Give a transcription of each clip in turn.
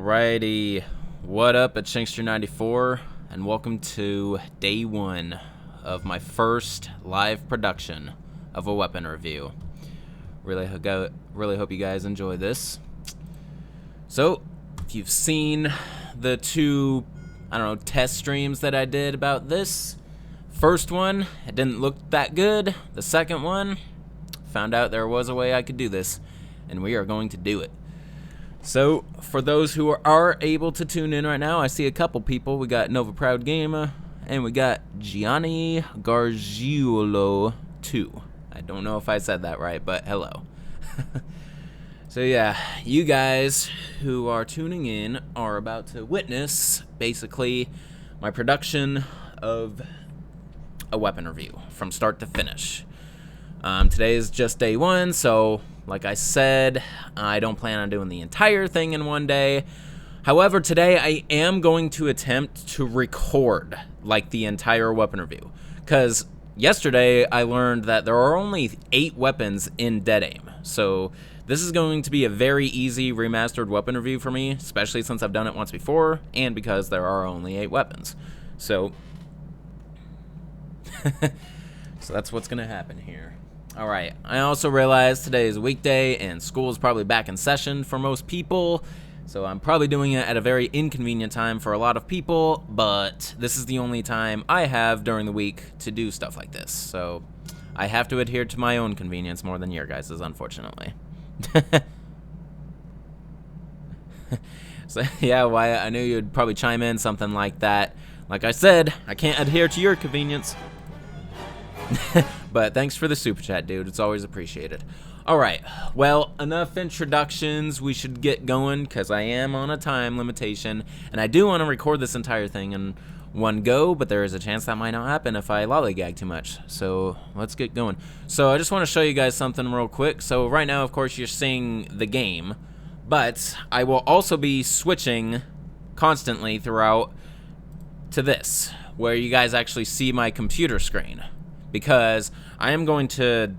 Alrighty, what up at Shankster94, and welcome to day 1 of my first live production of a weapon review. Really hope you guys enjoy this. So, if you've seen the two, test streams that I did about this, first one, it didn't look that good. The second one, found out there was a way I could do this, and we are going to do it. So, for those who are able to tune in right now, I see a couple people. We got Nova Proud Gamer, and we got Gianni Gargiulo 2. I don't know if I said that right, but hello. So yeah, you guys who are tuning in are about to witness, basically, my production of a weapon review from start to finish. Today is just day 1, so like I said, I don't plan on doing the entire thing in one day. However, today I am going to attempt to record like the entire weapon review, because yesterday I learned that there are only 8 weapons in Dead Aim. So this is going to be a very easy remastered weapon review for me, especially since I've done it once before and because there are only 8 weapons. So so that's what's gonna happen here. Alright, I also realized today is a weekday and school is probably back in session for most people, so I'm probably doing it at a very inconvenient time for a lot of people, but this is the only time I have during the week to do stuff like this, so I have to adhere to my own convenience more than your guys's, unfortunately. So yeah, Wyatt, I knew you'd probably chime in something like that. Like I said, I can't adhere to your convenience. But thanks for the super chat, dude. It's always appreciated. Alright, well, enough introductions. We should get going, because I am on a time limitation, and I do want to record this entire thing in one go, but there is a chance that might not happen if I lollygag too much. So let's get going. So I just want to show you guys something real quick. So right now, of course, you're seeing the game, but I will also be switching constantly throughout to this, where you guys actually see my computer screen. Because I am going to,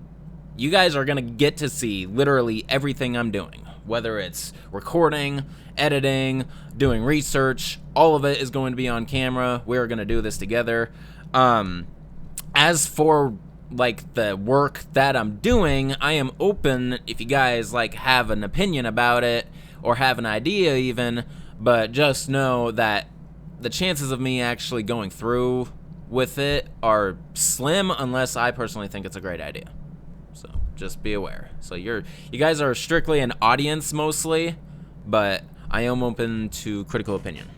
you guys are going to get to see literally everything I'm doing. Whether it's recording, editing, doing research, all of it is going to be on camera. We're going to do this together. As for, like, the work that I'm doing, I am open if you guys, like, have an opinion about it, or have an idea even, but just know that the chances of me actually going through with it are slim unless I personally think it's a great idea. So just be aware. So you guys are strictly an audience mostly, but I am open to critical opinion.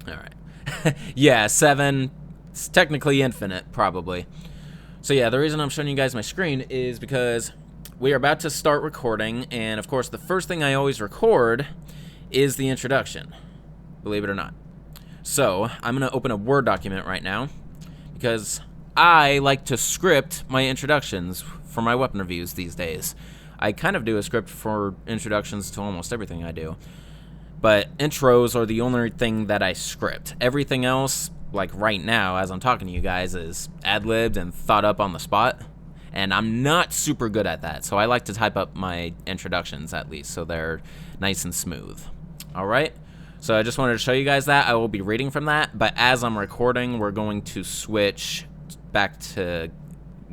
All right. Yeah, 7. It's technically infinite, probably. So yeah, the reason I'm showing you guys my screen is because we are about to start recording, and of course the first thing I always record is the introduction, believe it or not. So, I'm going to open a Word document right now, because I like to script my introductions for my weapon reviews these days. I kind of do a script for introductions to almost everything I do, but intros are the only thing that I script. Everything else, like right now, as I'm talking to you guys, is ad-libbed and thought up on the spot, and I'm not super good at that, so I like to type up my introductions at least, so they're nice and smooth. Alright? So I just wanted to show you guys that. I will be reading from that, but as I'm recording, we're going to switch back to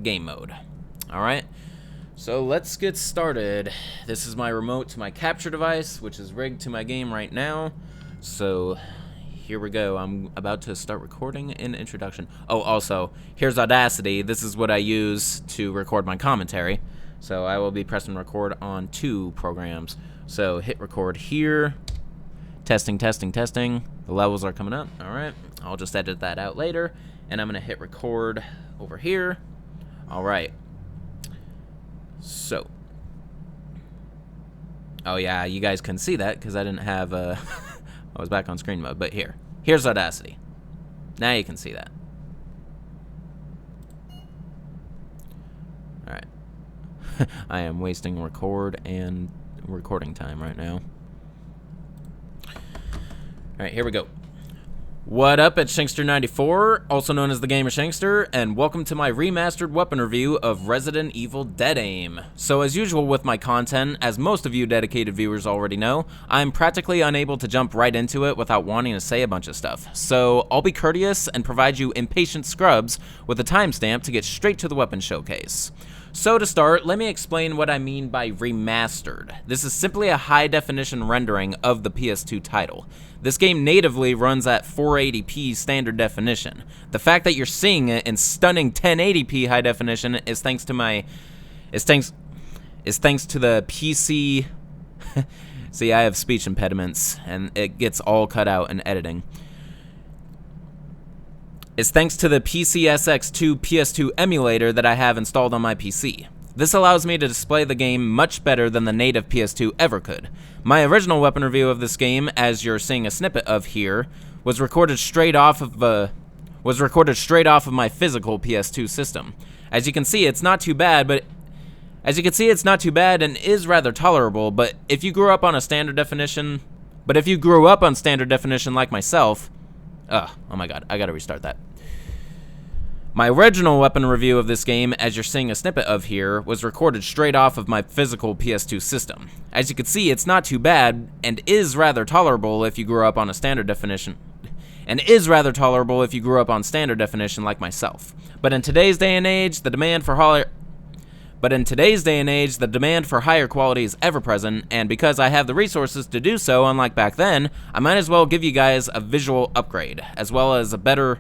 game mode. Alright? So let's get started. This is my remote to my capture device, which is rigged to my game right now. So here we go. I'm about to start recording an introduction. Oh, also, here's Audacity. This is what I use to record my commentary. So I will be pressing record on 2 programs. So hit record here. Testing, testing, testing. The levels are coming up. Alright. I'll just edit that out later. And I'm going to hit record over here. Alright. So. Oh yeah, you guys couldn't see that because I didn't have I was back on screen mode. But here's Audacity. Now you can see that. Alright. I am wasting record and recording time right now. Alright, here we go. What up, it's Shankster94, also known as the Gamer Shankster, and welcome to my remastered weapon review of Resident Evil Dead Aim. So as usual with my content, as most of you dedicated viewers already know, I'm practically unable to jump right into it without wanting to say a bunch of stuff. So I'll be courteous and provide you impatient scrubs with a timestamp to get straight to the weapon showcase. So to start, let me explain what I mean by remastered. This is simply a high-definition rendering of the PS2 title. This game natively runs at 480p standard definition. The fact that you're seeing it in stunning 1080p high definition is thanks to the PC. See, I have speech impediments, and it gets all cut out in editing. It's thanks to the PCSX2 PS2 emulator that I have installed on my PC. This allows me to display the game much better than the native PS2 ever could. My original weapon review of this game, as you're seeing a snippet of here, was recorded straight off of my physical PS2 system. As you can see, it's not too bad, and is rather tolerable, but if you grew up on standard definition like myself, oh my god, I gotta restart that. My original weapon review of this game, as you're seeing a snippet of here, was recorded straight off of my physical PS2 system. As you can see, it's not too bad, and is rather tolerable if you grew up on standard definition like myself. But in today's day and age, the demand for higher quality is ever present, and because I have the resources to do so, unlike back then, I might as well give you guys a visual upgrade, as well as better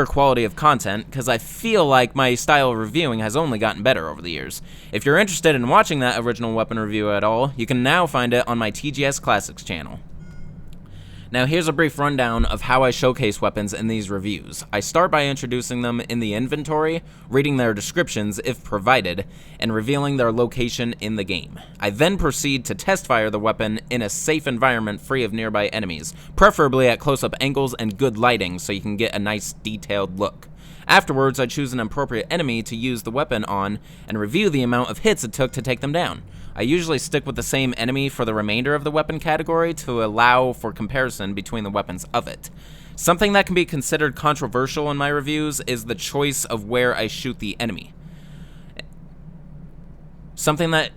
quality of content, because I feel like my style of reviewing has only gotten better over the years. If you're interested in watching that original weapon review at all, you can now find it on my TGS Classics channel. Now here's a brief rundown of how I showcase weapons in these reviews. I start by introducing them in the inventory, reading their descriptions if provided, and revealing their location in the game. I then proceed to test fire the weapon in a safe environment free of nearby enemies, preferably at close-up angles and good lighting so you can get a nice detailed look. Afterwards, I choose an appropriate enemy to use the weapon on and review the amount of hits it took to take them down. I usually stick with the same enemy for the remainder of the weapon category to allow for comparison between the weapons of it. Something that can be considered controversial in my reviews is the choice of where I shoot the enemy. Something that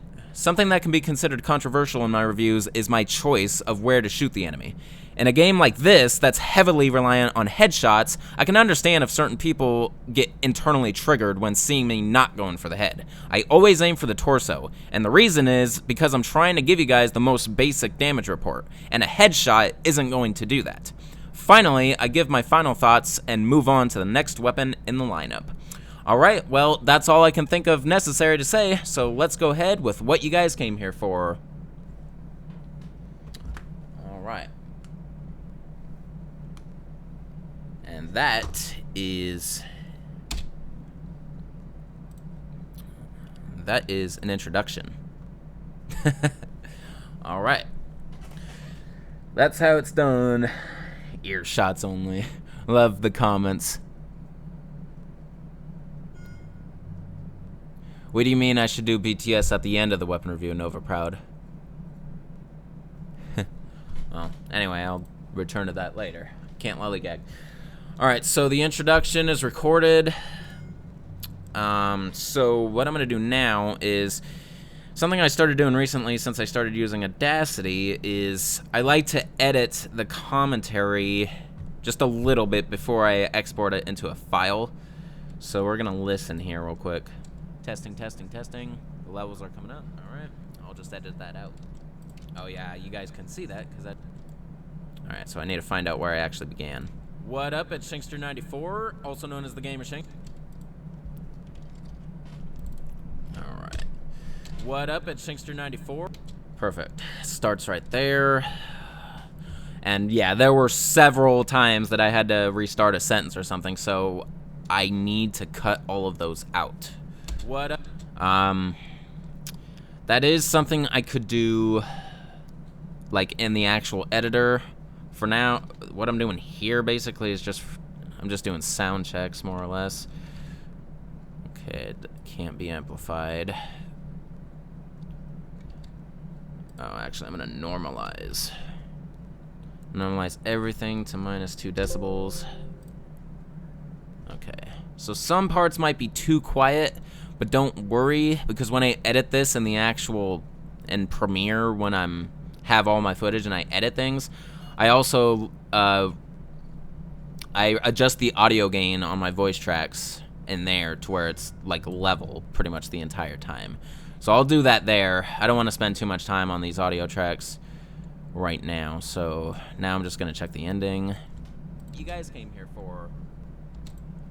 can be considered controversial in my reviews is my choice of where to shoot the enemy. In a game like this, that's heavily reliant on headshots, I can understand if certain people get internally triggered when seeing me not going for the head. I always aim for the torso, and the reason is because I'm trying to give you guys the most basic damage report, and a headshot isn't going to do that. Finally, I give my final thoughts and move on to the next weapon in the lineup. Alright, well, that's all I can think of necessary to say, so let's go ahead with what you guys came here for. Alright. And that is an introduction. Alright. That's how it's done. Earshots only. Love the comments. What do you mean I should do BTS at the end of the weapon review, Nova Proud? Well, anyway, I'll return to that later. Can't lollygag. Alright, so the introduction is recorded. So what I'm going to do now is something I started doing recently since I started using Audacity is I like to edit the commentary just a little bit before I export it into a file. So we're going to listen here real quick. Testing, testing, testing. The levels are coming up. Alright, I'll just edit that out. Oh yeah, you guys can see that because that... Alright, so I need to find out where I actually began. What up, it's Shankster94, also known as the Gamer Shank. Alright. What up, it's Shankster94. Perfect. Starts right there. And yeah, there were several times that I had to restart a sentence or something, so I need to cut all of those out. What up? That is something I could do, like, in the actual editor. For now, what I'm doing here basically is I'm just doing sound checks more or less. Okay, it can't be amplified. Oh, actually, I'm gonna normalize. Normalize everything to -2 decibels. Okay. So some parts might be too quiet, but don't worry, because when I edit this in the actual in Premiere, when have all my footage and I edit things, I also I adjust the audio gain on my voice tracks in there to where it's like level pretty much the entire time. So I'll do that there. I don't want to spend too much time on these audio tracks right now. So now I'm just gonna check the ending. You guys came here for.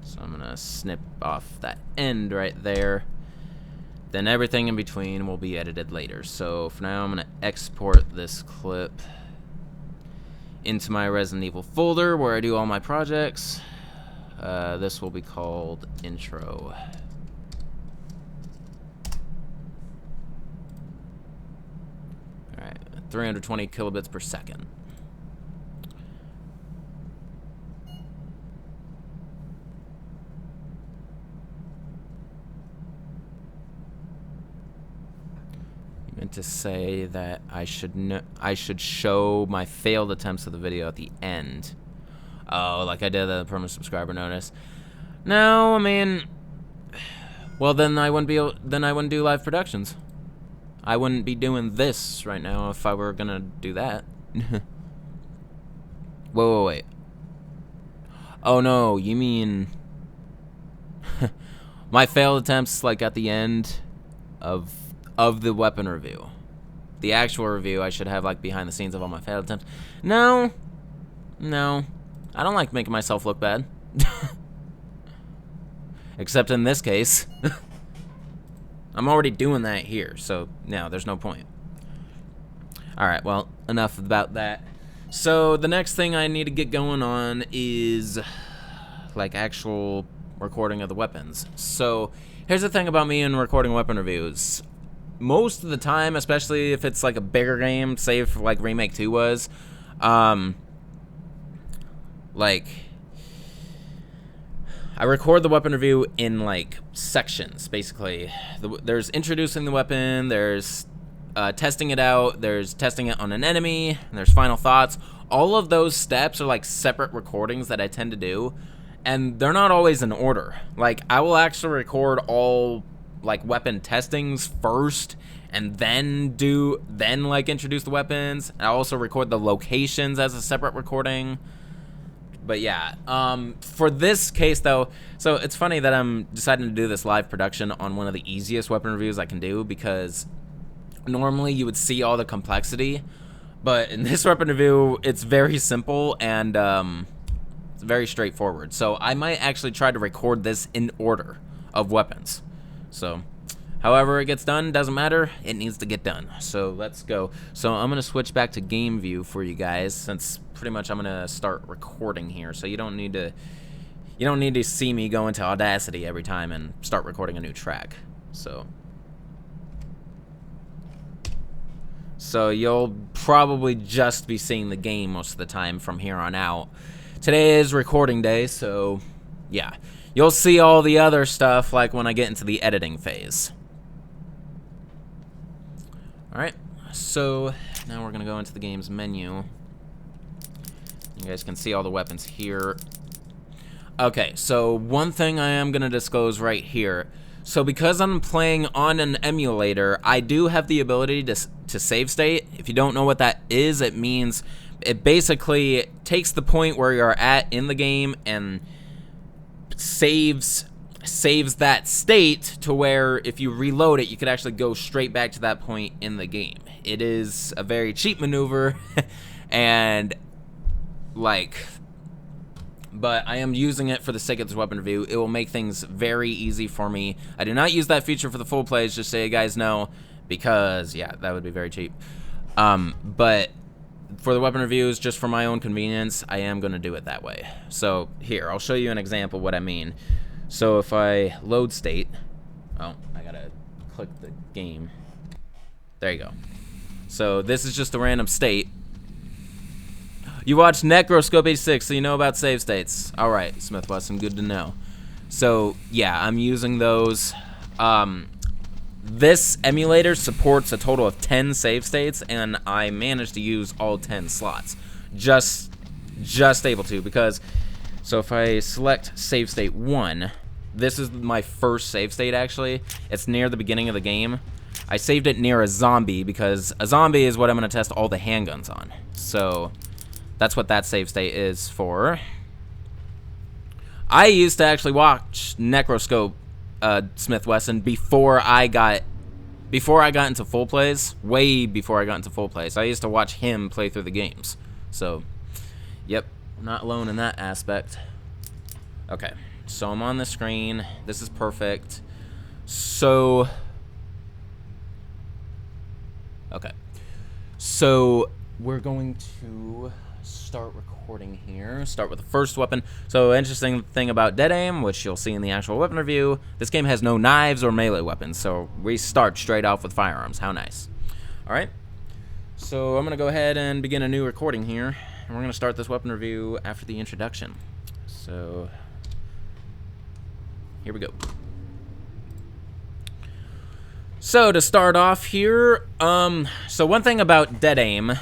So I'm gonna snip off that end right there. Then everything in between will be edited later. So for now, I'm gonna export this clip into my Resident Evil folder where I do all my projects. This will be called intro. Alright, 320 kilobits per second. Meant to say that I should show my failed attempts of the video at the end. Oh, like I did the permanent subscriber notice. No, I mean, well then I wouldn't do live productions. I wouldn't be doing this right now if I were gonna do that. Wait. Oh no, you mean my failed attempts like at the end of the weapon review. The actual review I should have like behind the scenes of all my failed attempts. No. I don't like making myself look bad. Except in this case. I'm already doing that here, so no, there's no point. Alright, well, enough about that. So the next thing I need to get going on is like actual recording of the weapons. So here's the thing about me and recording weapon reviews. Most of the time, especially if it's like a bigger game, say if like Remake 2 was, like I record the weapon review in like sections, basically. There's introducing the weapon, there's testing it out, there's testing it on an enemy, and there's final thoughts. All of those steps are like separate recordings that I tend to do, and they're not always in order. Like I will actually record all like weapon testings first and then like introduce the weapons. I also record the locations as a separate recording. But yeah, for this case though, so it's funny that I'm deciding to do this live production on one of the easiest weapon reviews I can do, because normally you would see all the complexity, but in this weapon review it's very simple and it's very straightforward. So I might actually try to record this in order of weapons. So, however it gets done, doesn't matter. It needs to get done. So, let's go. So, I'm going to switch back to game view for you guys, since pretty much I'm going to start recording here. So, you don't need to see me go into Audacity every time and start recording a new track. So, you'll probably just be seeing the game most of the time from here on out. Today is recording day, so yeah. You'll see all the other stuff like when I get into the editing phase. Alright, so now we're going to go into the game's menu. You guys can see all the weapons here. Okay, so one thing I am going to disclose right here. So because I'm playing on an emulator, I do have the ability to save state. If you don't know what that is, it means it basically takes the point where you're at in the game and saves that state to where if you reload it, you could actually go straight back to that point in the game. It is a very cheap maneuver, and like, but I am using it for the sake of this weapon review. It will make things very easy for me. I do not use that feature for the full plays, just so you guys know, because yeah, that would be very cheap. But for the weapon reviews, just for my own convenience, I am going to do it that way. So here, I'll show you an example of what I mean. So if I load state, oh, I gotta click the game. There you go. So this is just a random state. You watched Necroscope86, so you know about save states. All right, Smith Wesson, good to know. So yeah, I'm using those. This emulator supports a total of 10 save states, and I managed to use all 10 slots. just able to, because so if I select save state 1, this is my first save state actually. It's near the beginning of the game. I saved it near a zombie because a zombie is what I'm going to test all the handguns on. So that's what that save state is for. I used to actually watch Necroscope Smith Wesson before I got into full plays, way before I got into full plays. I used to watch him play through the games. So, yep, not alone in that aspect. Okay, so I'm on the screen. This is perfect. So, okay. So, we're going to start recording here. Start with the first weapon. So, interesting thing about Dead Aim, which you'll see in the actual weapon review, this game has no knives or melee weapons, so we start straight off with firearms. How nice. Alright, so I'm going to go ahead and begin a new recording here, and we're going to start this weapon review after the introduction. So, here we go. So, to start off here, so one thing about Dead Aim...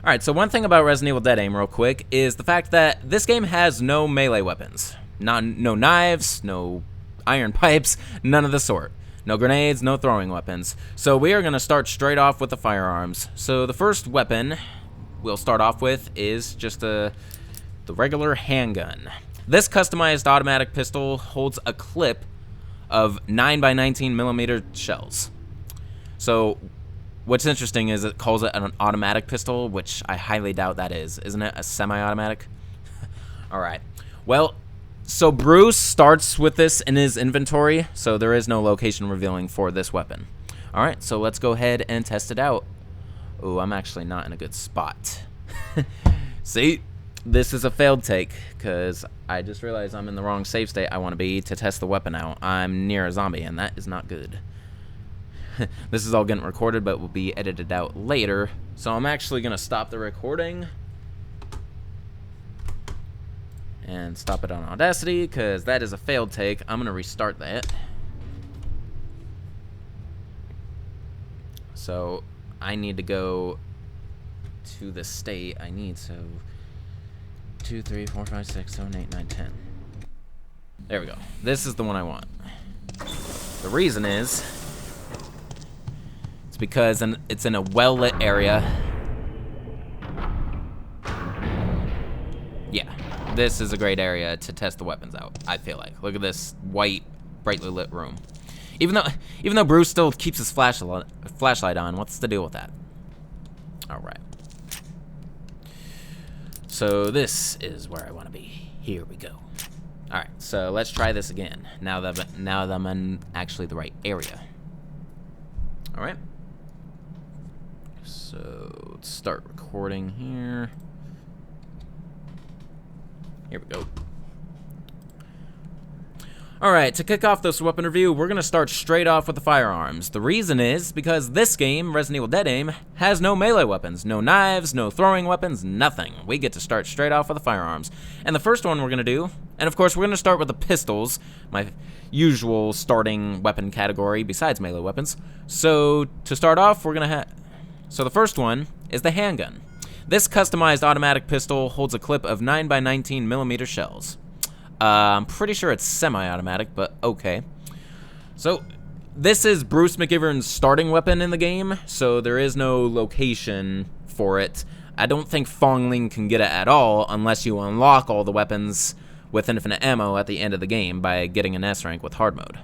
Alright, so one thing about Resident Evil Dead Aim, real quick, is the fact that this game has no melee weapons. No knives, no iron pipes, none of the sort. No grenades, no throwing weapons. So we are going to start straight off with the firearms. So the first weapon we'll start off with is just the regular handgun. This customized automatic pistol holds a clip of 9x19mm shells. So what's interesting is it calls it an automatic pistol, which I highly doubt that is. Isn't it a semi-automatic? Alright. Well, so Bruce starts with this in his inventory, so there is no location revealing for this weapon. Alright, so let's go ahead and test it out. Oh, I'm actually not in a good spot. See? This is a failed take, because I just realized I'm in the wrong save state I want to be to test the weapon out. I'm near a zombie, and that is not good. This is all getting recorded, but will be edited out later. So I'm actually going to stop the recording and stop it on Audacity, because that is a failed take. I'm going to restart that. So I need to go to the state I need. So 2, 3, 4, 5, 6, 7, 8, 9, 10. There we go. This is the one I want. The reason is because it's in a well-lit area. Yeah, this is a great area to test the weapons out, I feel like. Look at this white, brightly lit room. Even though Bruce still keeps his flashlight on, what's the deal with that? Alright. So this is where I want to be. Here we go. Alright, so let's try this again, now that I'm in actually the right area. Alright. So let's start recording here. Here we go. Alright, to kick off this weapon review, we're going to start straight off with the firearms. The reason is because this game, Resident Evil Dead Aim, has no melee weapons, no knives, no throwing weapons, nothing. We get to start straight off with the firearms. And the first one we're going to do, and of course we're going to start with the pistols, my usual starting weapon category besides melee weapons. So to start off, we're going to so the first one is the handgun. This customized automatic pistol holds a clip of 9x19mm shells. I'm pretty sure it's semi-automatic, but okay. So, this is Bruce McGivern's starting weapon in the game, so there is no location for it. I don't think Fong Ling can get it at all unless you unlock all the weapons with infinite ammo at the end of the game by getting an S rank with hard mode.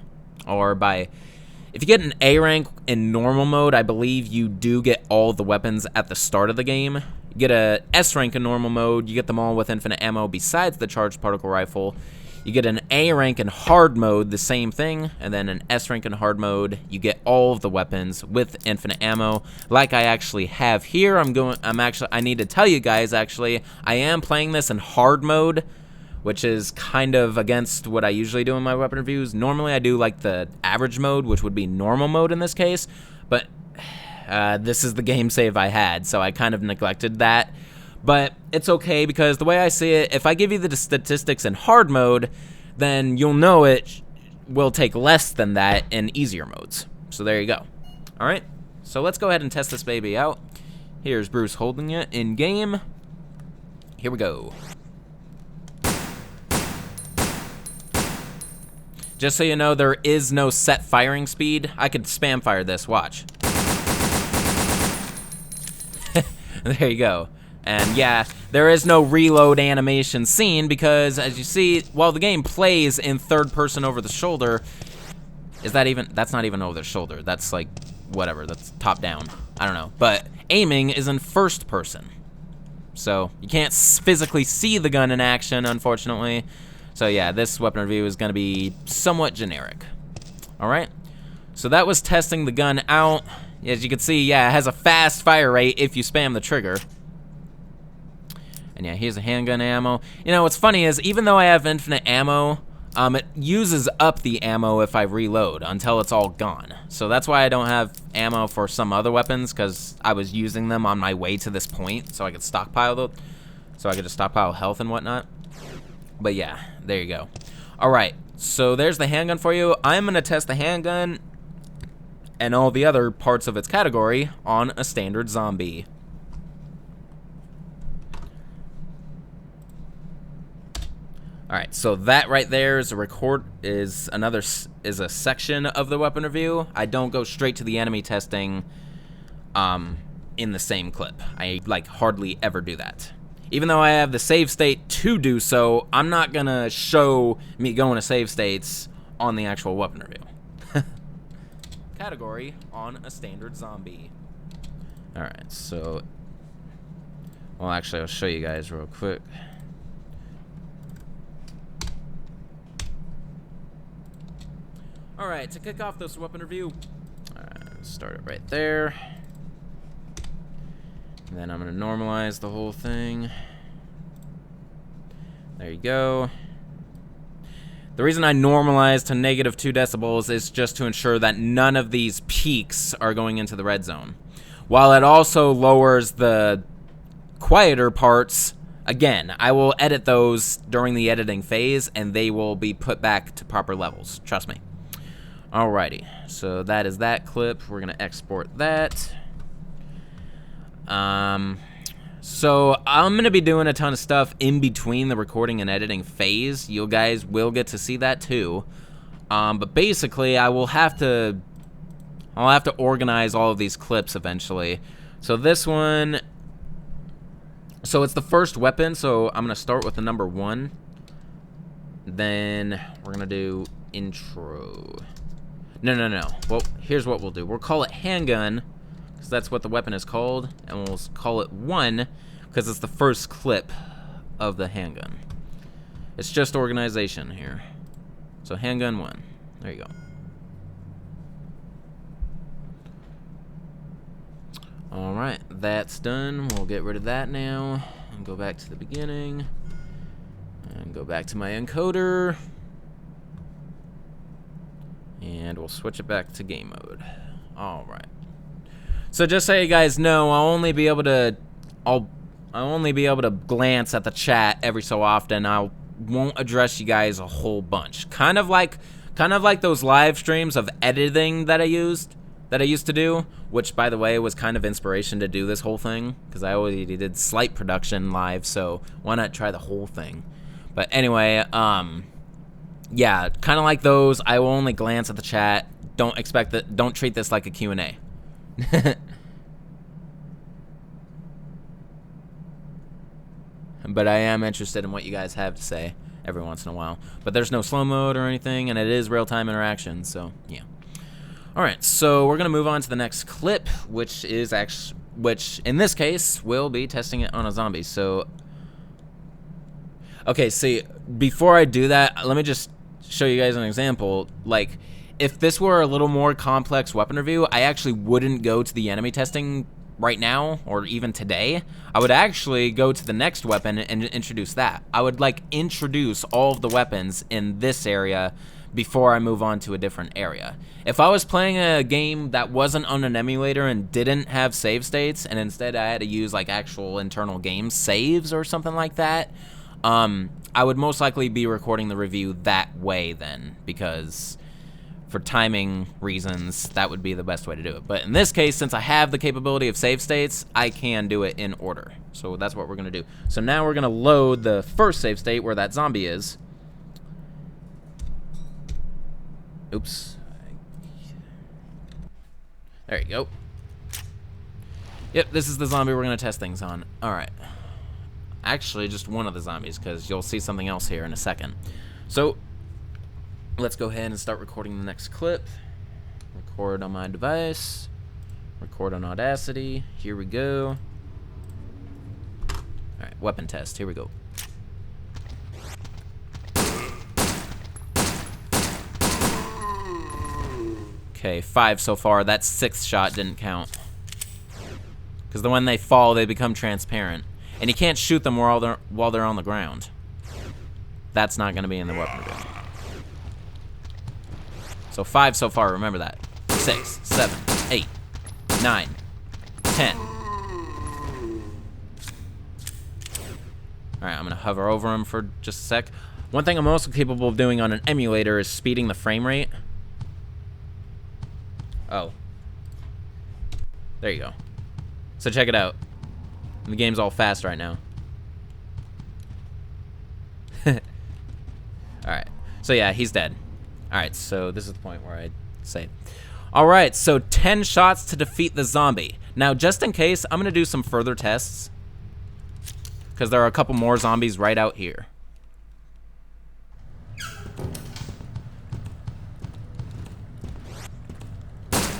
Or by... If you get an A rank in normal mode, I believe you do get all the weapons at the start of the game. You get a S rank in normal mode, you get them all with infinite ammo besides the charged particle rifle. You get an A rank in hard mode, the same thing, and then an S rank in hard mode, you get all of the weapons with infinite ammo, like I actually have here. I need to tell you guys, actually, I am playing this in hard mode, which is kind of against what I usually do in my weapon reviews. Normally I do like the average mode, which would be normal mode in this case, but this is the game save I had, so I kind of neglected that. But it's okay, because the way I see it, if I give you the statistics in hard mode, then you'll know it will take less than that in easier modes. So there you go. Alright, so let's go ahead and test this baby out. Here's Bruce holding it in game. Here we go. Just so you know, there is no set firing speed. I could spam fire this, watch. There you go. And yeah, there is no reload animation scene because, as you see, while the game plays in third person over the shoulder, that's not even over the shoulder. That's like, whatever, that's top down. I don't know. But aiming is in first person. So you can't physically see the gun in action, unfortunately. So yeah, this weapon review is going to be somewhat generic. Alright, so that was testing the gun out. As you can see, yeah, it has a fast fire rate if you spam the trigger. And yeah, here's a handgun ammo. You know, what's funny is, even though I have infinite ammo, it uses up the ammo if I reload until it's all gone. So that's why I don't have ammo for some other weapons, because I was using them on my way to this point, so I could stockpile them, so I could just stockpile health and whatnot. But yeah, there you go. Alright, so there's the handgun for you. I'm going to test the handgun and all the other parts of its category on a standard zombie. Alright, so that right there is a section of the weapon review. I don't go straight to the enemy testing in the same clip. I like hardly ever do that. Even though I have the save state to do so, I'm not gonna show me going to save states on the actual weapon review. Category on a standard zombie. Alright, so... well, actually, I'll show you guys real quick. Alright, to kick off this weapon review, start it right there. And then I'm going to normalize the whole thing. There you go. The reason I normalized to -2 decibels is just to ensure that none of these peaks are going into the red zone. While it also lowers the quieter parts, again, I will edit those during the editing phase, and they will be put back to proper levels. Trust me. Alrighty, so that is that clip. We're going to export that. So I'm going to be doing a ton of stuff in between the recording and editing phase. You guys will get to see that too. But basically, I'll have to organize all of these clips eventually. So this one, so it's the first weapon, so I'm going to start with the number 1. Then we're going to do intro. No. Well, here's what we'll do. We'll call it handgun, because that's what the weapon is called, and we'll call it 1 because it's the first clip of the handgun. It's just organization here. So handgun 1. There you go. Alright, that's done. We'll get rid of that now and go back to the beginning and go back to my encoder, and we'll switch it back to game mode. Alright. So just so you guys know, I'll only be able to glance at the chat every so often. I won't address you guys a whole bunch. Kind of like those live streams of editing that I used to do, which by the way was kind of inspiration to do this whole thing, because I already did slight production live, so why not try the whole thing? But anyway, yeah, kind of like those. I will only glance at the chat. Don't treat this like a Q&A. But I am interested in what you guys have to say every once in a while. But there's no slow mode or anything, and it is real-time interaction, so yeah. Alright, so we're gonna move on to the next clip, which in this case will be testing it on a zombie. So okay, see, before I do that, let me just show you guys an example. Like, if this were a little more complex weapon review, I actually wouldn't go to the enemy testing right now, or even today. I would actually go to the next weapon and introduce that. I would, like, introduce all of the weapons in this area before I move on to a different area. If I was playing a game that wasn't on an emulator and didn't have save states, and instead I had to use, like, actual internal game saves or something like that, I would most likely be recording the review that way then, because for timing reasons, that would be the best way to do it. But in this case, since I have the capability of save states, I can do it in order. So that's what we're going to do. So now we're going to load the first save state where that zombie is. Oops. There you go. Yep, this is the zombie we're going to test things on. Alright. Actually, just one of the zombies, because you'll see something else here in a second. So, let's go ahead and start recording the next clip. Record on my device. Record on Audacity. Here we go. Alright, weapon test. Here we go. Okay, 5 so far. That 6th shot didn't count. Because when they fall, they become transparent. And you can't shoot them while they're on the ground. That's not going to be in the weapon review. So 5 so far, remember that. 6, 7, 8, 9, 10. Alright, I'm going to hover over them for just a sec. One thing I'm also capable of doing on an emulator is speeding the frame rate. Oh. There you go. So check it out. The game's all fast right now. Alright. So yeah, he's dead. Alright, so this is the point where I say. Alright, so 10 shots to defeat the zombie. Now, just in case, I'm going to do some further tests. Because there are a couple more zombies right out here.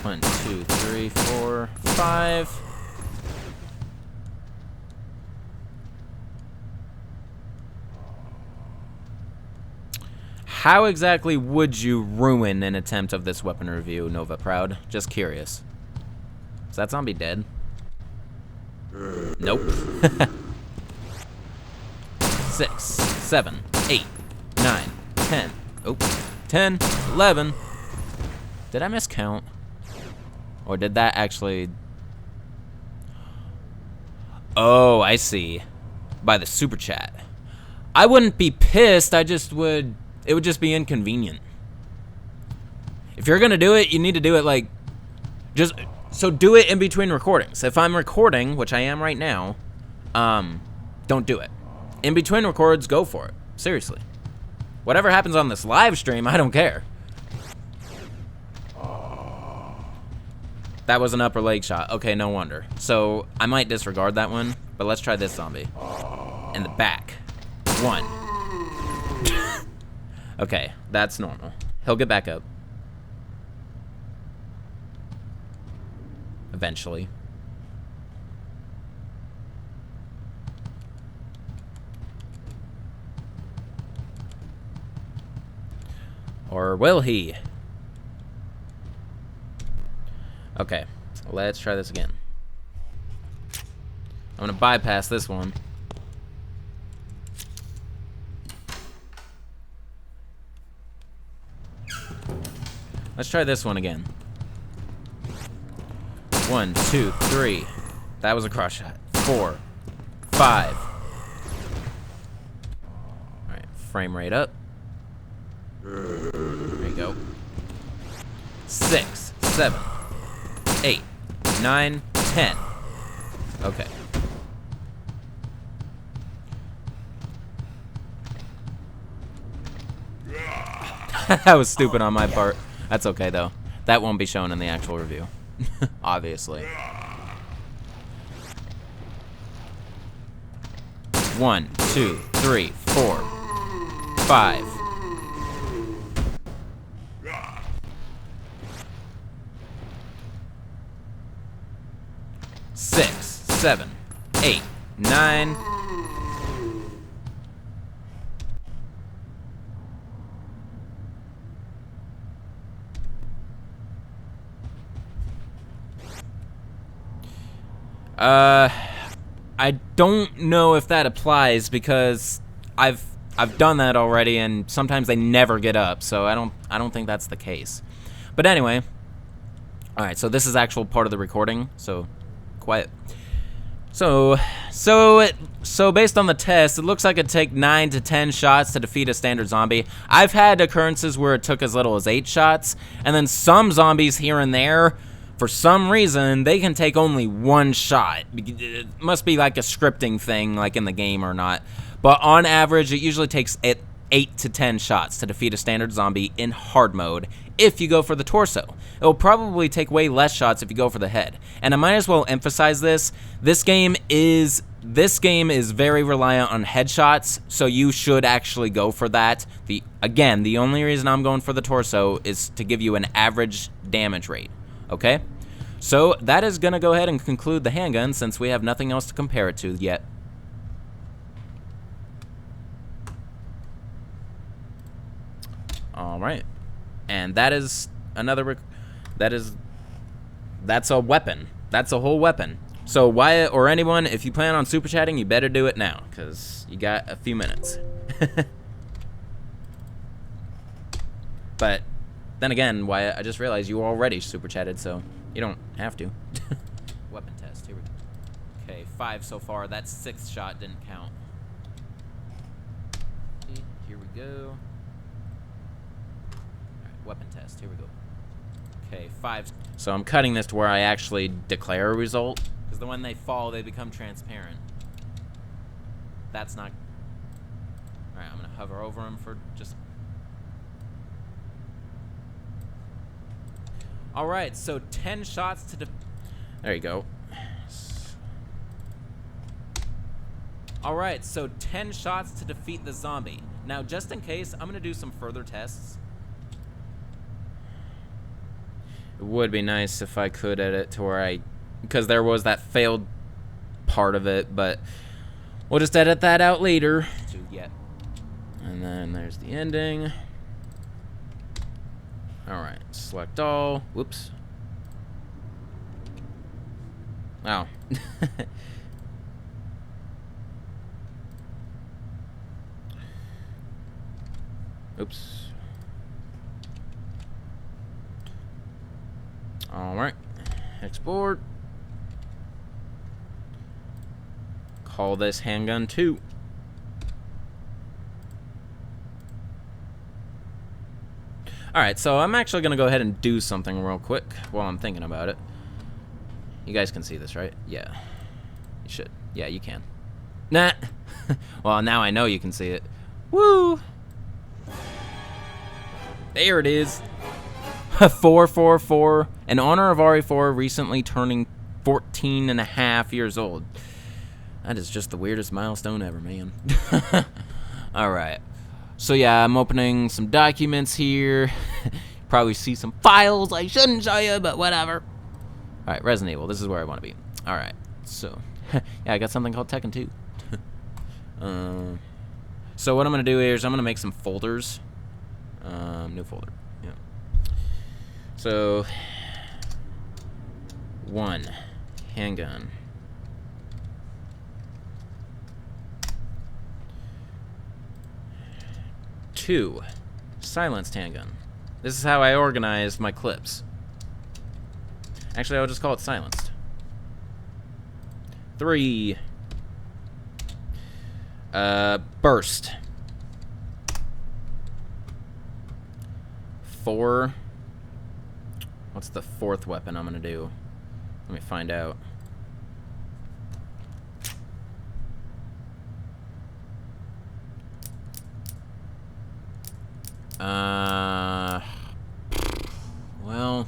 1, 2, 3, 4, 5. How exactly would you ruin an attempt of this weapon review, Nova Proud? Just curious. Is that zombie dead? Nope. 6, 7, 8, 9, 10. Oh, 10, 11. Did I miscount? Or did that actually... Oh, I see. By the super chat. I wouldn't be pissed, I just would... It would just be inconvenient. If you're gonna do it, you need to do it like... So do it in between recordings. If I'm recording, which I am right now, don't do it. In between records, go for it. Seriously. Whatever happens on this live stream, I don't care. That was an upper leg shot. Okay, no wonder. So, I might disregard that one, but let's try this zombie. In the back. 1. Okay, that's normal. He'll get back up. Eventually. Or will he? Okay, let's try this again. I'm gonna bypass this one. Let's try this one again. 1, 2, 3. That was a cross shot. 4, 5. Alright, frame rate up. There you go. 6, 7, 8, 9, 10. Okay. That was stupid on my part. That's okay, though. That won't be shown in the actual review. Obviously. 1, 2, 3, 4, 5. Six, 7, 8, 9. I don't know if that applies because I've done that already, and sometimes they never get up, so I don't think that's the case. But anyway, all right. So this is actual part of the recording. So quiet. So based on the test, it looks like it'd take 9 to 10 shots to defeat a standard zombie. I've had occurrences where it took as little as 8 shots, and then some zombies here and there, for some reason, they can take only 1 shot. It must be like a scripting thing, like in the game or not. But on average, it usually takes 8 to 10 shots to defeat a standard zombie in hard mode if you go for the torso. It'll probably take way less shots if you go for the head. And I might as well emphasize this. This game is very reliant on headshots, so you should actually go for that. Again, the only reason I'm going for the torso is to give you an average damage rate, okay? So that is going to go ahead and conclude the handgun since we have nothing else to compare it to yet. All right. And that is another, that's a weapon. That's a whole weapon. So Wyatt or anyone, if you plan on super chatting, you better do it now, because you got a few minutes. But then again, Wyatt, I just realized you already super chatted, so you don't have to. Weapon test, here we go. Okay, 5 so far. That 6th shot didn't count. Here we go. Weapon test, here we go. Okay, 5. So I'm cutting this to where I actually declare a result, because when they fall, they become transparent. That's not... Alright, I'm gonna hover over them for just... Alright, so 10 shots to there you go. Alright, so 10 shots to defeat the zombie. Now, just in case, I'm gonna do some further tests. It would be nice if I could edit to where because there was that failed part of it, but we'll just edit that out later. And then there's the ending. Alright, select all. Whoops. Wow. Oops. Alright, export. Call this handgun 2. Alright, so I'm actually going to go ahead and do something real quick while I'm thinking about it. You guys can see this, right? Yeah. You should. Yeah, you can. Nah. Well, now I know you can see it. Woo! There it is. 444. In honor of RE4 recently turning 14 and a half years old. That is just the weirdest milestone ever, man. Alright. So yeah, I'm opening some documents here. Probably see some files I shouldn't show you, but whatever. Alright, Resident Evil. This is where I want to be. Alright, so... yeah, I got something called Tekken 2. So what I'm going to do here is I'm going to make some folders. New folder. Yeah. So... 1. Handgun. 2. Silenced handgun. This is how I organize my clips. Actually, I'll just call it silenced. 3. Burst. 4. What's the 4th weapon I'm gonna do? Let me find out. Well,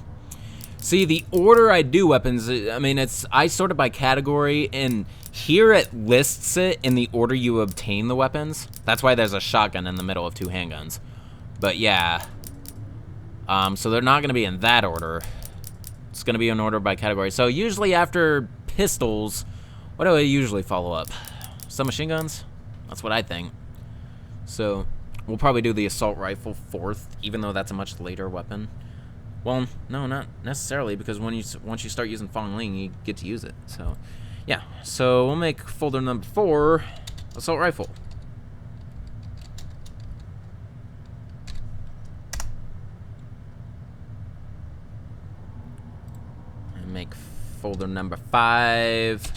see, the order I do weapons, I mean, I sort it by category, and here it lists it in the order you obtain the weapons. That's why there's a shotgun in the middle of 2 handguns. But yeah, so they're not gonna be in that order. It's gonna be in order by category. So usually after pistols, what do I usually follow up? Submachine guns? That's what I think. So we'll probably do the assault rifle 4th, even though that's a much later weapon. Well, no, not necessarily, because once you start using Fong Ling, you get to use it. So, yeah. So we'll make folder number 4, assault rifle. And make folder number 5,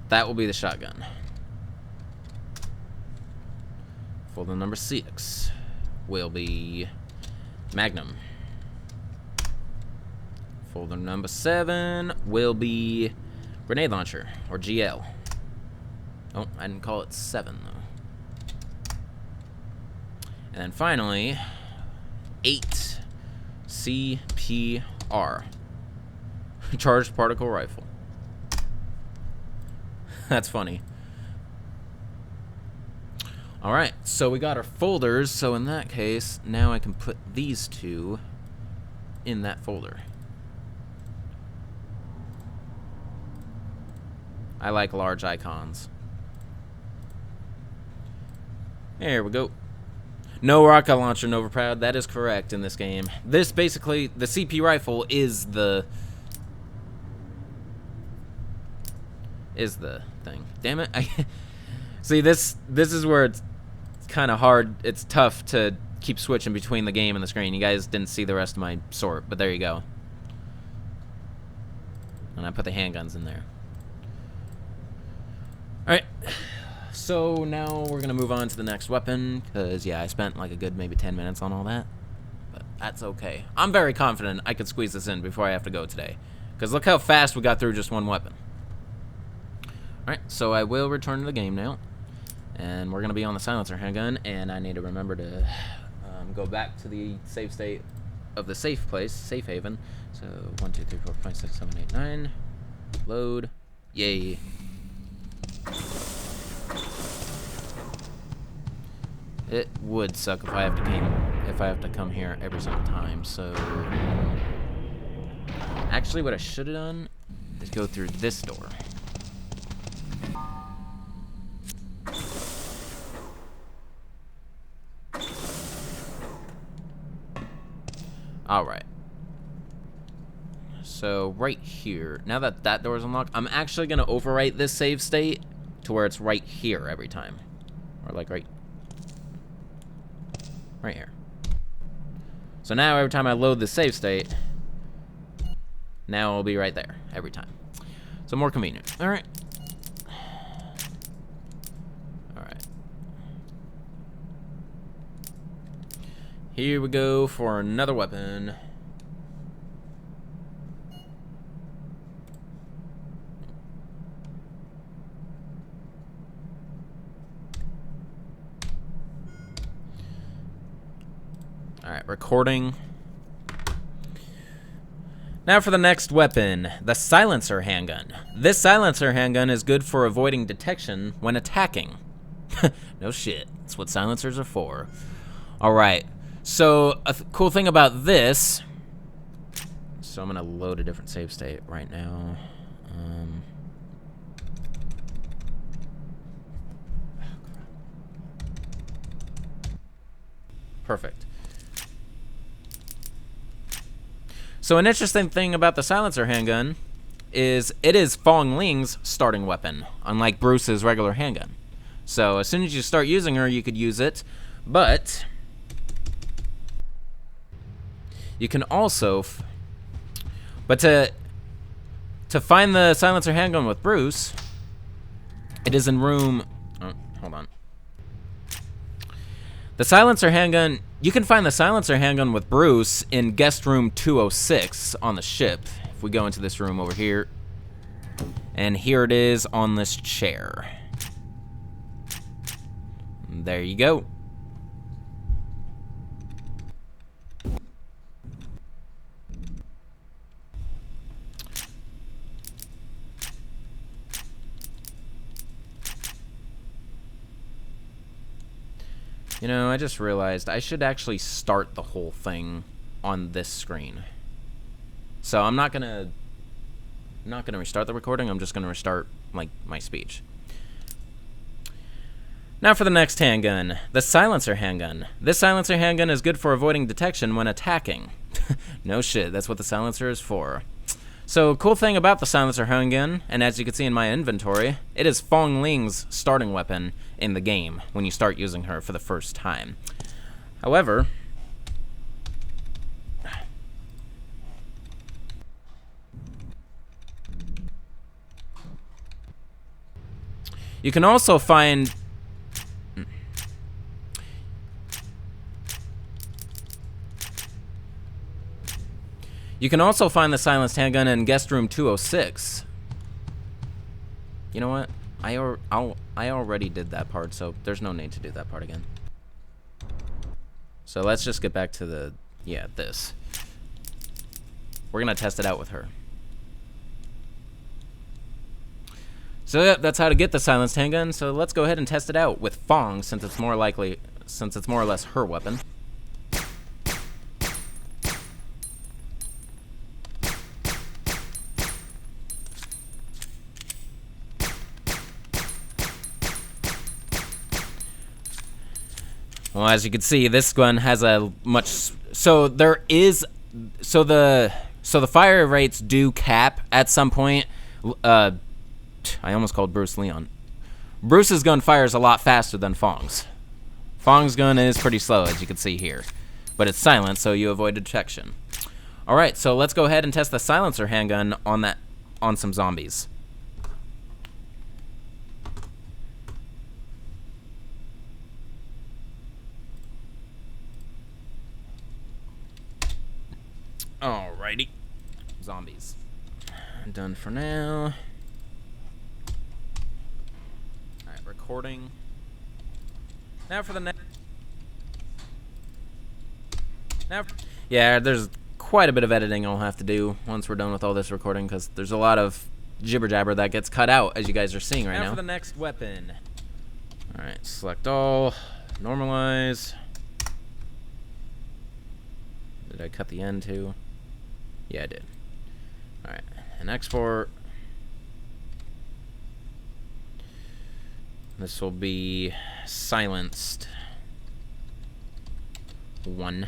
that will be the shotgun. Folder number 6 will be Magnum. Folder number 7 will be grenade launcher, or GL. Oh, I didn't call it 7 though. And then finally, 8 CPR, charged particle rifle. That's funny. Alright, so we got our folders, so in that case, now I can put these two in that folder. I like large icons. There we go. No rocket launcher, Nova Proud. That is correct in this game. This basically, the CP rifle is the thing. Damn it! See, this is where it's kind of hard. It's tough to keep switching between the game and the screen. You guys didn't see the rest of my sort, but there you go. And I put the handguns in there. Alright, so now we're gonna move on to the next weapon, because yeah, I spent like a good maybe 10 minutes on all that, but that's okay. I'm very confident I could squeeze this in before I have to go today, because look how fast we got through just one weapon. Alright, so I will return to the game now, and we're gonna be on the silencer handgun, and I need to remember to go back to the save state of the safe place, safe haven. So 1, 2, 3, 4, 5, 6, 7, 8, 9. Load. Yay. It would suck if I have to come here every single time. So actually, what I should have done is go through this door. All right. So right here, now that that door is unlocked, I'm actually gonna overwrite this save state to where it's right here every time, or like right here. So now every time I load the save state, now it'll be right there every time. So more convenient. All right. All right. Here we go for another weapon. Alright, recording. Now for the next weapon, the silencer handgun. This silencer handgun is good for avoiding detection when attacking. No shit, that's what silencers are for. Alright, so a cool thing about this, so I'm gonna load a different save state right now. Perfect. So an interesting thing about the silencer handgun is it is Fong Ling's starting weapon, unlike Bruce's regular handgun. So as soon as you start using her, you could use it, but you can also, to find the silencer handgun with Bruce, it is in room, oh, hold on. The silencer handgun, you can find the silencer handgun with Bruce in guest room 206 on the ship. If we go into this room over here, and here it is on this chair. There you go. You know, I just realized I should actually start the whole thing on this screen. So I'm not gonna restart the recording. I'm just gonna restart like my speech. Now for the next handgun, the silencer handgun. This silencer handgun is good for avoiding detection when attacking. No shit, that's what the silencer is for. So, cool thing about the silencer handgun, and as you can see in my inventory, it is Fong Ling's starting weapon in the game when you start using her for the first time. However, You can also find... You can also find the silenced handgun in guest room 206. You know what? I already did that part, so there's no need to do that part again. So let's just get back to the... Yeah, this. We're going to test it out with her. So yeah, that's how to get the silenced handgun. So let's go ahead and test it out with Fong, since it's more or less her weapon. Well, as you can see, this gun has a much... So the fire rates do cap at some point. I almost called Bruce Leon. Bruce's gun fires a lot faster than Fong's. Fong's gun is pretty slow, as you can see here. But it's silent, so you avoid detection. Alright, so let's go ahead and test the silencer handgun on some zombies. Alrighty. Zombies. Done for now. Alright, recording. Now for the next... Yeah, there's quite a bit of editing I'll have to do once we're done with all this recording, because there's a lot of jibber-jabber that gets cut out, as you guys are seeing right now. Now for the next weapon. Alright, select all. Normalize. Did I cut the end too? Yeah, I did. Alright, and export. This will be silenced 1.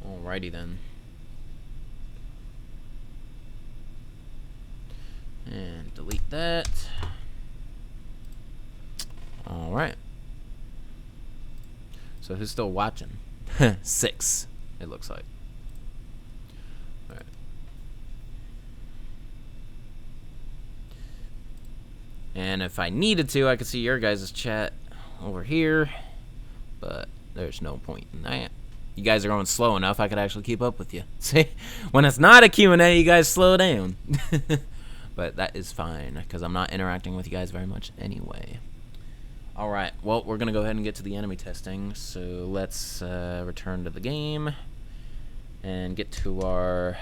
Alrighty then. And delete that. Alright. So who's still watching? 6, it looks like. Alright. And if I needed to, I could see your guys' chat over here. But there's no point in that. You guys are going slow enough, I could actually keep up with you. See? When it's not a Q&A, you guys slow down. But that is fine, because I'm not interacting with you guys very much anyway. Alright, well, we're going to go ahead and get to the enemy testing. So let's return to the game and get to our...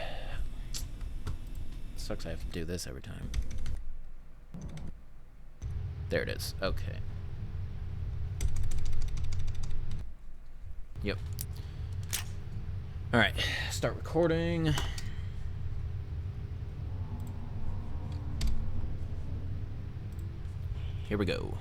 Sucks I have to do this every time. There it is. Okay. Yep. Alright, start recording. Here we go.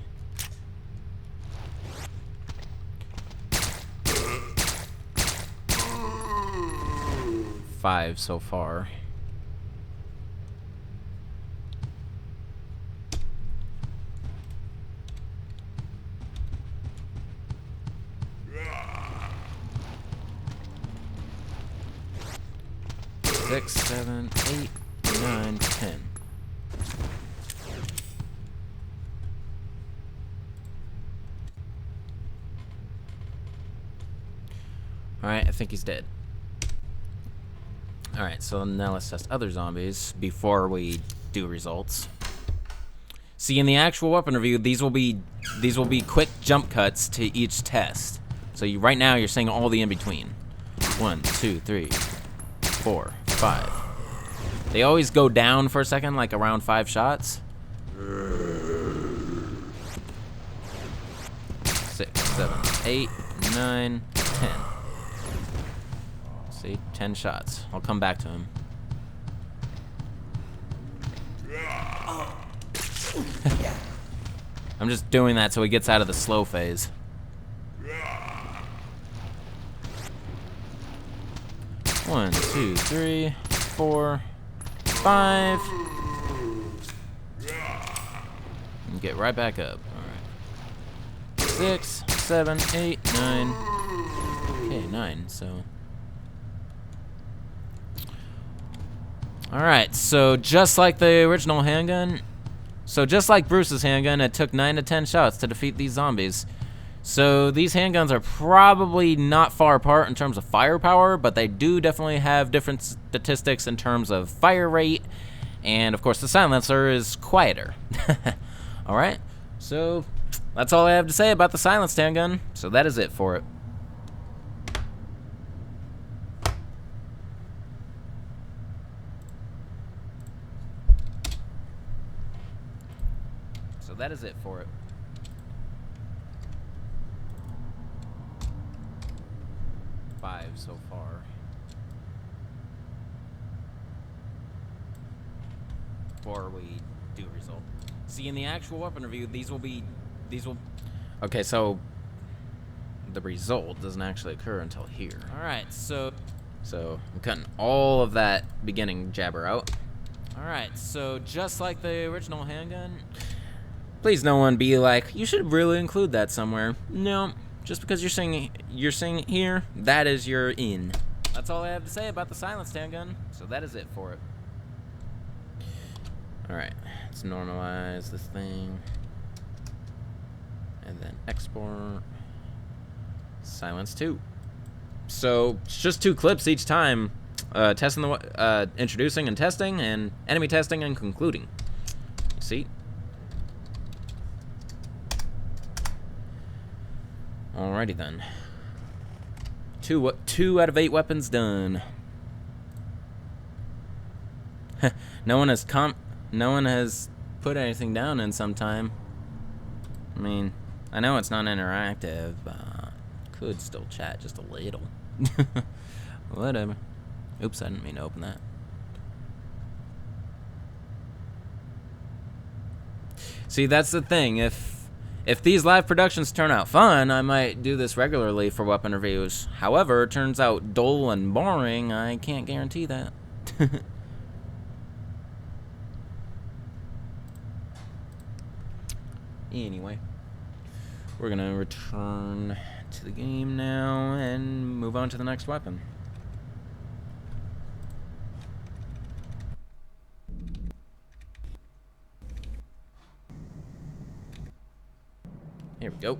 5 so far. Six, 7, 8, 9, 10. Alright, I think he's dead. Alright, so now let's test other zombies before we do results. See, in the actual weapon review, these will be quick jump cuts to each test. So right now you're seeing all the in-between. 1, 2, 3, 4, 5. They always go down for a second, like around 5 shots. 6, 7, 8, 9, 10. See, 10 shots. I'll come back to him. I'm just doing that so he gets out of the slow phase. 1, 2, 3, 4, 5. And get right back up. Alright. 6, 7, 8, 9. Okay, 9, so. Alright, so just like the original handgun, so just like Bruce's handgun, it took 9 to 10 shots to defeat these zombies. So these handguns are probably not far apart in terms of firepower, but they do definitely have different statistics in terms of fire rate, and of course the silencer is quieter. Alright, so that's all I have to say about the silenced handgun, so that is it for it. So that is it for it. Five so far. Before we do result. See, in the actual weapon review, these will. Okay, so the result doesn't actually occur until here. All right, so I'm cutting all of that beginning jabber out. All right, so just like the original handgun. Please, no one be like, you should really include that somewhere. No, just because you're saying it here, that is your in. That's all I have to say about the silenced handgun. So that is it for it. All right, let's normalize this thing, and then export. Silence 2. So it's just 2 clips each time, testing the introducing and testing, and enemy testing and concluding. You see. Alrighty then. 2 out of 8 weapons done. No one has put anything down in some time. I mean, I know it's not interactive, but could still chat just a little. Whatever. Oops, I didn't mean to open that. See, that's the thing. If these live productions turn out fun, I might do this regularly for weapon reviews. However, it turns out dull and boring, I can't guarantee that. Anyway, we're gonna return to the game now and move on to the next weapon. Here we go.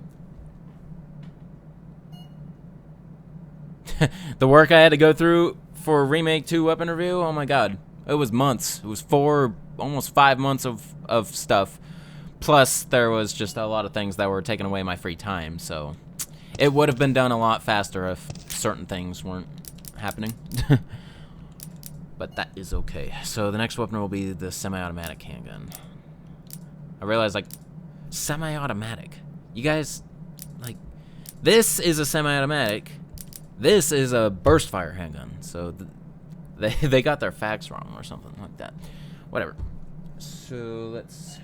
The work I had to go through for Remake 2 weapon review, oh my god. It was months. It was 4, almost 5 months of stuff. Plus, there was just a lot of things that were taking away my free time, so it would have been done a lot faster if certain things weren't happening. But that is okay. So the next weapon will be the semi-automatic handgun. I realized, like, semi-automatic. You guys, like, this is a semi-automatic. This is a burst fire handgun. So they got their facts wrong or something like that. Whatever. So let's...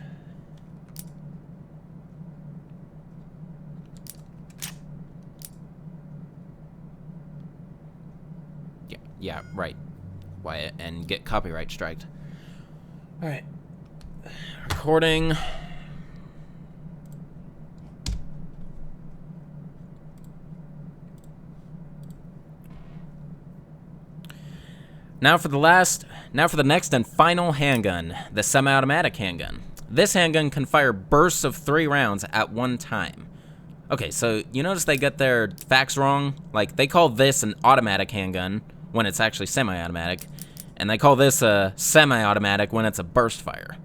Yeah, right. Wyatt, and get copyright striked. Alright. Recording. Now for the next and final handgun, the semi-automatic handgun. This handgun can fire bursts of 3 rounds at one time. Okay, so you notice they got their facts wrong? Like, they call this an automatic handgun when it's actually semi-automatic, and they call this a semi-automatic when it's a burst fire.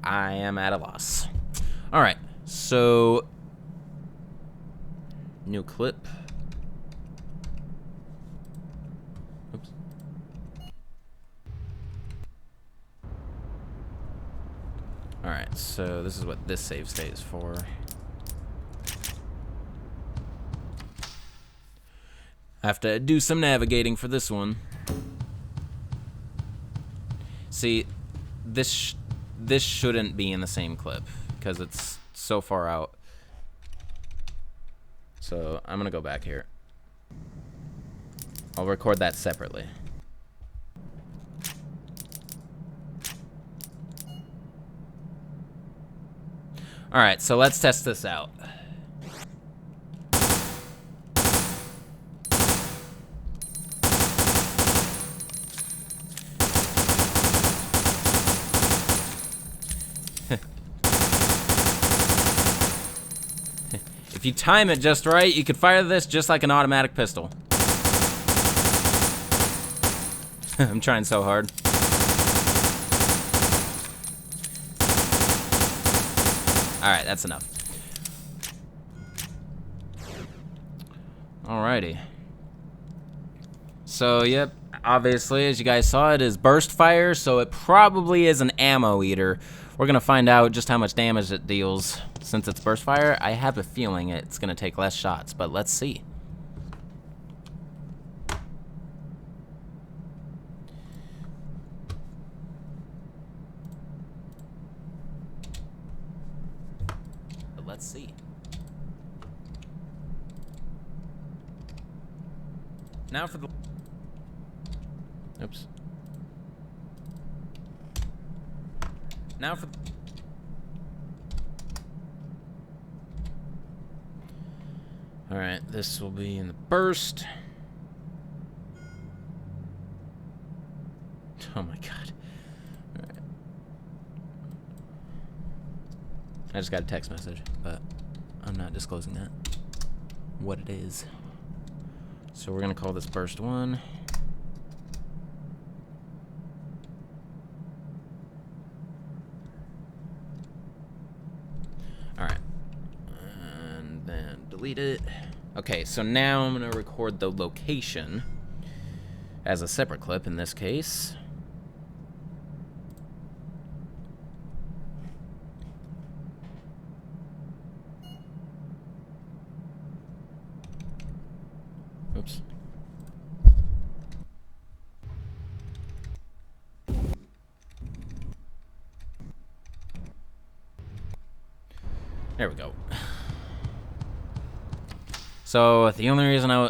I am at a loss. Alright, so... new clip. Oops. Alright, so this is what this save state is for. I have to do some navigating for this one. See, this shouldn't be in the same clip because it's so far out. So I'm gonna go back here. I'll record that separately. Alright, so let's test this out. If you time it just right, you could fire this just like an automatic pistol. I'm trying so hard. Alright, that's enough. Alrighty. So, yep, obviously, as you guys saw, it is burst fire, so it probably is an ammo eater. We're gonna find out just how much damage it deals. Since it's burst fire, I have a feeling it's gonna take less shots, but let's see. But let's see. Now for the... Oops. Now for... Alright, this will be in the burst. Oh my god. Alright. I just got a text message, but I'm not disclosing that. What it is. So we're gonna call this burst 1. Alright. And then delete it. Okay, so now I'm gonna record the location as a separate clip in this case. Oops. There we go. So the only reason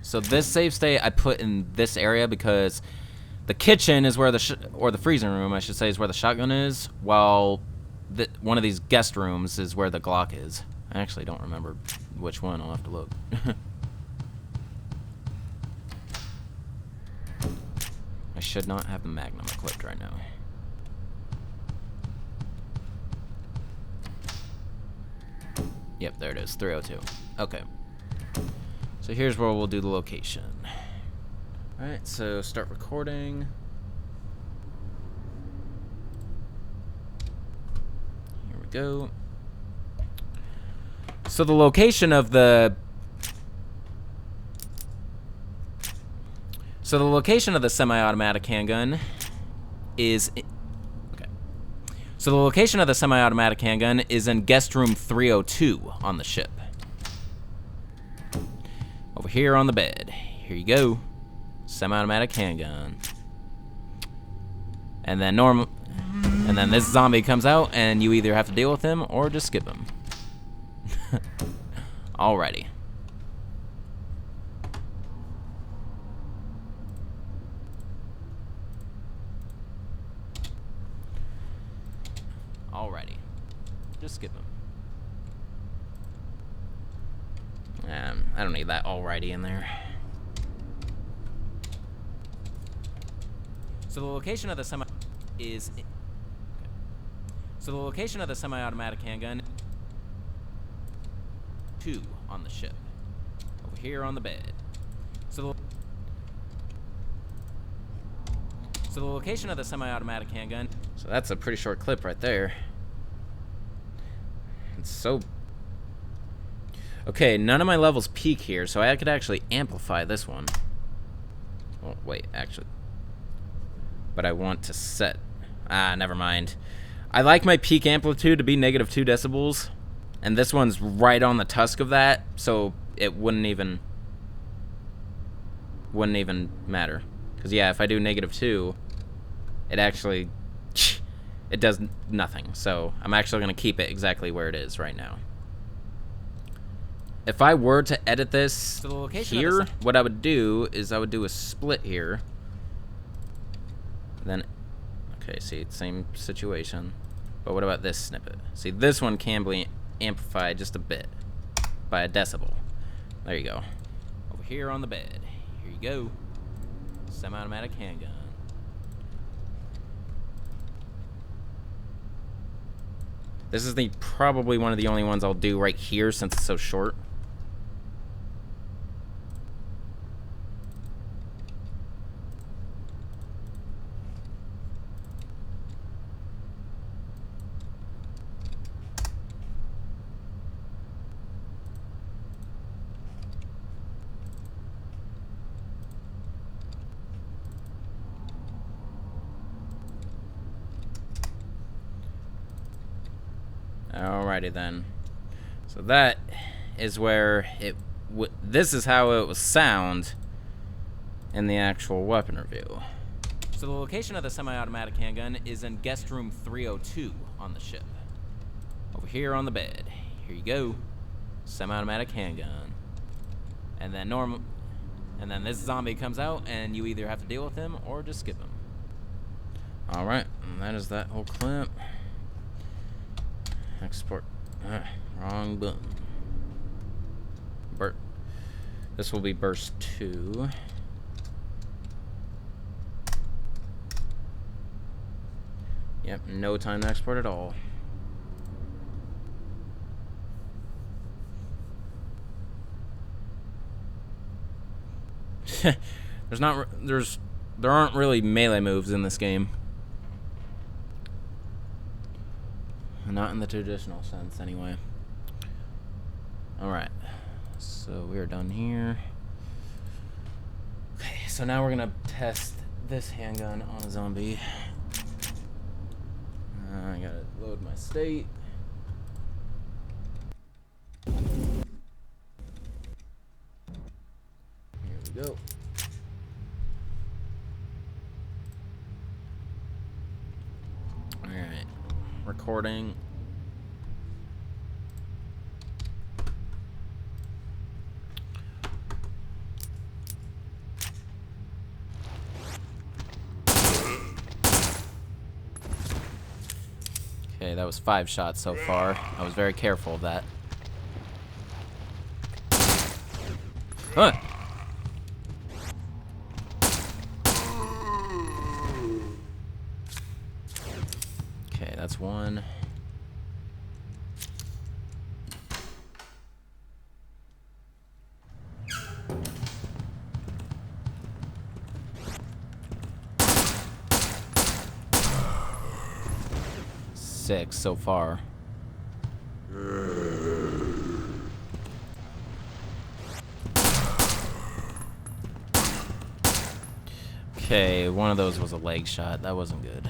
so this save state I put in this area because the kitchen is where or the freezing room I should say is where the shotgun is, while one of these guest rooms is where the Glock is. I actually don't remember which one. I'll have to look. I should not have the Magnum equipped right now. Yep, there it is, 302. Okay. So here's where we'll do the location. Alright, so start recording. Here we go. So the location of the... So the location of the semi-automatic handgun is... Okay. So the location of the semi-automatic handgun is in guest room 302 on the ship. Over here on the bed. Here you go. Semi-automatic handgun. And then and then this zombie comes out and you either have to deal with him or just skip him. Alrighty. Alrighty. Just skip him. I don't need that alrighty in there. So the location of the So the location of the semi-automatic handgun 2 on the ship. Over here on the bed. So the location of the semi-automatic handgun. So that's a pretty short clip right there. It's so... Okay, none of my levels peak here, so I could actually amplify this one. Oh, wait, actually. But I want to set... never mind. I like my peak amplitude to be -2 decibels. And this one's right on the tusk of that, so it wouldn't even matter. Because, yeah, if I do -2, it actually... It does nothing. So I'm actually going to keep it exactly where it is right now. If I were to edit this here, what I would do is I would do a split here. Then, okay, see, same situation. But what about this snippet? See, this one can be amplified just a bit by a decibel. There you go. Over here on the bed. Here you go. Semi-automatic handgun. This is probably one of the only ones I'll do right here since it's so short. Alrighty then. So that is where this is how it was sound in the actual weapon review. So the location of the semi-automatic handgun is in guest room 302 on the ship. Over here on the bed. Here you go. Semi-automatic handgun. And then this zombie comes out and you either have to deal with him or just skip him. Alright, and that is that whole clip. Export. Wrong button. This will be burst 2. Yep, no time to export at all. There aren't really melee moves in this game. Not in the traditional sense, anyway. Alright. So we are done here. Okay, so now we're gonna test this handgun on a zombie. I gotta load my state. Here we go. Alright. Recording. Okay, that was 5 shots so far. I was very careful of that. Huh. Okay, that's 1. Six so far. Okay, one of those was a leg shot. That wasn't good.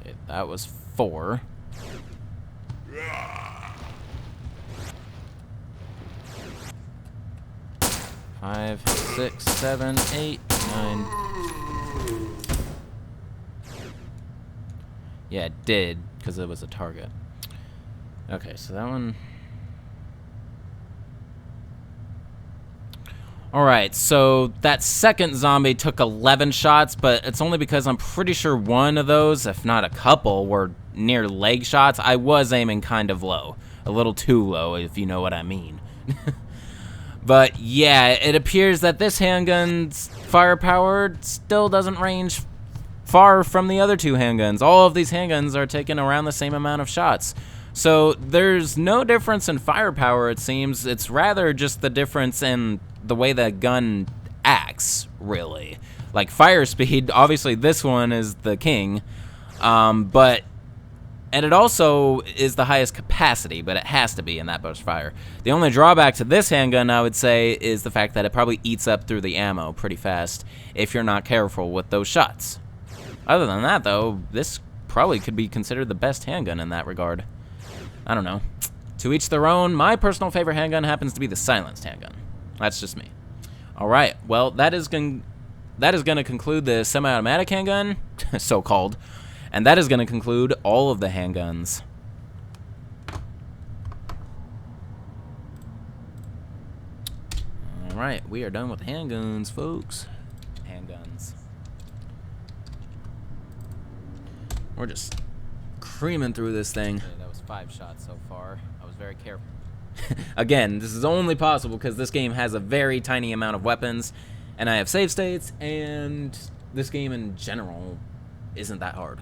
Okay, that was 4. 5, 6, 7, 8, 9. Yeah, it did, because it was a target. Okay, so that one. Alright, so that second zombie took 11 shots, but it's only because I'm pretty sure one of those, if not a couple, were near leg shots. I was aiming kind of low. A little too low, if you know what I mean. But yeah, it appears that this handgun's firepower still doesn't range far from the other 2 handguns. All of these handguns are taking around the same amount of shots. So there's no difference in firepower, it seems. It's rather just the difference in the way the gun acts, really. Like fire speed, obviously this one is the king, and it also is the highest capacity, but it has to be in that burst fire. The only drawback to this handgun, I would say, is the fact that it probably eats up through the ammo pretty fast if you're not careful with those shots. Other than that, though, this probably could be considered the best handgun in that regard. I don't know. To each their own. My personal favorite handgun happens to be the silenced handgun. That's just me. Alright, well, that is going to conclude the semi-automatic handgun, so-called. And that is going to conclude all of the handguns. Alright, we are done with handguns, folks. Handguns. We're just creaming through this thing. Okay, that was 5 shots so far. I was very careful. Again, this is only possible because this game has a very tiny amount of weapons, and I have save states, and this game in general isn't that hard.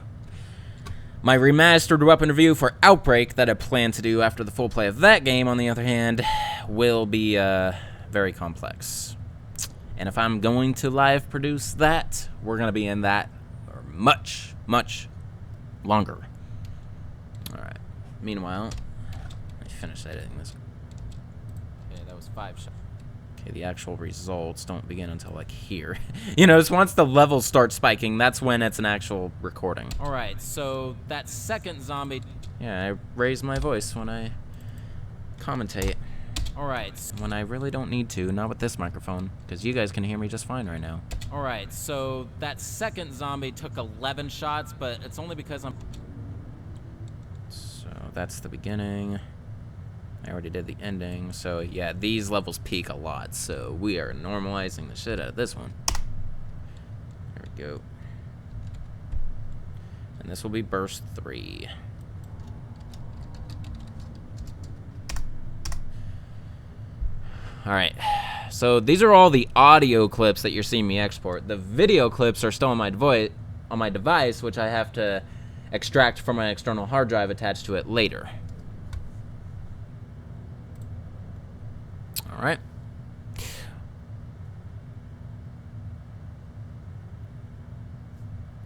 My remastered weapon review for Outbreak that I plan to do after the full play of that game, on the other hand, will be very complex. And if I'm going to live produce that, we're going to be in that for much, much longer. Alright. Meanwhile, I finished editing this. Okay, that was 5 shots. Okay, the actual results don't begin until, like, here. You know, it's once the levels start spiking, that's when it's an actual recording. Alright, so that second zombie... Yeah, I raise my voice when I commentate. Alright. When I really don't need to, not with this microphone, because you guys can hear me just fine right now. Alright, so that second zombie took 11 shots, but it's only because I'm... So that's the beginning. I already did the ending, so yeah, these levels peak a lot, so we are normalizing the shit out of this one. There we go. And this will be burst 3. Alright, so these are all the audio clips that you're seeing me export. The video clips are still on my device, which I have to extract from my external hard drive attached to it later. Alright.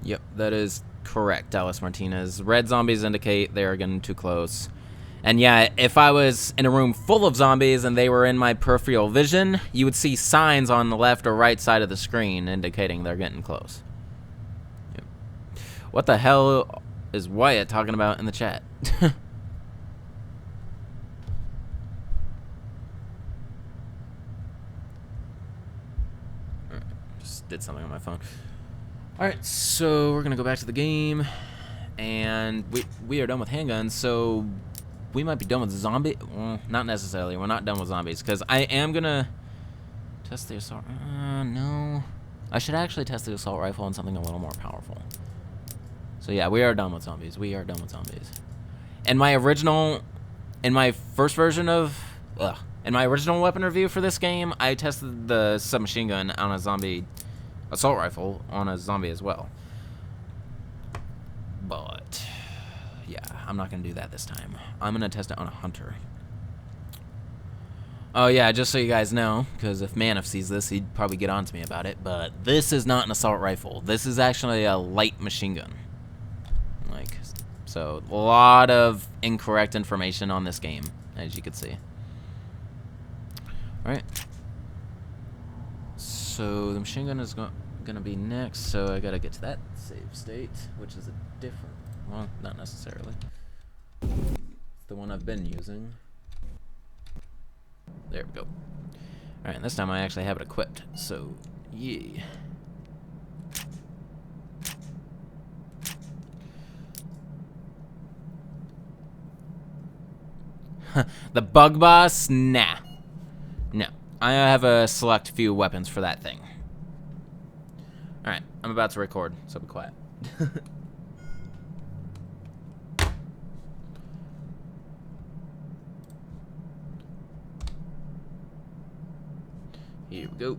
Yep, that is correct, Dallas Martinez. Red zombies indicate they are getting too close. And yeah, if I was in a room full of zombies and they were in my peripheral vision, you would see signs on the left or right side of the screen indicating they're getting close. Yep. What the hell is Wyatt talking about in the chat? Just did something on my phone. Alright, so we're gonna go back to the game. And we are done with handguns, so we might be done with zombie. Well, not necessarily. We're not done with zombies, because I am gonna test the assault. No, I should actually test the assault rifle on something a little more powerful. So yeah, we are done with zombies. We are done with zombies. In my original weapon review for this game, I tested the submachine gun on a zombie assault rifle on a zombie as well. But yeah, I'm not gonna do that this time. I'm gonna test it on a hunter. Oh yeah, just so you guys know, because if Manif sees this, he'd probably get on to me about it, but this is not an assault rifle. This is actually a light machine gun. Like, so a lot of incorrect information on this game, as you can see. Alright. So the machine gun is gonna be next, so I gotta get to that save state, which is a different, well, not necessarily. It's the one I've been using. There we go. Alright, and this time I actually have it equipped, so yeah. The bug boss? Nah. No. I have a select few weapons for that thing. Alright, I'm about to record, so be quiet. Here we go.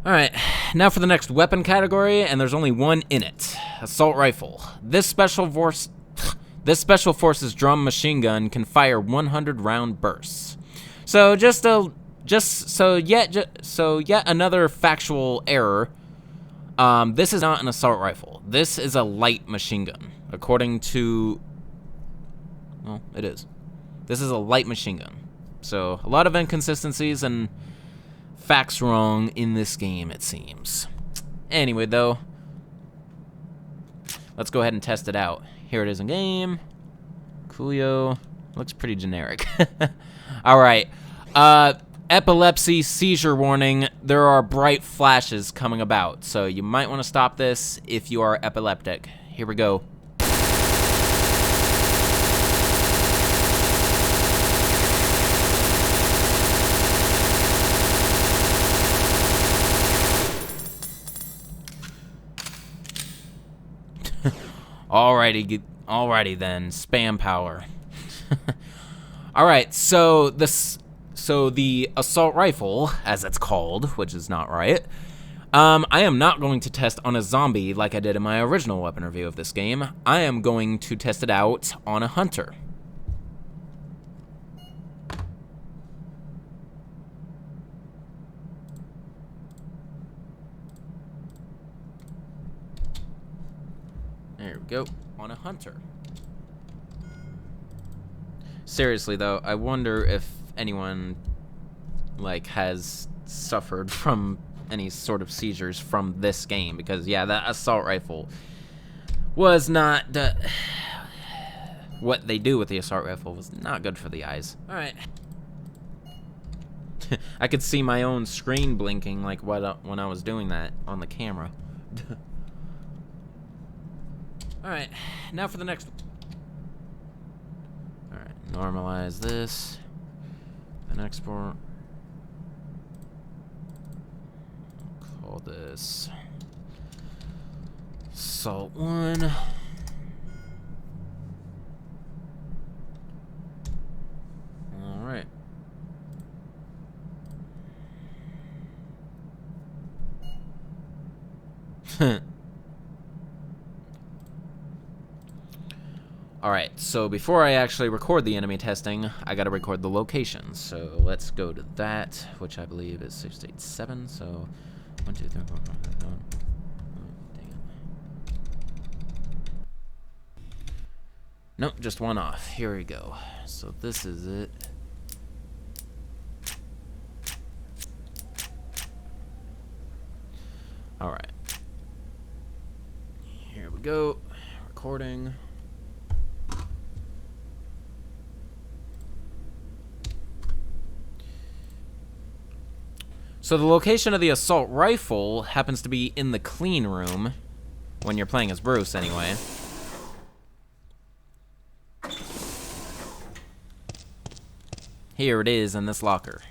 Alright, now for the next weapon category, and there's only one in it. Assault rifle. This special forces drum machine gun can fire 100 round bursts. So yet another factual error. This is not an assault rifle. This is a light machine gun, according to... Well, it is. This is a light machine gun. So, a lot of inconsistencies and facts wrong in this game, it seems. Anyway, though, let's go ahead and test it out. Here it is in game. Coolio. Looks pretty generic. Alright. Epilepsy seizure warning. There are bright flashes coming about, so you might want to stop this if you are epileptic. Here we go. Alrighty then. Spam power. Alright, so the assault rifle, as it's called, which is not right, I am not going to test on a zombie like I did in my original weapon review of this game. I am going to test it out on a hunter. There we go, on a hunter. Seriously though, I wonder if anyone, like, has suffered from any sort of seizures from this game, because yeah, that assault rifle was not what they do with the assault rifle was not good for the eyes. All right. I could see my own screen blinking like when I was doing that on the camera. All right, now for the next. All right, normalize this and export. Call this Salt 1. All right. Alright, so before I actually record the enemy testing, I gotta record the location. So let's go to that, which I believe is 687. So 1, 2, 3, 4, 5, 6, 7. Oh, dang it. Nope, just one off. Here we go. So this is it. Alright. Here we go. Recording. So the location of the assault rifle happens to be in the clean room, when you're playing as Bruce anyway. Here it is in this locker.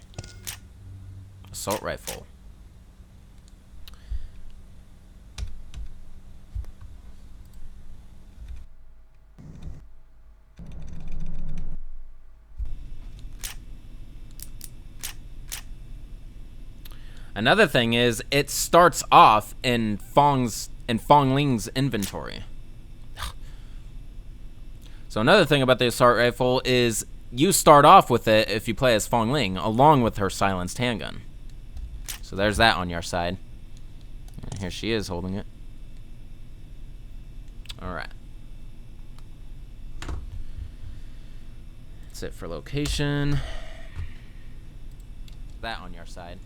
Assault rifle. Another thing is, it starts off in Fong Ling's inventory. So another thing about the assault rifle is you start off with it if you play as Fong Ling, along with her silenced handgun. So there's that on your side. And here she is holding it. Alright. That's it for location. That on your side.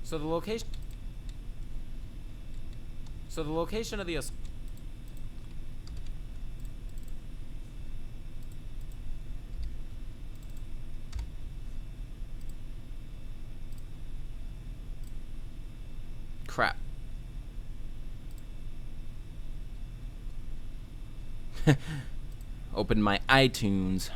So the location of the crap. Open my iTunes.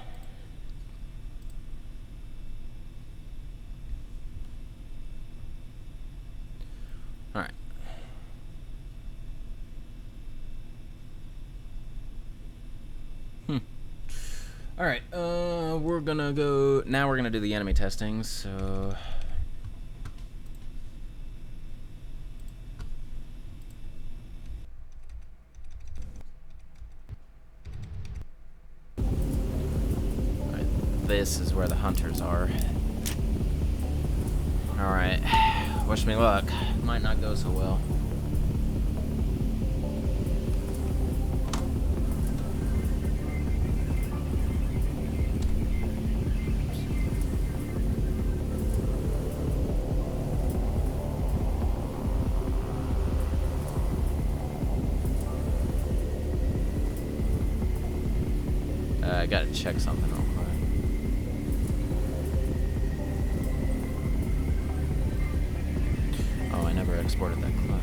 Alright. Alright, we're gonna go... Now we're gonna do the enemy testing, so... Alright, this is where the hunters are. Alright. Wish me luck. Might not go so well. I gotta check something real quick. Oh, I never exported that clip.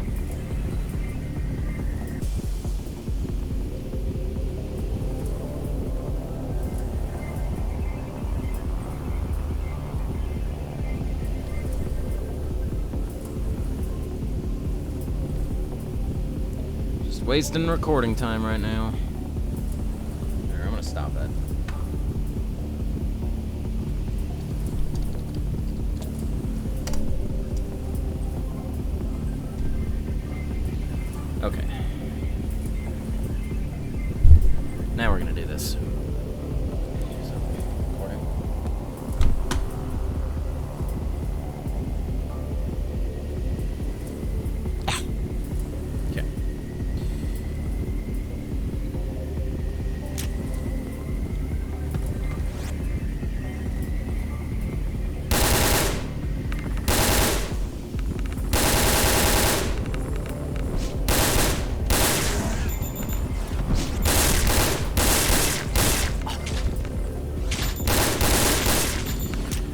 Just wasting recording time right now. Here, I'm gonna stop that. Okay. Now we're gonna do this.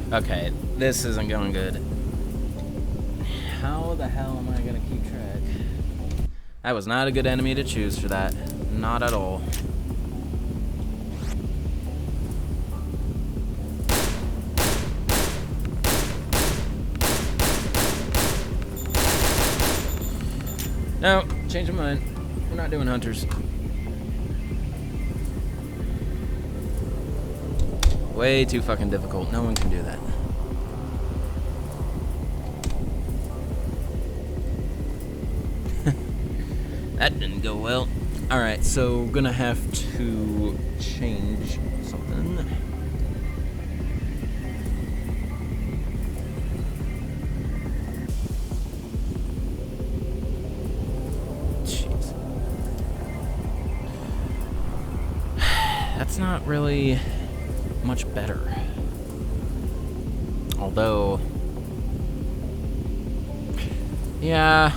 Okay, this isn't going good. How the hell am I gonna keep track? That was not a good enemy to choose for that. Not at all. No, change my mind. We're not doing hunters. Way too fucking difficult. No one can do that. That didn't go well. Alright, so we're gonna have to change something. Jeez. That's not really much better. Although, yeah,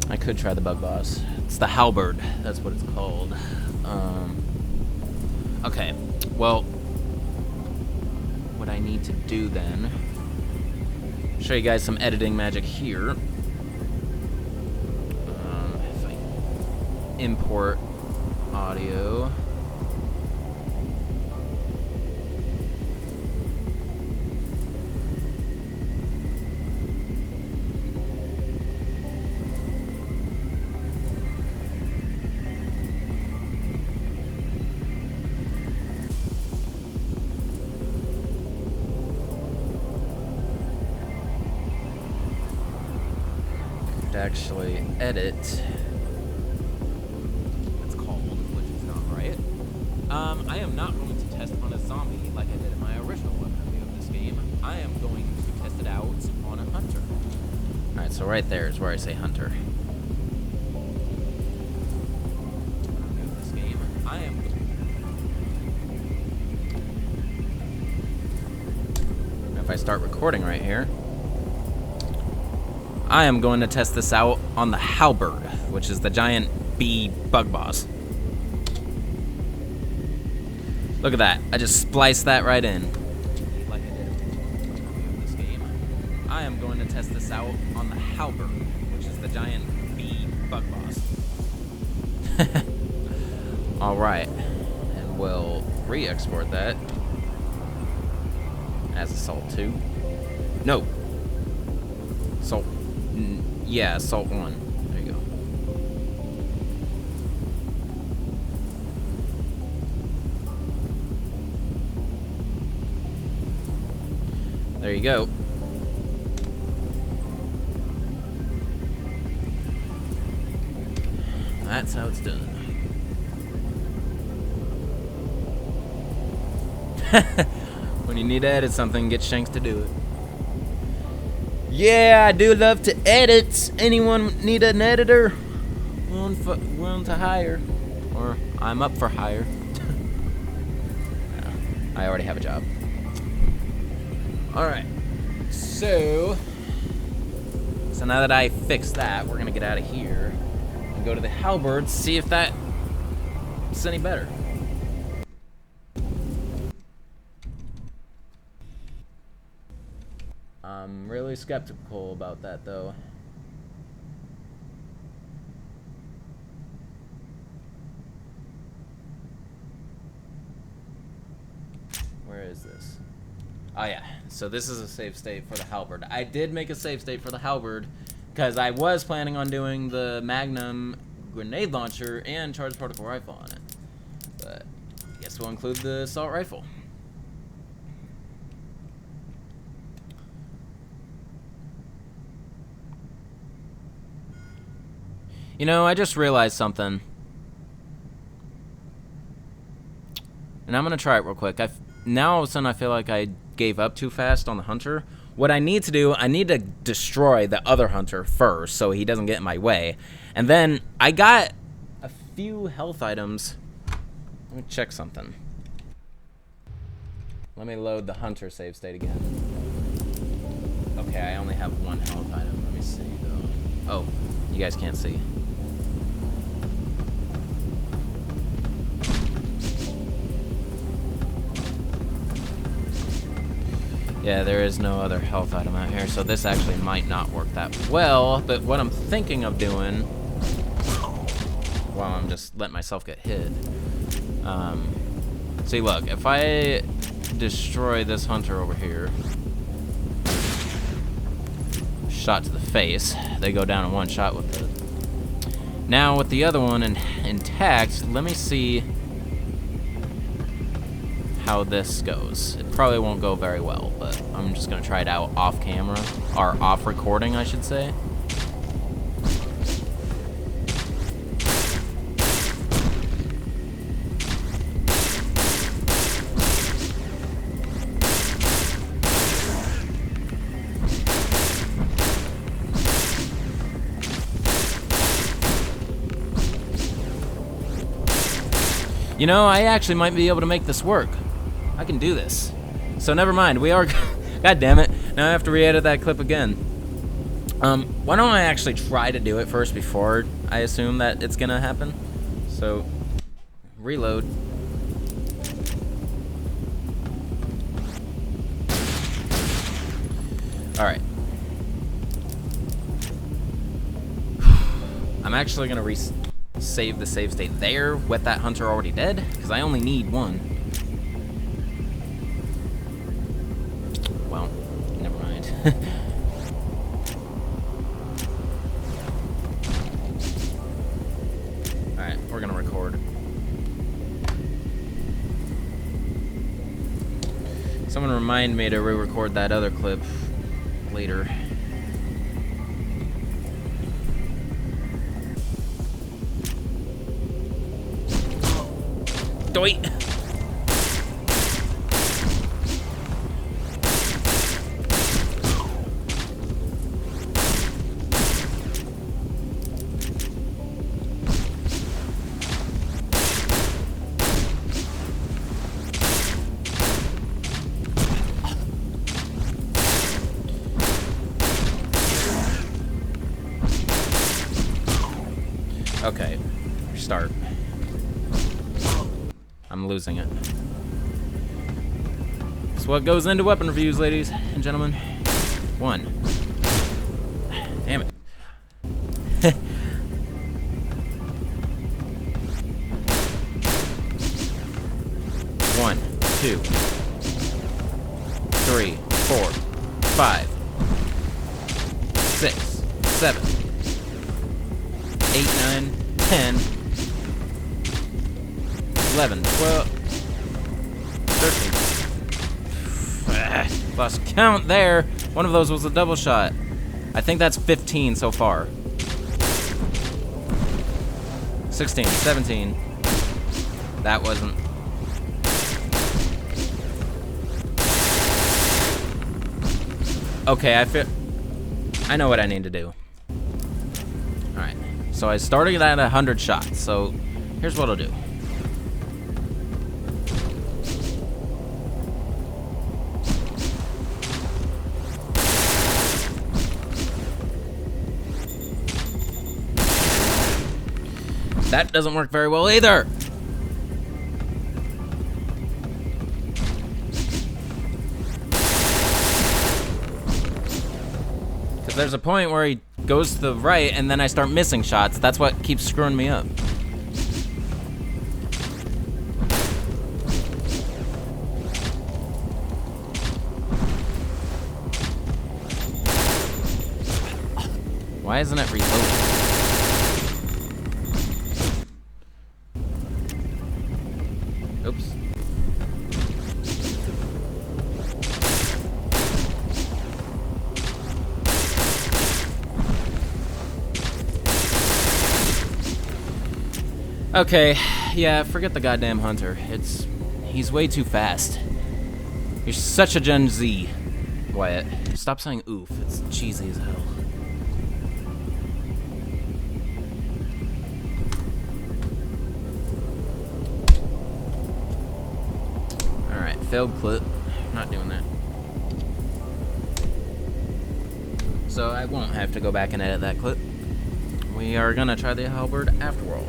I could try the bug boss. It's the halberd. That's what it's called. Okay. Well, what I need to do then, show you guys some editing magic here. If I import audio. Actually edit, it's called, which is not right. I am not going to test on a zombie like I did in my original weapon review of this game. I am going to test it out on a hunter. Alright, so right there is where I say hunter. This game, I am... If I start recording right here, I am going to test this out on the halberd, which is the giant bee bug boss. Look at that. I just spliced that right in. Like I did in this game. I am going to test this out on the halberd, which is the giant bee bug boss. Alright. And we'll re-export that as Assault 2. No. Assault. Yeah, Assault 1. There you go. There you go. That's how it's done. When you need to edit something, get Shanks to do it. Yeah, I do love to edit. Anyone need an editor? Willing to hire. Or I'm up for hire. No, I already have a job. Alright. So now that I fixed that, we're going to get out of here and go to the halberd, see if that's any better. I'm really skeptical about that, though. Where is this? Oh yeah, so this is a save state for the halberd. I did make a save state for the halberd Because I was planning on doing the Magnum grenade launcher and charged particle rifle on it. But I guess we'll include the assault rifle. You know, I just realized something. And I'm going to try it real quick. Now all of a sudden I feel like I gave up too fast on the hunter. What I need to do, I need to destroy the other hunter first so he doesn't get in my way. And then I got a few health items. Let me check something. Let me load the hunter save state again. Okay, I only have one health item. Let me see though. Oh, you guys can't see. Yeah, there is no other health item out here, so this actually might not work that well, but what I'm thinking of doing, while I'm just letting myself get hit, see, look, if I destroy this hunter over here, shot to the face, they go down in one shot with it. Now, with the other one intact, let me see how this goes. It probably won't go very well, but I'm just gonna try it out off camera, or off recording, I should say. You know, I actually might be able to make this work. I can do this. So never mind, we are... God damn it. Now I have to re-edit that clip again. Why don't I actually try to do it first before I assume that it's gonna happen? So, reload. Alright. I'm actually gonna save the save state there with that hunter already dead, because I only need one. Well, never mind. Alright, we're gonna record. Someone remind me to re-record that other clip later. Doit. Okay, start. I'm losing it. That's what goes into weapon reviews, ladies and gentlemen. One. Damn it. One, two, three, 4, 5, 6, 7, 8, 9, 10, 11, 12, 13. Lost count there. One of those was a double shot. I think that's 15 so far. 16, 17. That wasn't. Okay, I know what I need to do. Alright. So I started at 100 shots. So here's what I'll do. That doesn't work very well either. Because there's a point where he goes to the right and then I start missing shots. That's what keeps screwing me up. Why isn't it reloading? Oops. Okay, yeah, forget the goddamn hunter. He's way too fast. You're such a Gen Z, Wyatt. Stop saying oof, it's cheesy as hell. Alright, failed clip. Not doing that. So I won't have to go back and edit that clip. We are gonna try the halberd after all.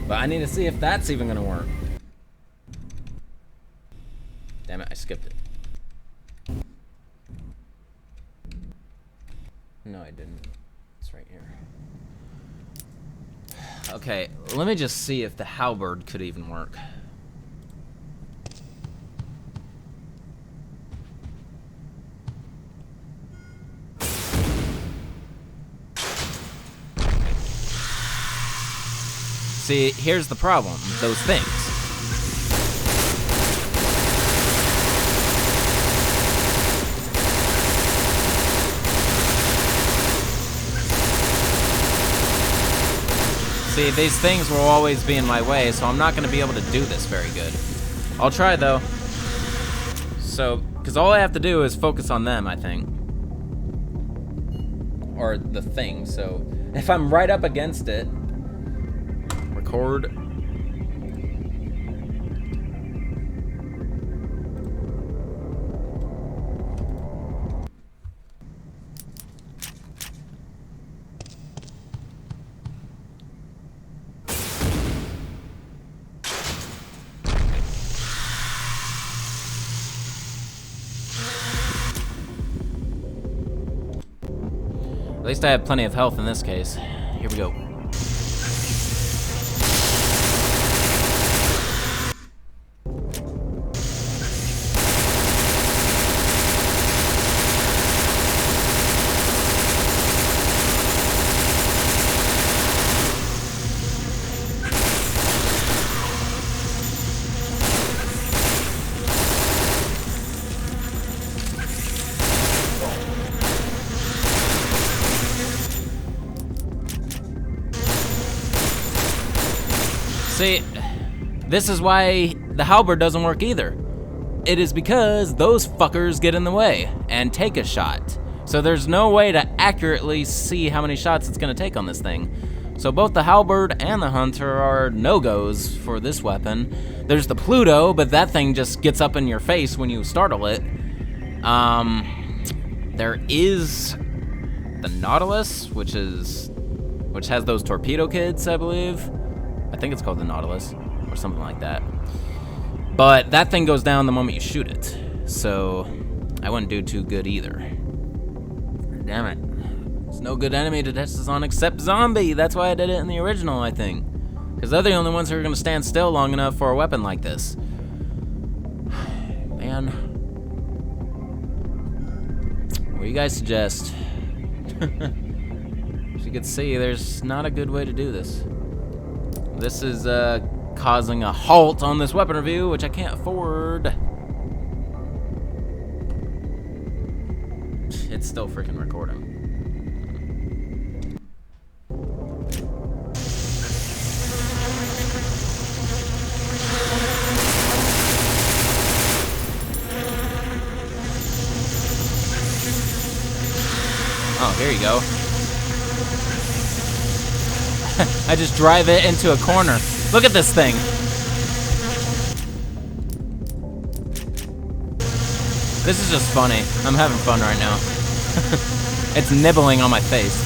But I need to see if that's even gonna work. Damn it, I skipped it. No, I didn't. It's right here. Okay, let me just see if the halberd could even work. See, here's the problem, those things. See, these things will always be in my way, so I'm not going to be able to do this very good. I'll try, though. So, because all I have to do is focus on them, I think. Or the thing, so if I'm right up against it, record. At least I have plenty of health in this case. Here we go. See, this is why the halberd doesn't work either. It is because those fuckers get in the way and take a shot. So there's no way to accurately see how many shots it's gonna take on this thing. So both the halberd and the hunter are no-goes for this weapon. There's the Pluto, but that thing just gets up in your face when you startle it. There is the Nautilus, which has those torpedo kids, I believe. I think it's called the Nautilus, or something like that. But that thing goes down the moment you shoot it, so I wouldn't do too good either. Damn it. There's no good enemy to test this on except zombie. That's why I did it in the original, I think. Because they're the only ones who are going to stand still long enough for a weapon like this. Man. What do you guys suggest? As you can see, there's not a good way to do this. This is causing a halt on this weapon review, which I can't afford. It's still freaking recording. Oh, here you go. I just drive it into a corner. Look at this thing. This is just funny. I'm having fun right now. It's nibbling on my face.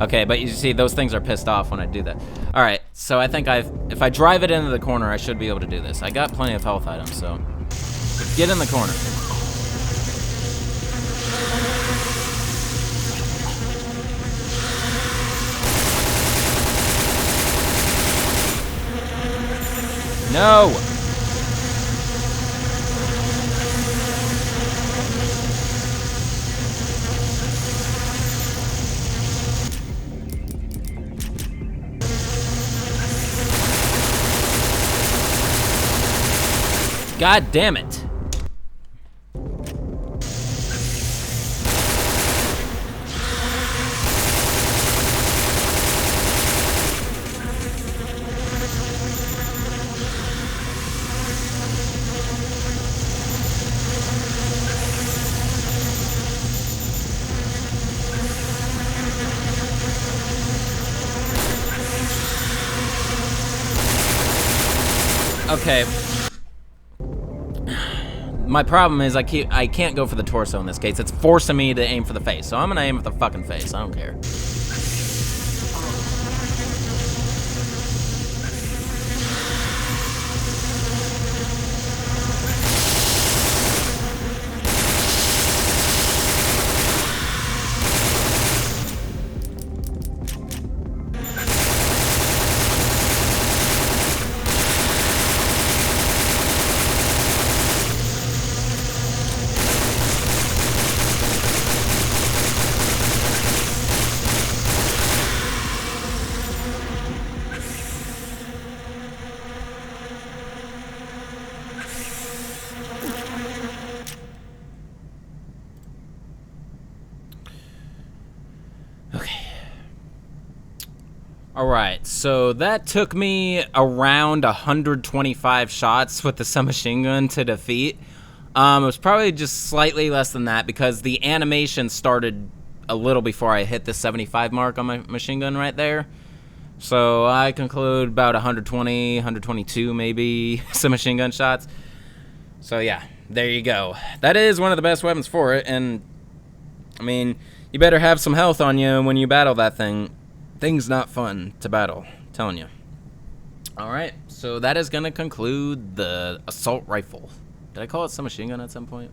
Okay, but you see, those things are pissed off when I do that. All right, so I think if I drive it into the corner, I should be able to do this. I got plenty of health items, so get in the corner. No! God damn it. Okay. My problem is I can't go for the torso in this case. It's forcing me to aim for the face. So I'm gonna aim for the fucking face. I don't care. Alright, so that took me around 125 shots with the submachine gun to defeat. It was probably just slightly less than that because the animation started a little before I hit the 75 mark on my machine gun right there. So I conclude about 120, 122 maybe submachine gun shots. So yeah, there you go. That is one of the best weapons for it, and I mean, you better have some health on you when you battle that thing. Thing's not fun to battle, I'm telling you. Alright, so that is gonna conclude the assault rifle. Did I call it submachine gun at some point?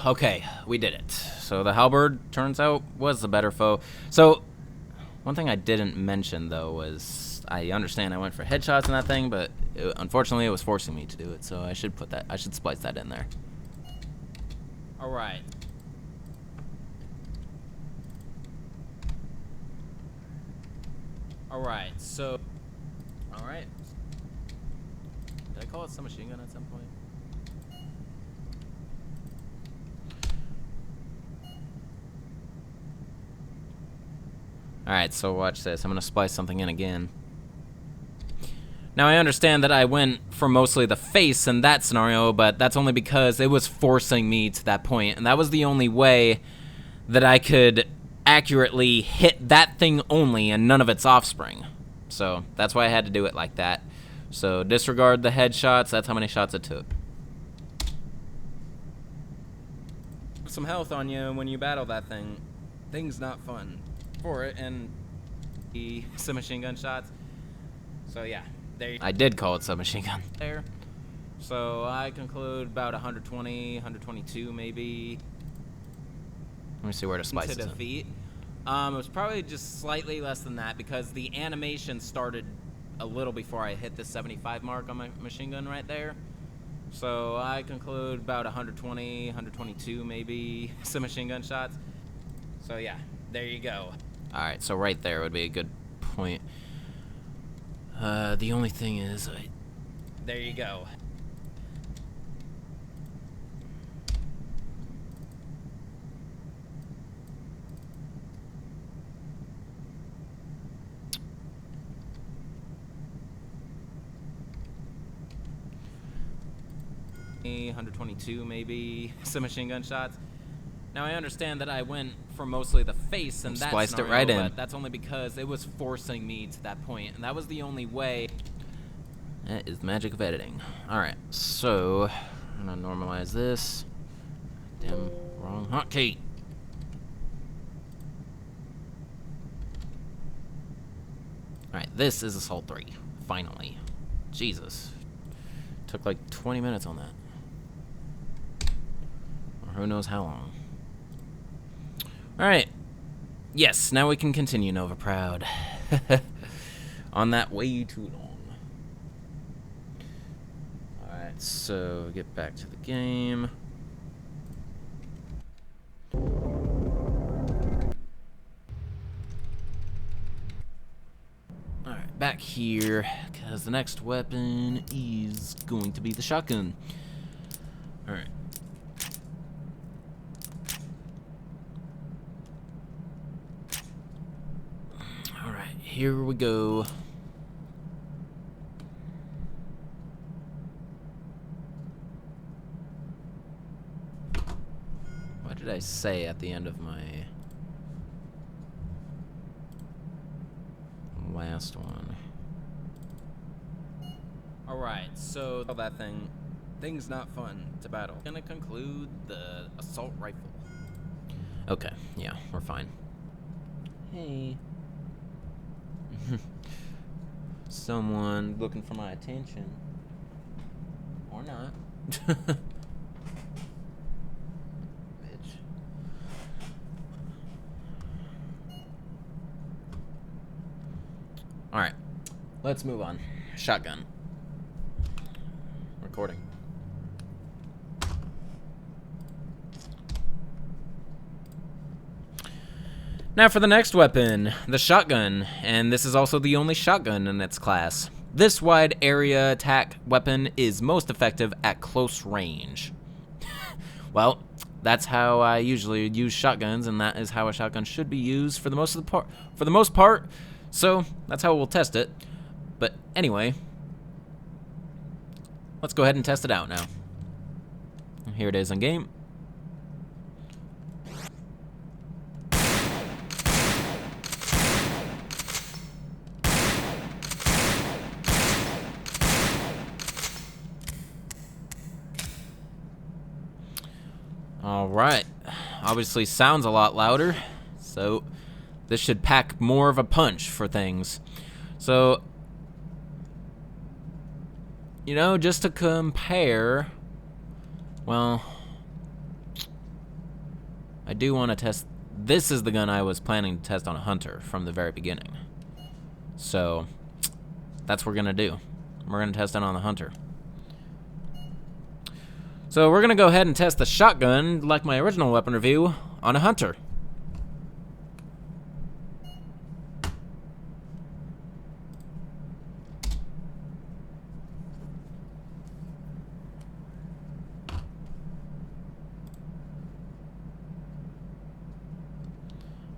Okay, we did it. So the halberd, turns out, was the better foe. So, one thing I didn't mention, though, was I understand I went for headshots in that thing, but unfortunately it was forcing me to do it, so I should splice that in there. Alright. Alright, so... Alright. Did I call it submachine gun at some point? Alright, so watch this. I'm gonna splice something in again. Now, I understand that I went for mostly the face in that scenario, but that's only because it was forcing me to that point, and that was the only way that I could accurately hit that thing only and none of its offspring. So, that's why I had to do it like that. So, disregard the headshots. That's how many shots it took. Some health on you when you battle that thing. Thing's not fun for it, and the submachine gun shots. So, yeah. I did call it submachine gun there. So I conclude about 120, 122 maybe. Let me see where to splice it to defeat. It was probably just slightly less than that because the animation started a little before I hit the 75 mark on my machine gun right there. So I conclude about 120, 122 maybe submachine gun shots. So yeah, there you go. Alright, so right there would be a good point. The only thing is, there you go. Me, 122 maybe submachine gun shots. Now I understand that I went for mostly the face and that spliced scenario, it right in. But that's only because it was forcing me to that point, and that was the only way. That is the magic of editing. Alright, so I'm gonna normalize this. Damn, wrong hotkey. Alright, this is Assault 3. Finally. Jesus. Took like 20 minutes on that. Or who knows how long. Alright. Yes, now we can continue, Nova Proud. On that way too long. Alright, so get back to the game. back here, because the next weapon is going to be the shotgun. Alright. Alright, here we go. What did I say at the end of my last one? Alright, so that thing's not fun to battle. Gonna conclude the assault rifle. Okay, yeah, we're fine. Hey. Someone looking for my attention. Or not. Bitch. Alright, let's move on. Shotgun. Recording. Now for the next weapon, the shotgun, and this is also the only shotgun in its class. This wide area attack weapon is most effective at close range. Well, that's how I usually use shotguns, and that is how a shotgun should be used for the most part. So that's how we'll test it. But anyway, let's go ahead and test it out now. Here it is in game. Alright, obviously sounds a lot louder, so this should pack more of a punch for things. So, you know, just to compare, well, I do want to test, this is the gun I was planning to test on a hunter from the very beginning. So, that's what we're going to do. We're going to test it on the hunter. So we're gonna go ahead and test the shotgun, like my original weapon review, on a hunter.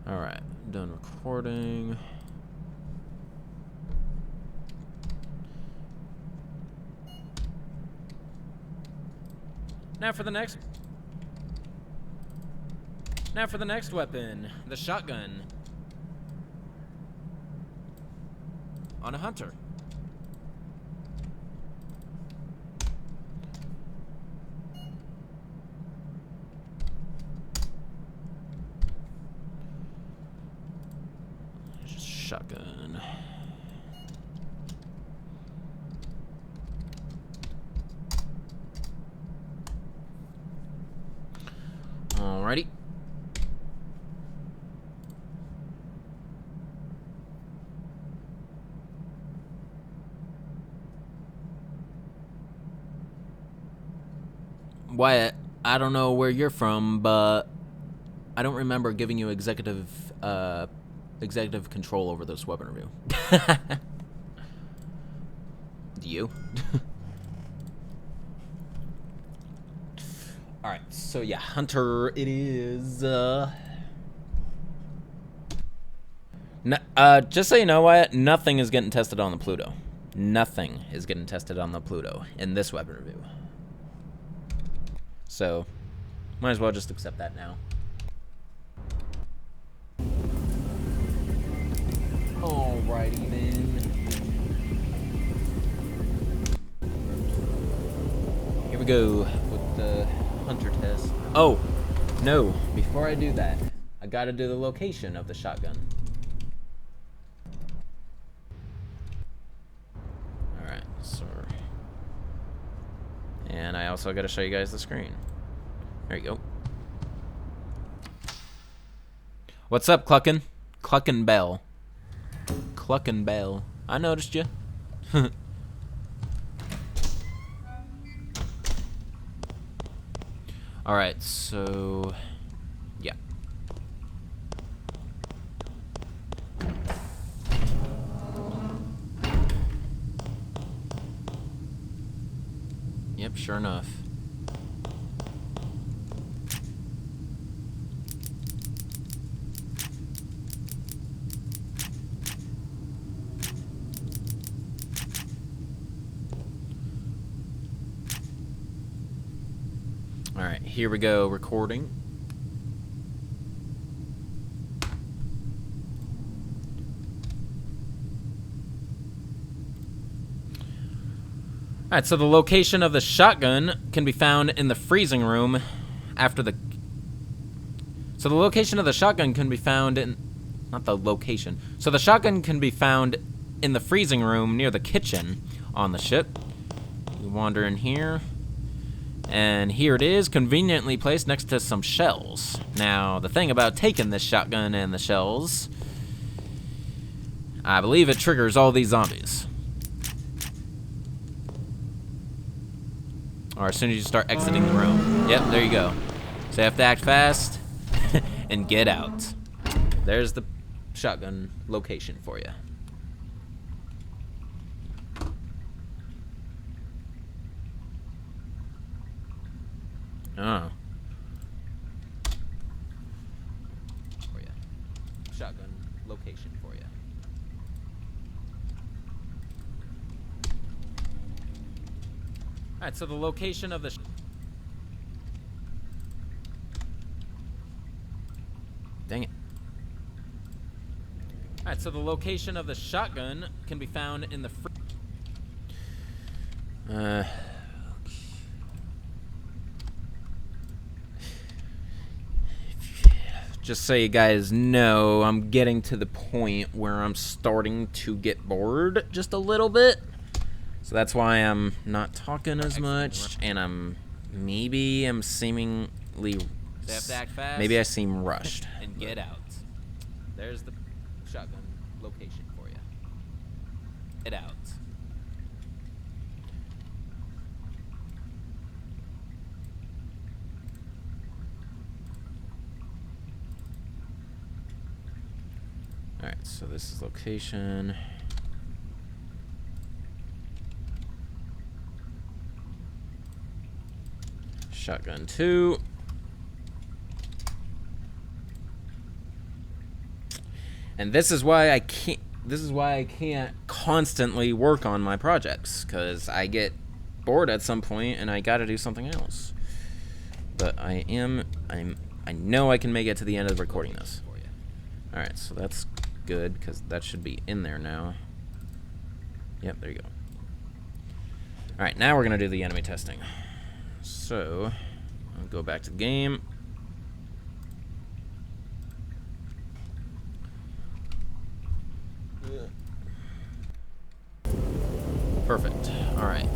Alright, done recording. Now for the next weapon, the shotgun on a hunter. Shotgun. Alrighty. Wyatt, I don't know where you're from, but I don't remember giving you executive control over this weapon review. Do you? Alright, so yeah, hunter it is. Just so you know, Wyatt, nothing is getting tested on the Pluto. Nothing is getting tested on the Pluto in this weapon review. So, might as well just accept that now. Alrighty then. Here we go with the hunter test. Oh, no, before I do that, I gotta do the location of the shotgun. Alright, so... and I also gotta show you guys the screen. There you go. What's up, Cluckin'? Cluckin' Bell. Cluckin' Bell. I noticed you. Alright, so... yeah. Yep, sure enough. Alright, here we go, recording. Alright, so the location of the shotgun can be found in the freezing room after the... So the location of the shotgun can be found in... Not the location. So the shotgun can be found in the freezing room near the kitchen on the ship. You wander in here. And here it is, conveniently placed next to some shells. Now, the thing about taking this shotgun and the shells, I believe it triggers all these zombies. Or as soon as you start exiting the room. Yep, there you go. So you have to act fast and get out. There's the shotgun location for you. Oh. For you. Shotgun location for you. Alright, so the location of the... Dang it. Alright, so the location of the shotgun can be found in the... Just so you guys know, I'm getting to the point where I'm starting to get bored just a little bit. So that's why I'm not talking as much, and I'm seemingly... Maybe I seem rushed. And get out. There's the shotgun location for you. Get out. Alright, so this is location. Shotgun 2. And this is why I can't constantly work on my projects, because I get bored at some point and I gotta do something else. But I know I can make it to the end of recording this. Alright, so that's good, because that should be in there now. Yep, there you go. Alright, now we're going to do the enemy testing. So, I'll go back to the game. Perfect. Alright.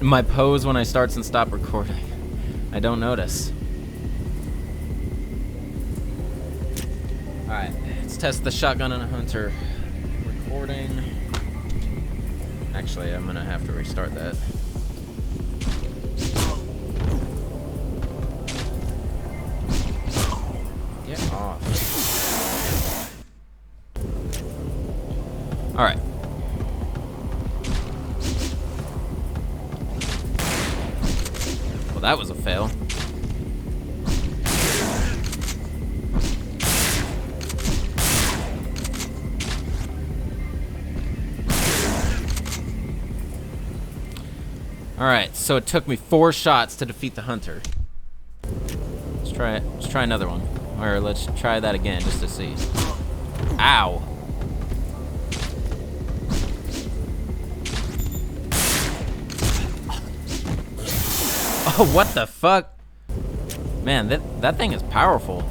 My pose when I start and stop recording. I don't notice. Alright, let's test the shotgun and a hunter. Recording. Actually, I'm gonna have to restart that. Get off. Alright. Well, that was a fail. Alright, so it took me 4 shots to defeat the hunter. Let's try it. Let's try another one. Or let's try that again just to see. Ow. Oh, what the fuck? Man, that thing is powerful.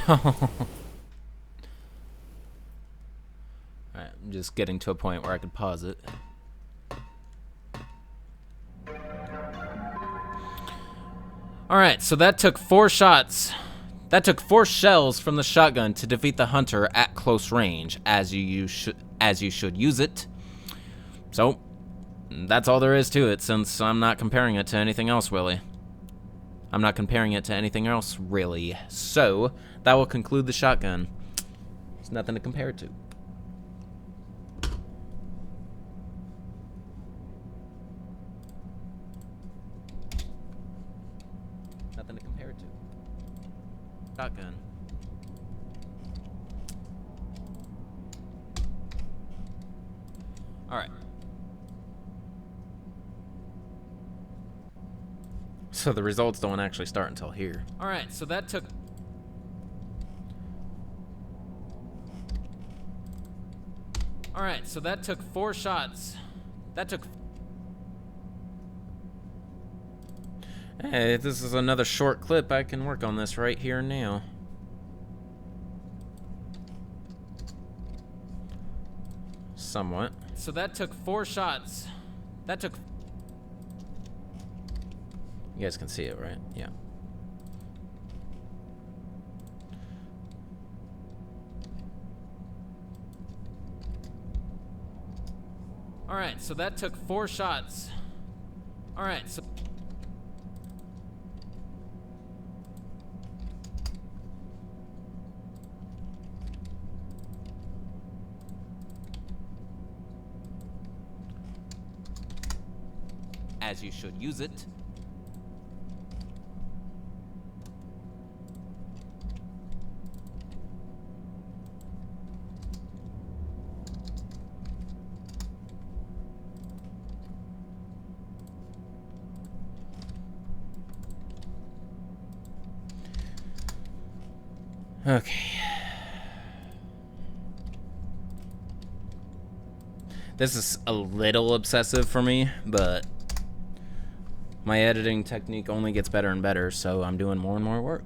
No. Alright, I'm just getting to a point where I could pause it. Alright, so that took 4 shots That took 4 shells from the shotgun to defeat the hunter at close range, as you should use it. So, that's all there is to it, since I'm not comparing it to anything else, really. I'm not comparing it to anything else, really. So, that will conclude the shotgun. There's nothing to compare it to. Nothing to compare it to. Shotgun. Alright. So the results don't actually start until here. Alright, so that took... Alright, so that took 4 shots. That took... Hey, this is another short clip. I can work on this right here and now. Somewhat. So that took 4 shots. That took... You guys can see it, right? Yeah. Alright, so that took 4 shots. Alright, so... As you should use it. Okay. This is a little obsessive for me, but my editing technique only gets better and better, so I'm doing more and more work.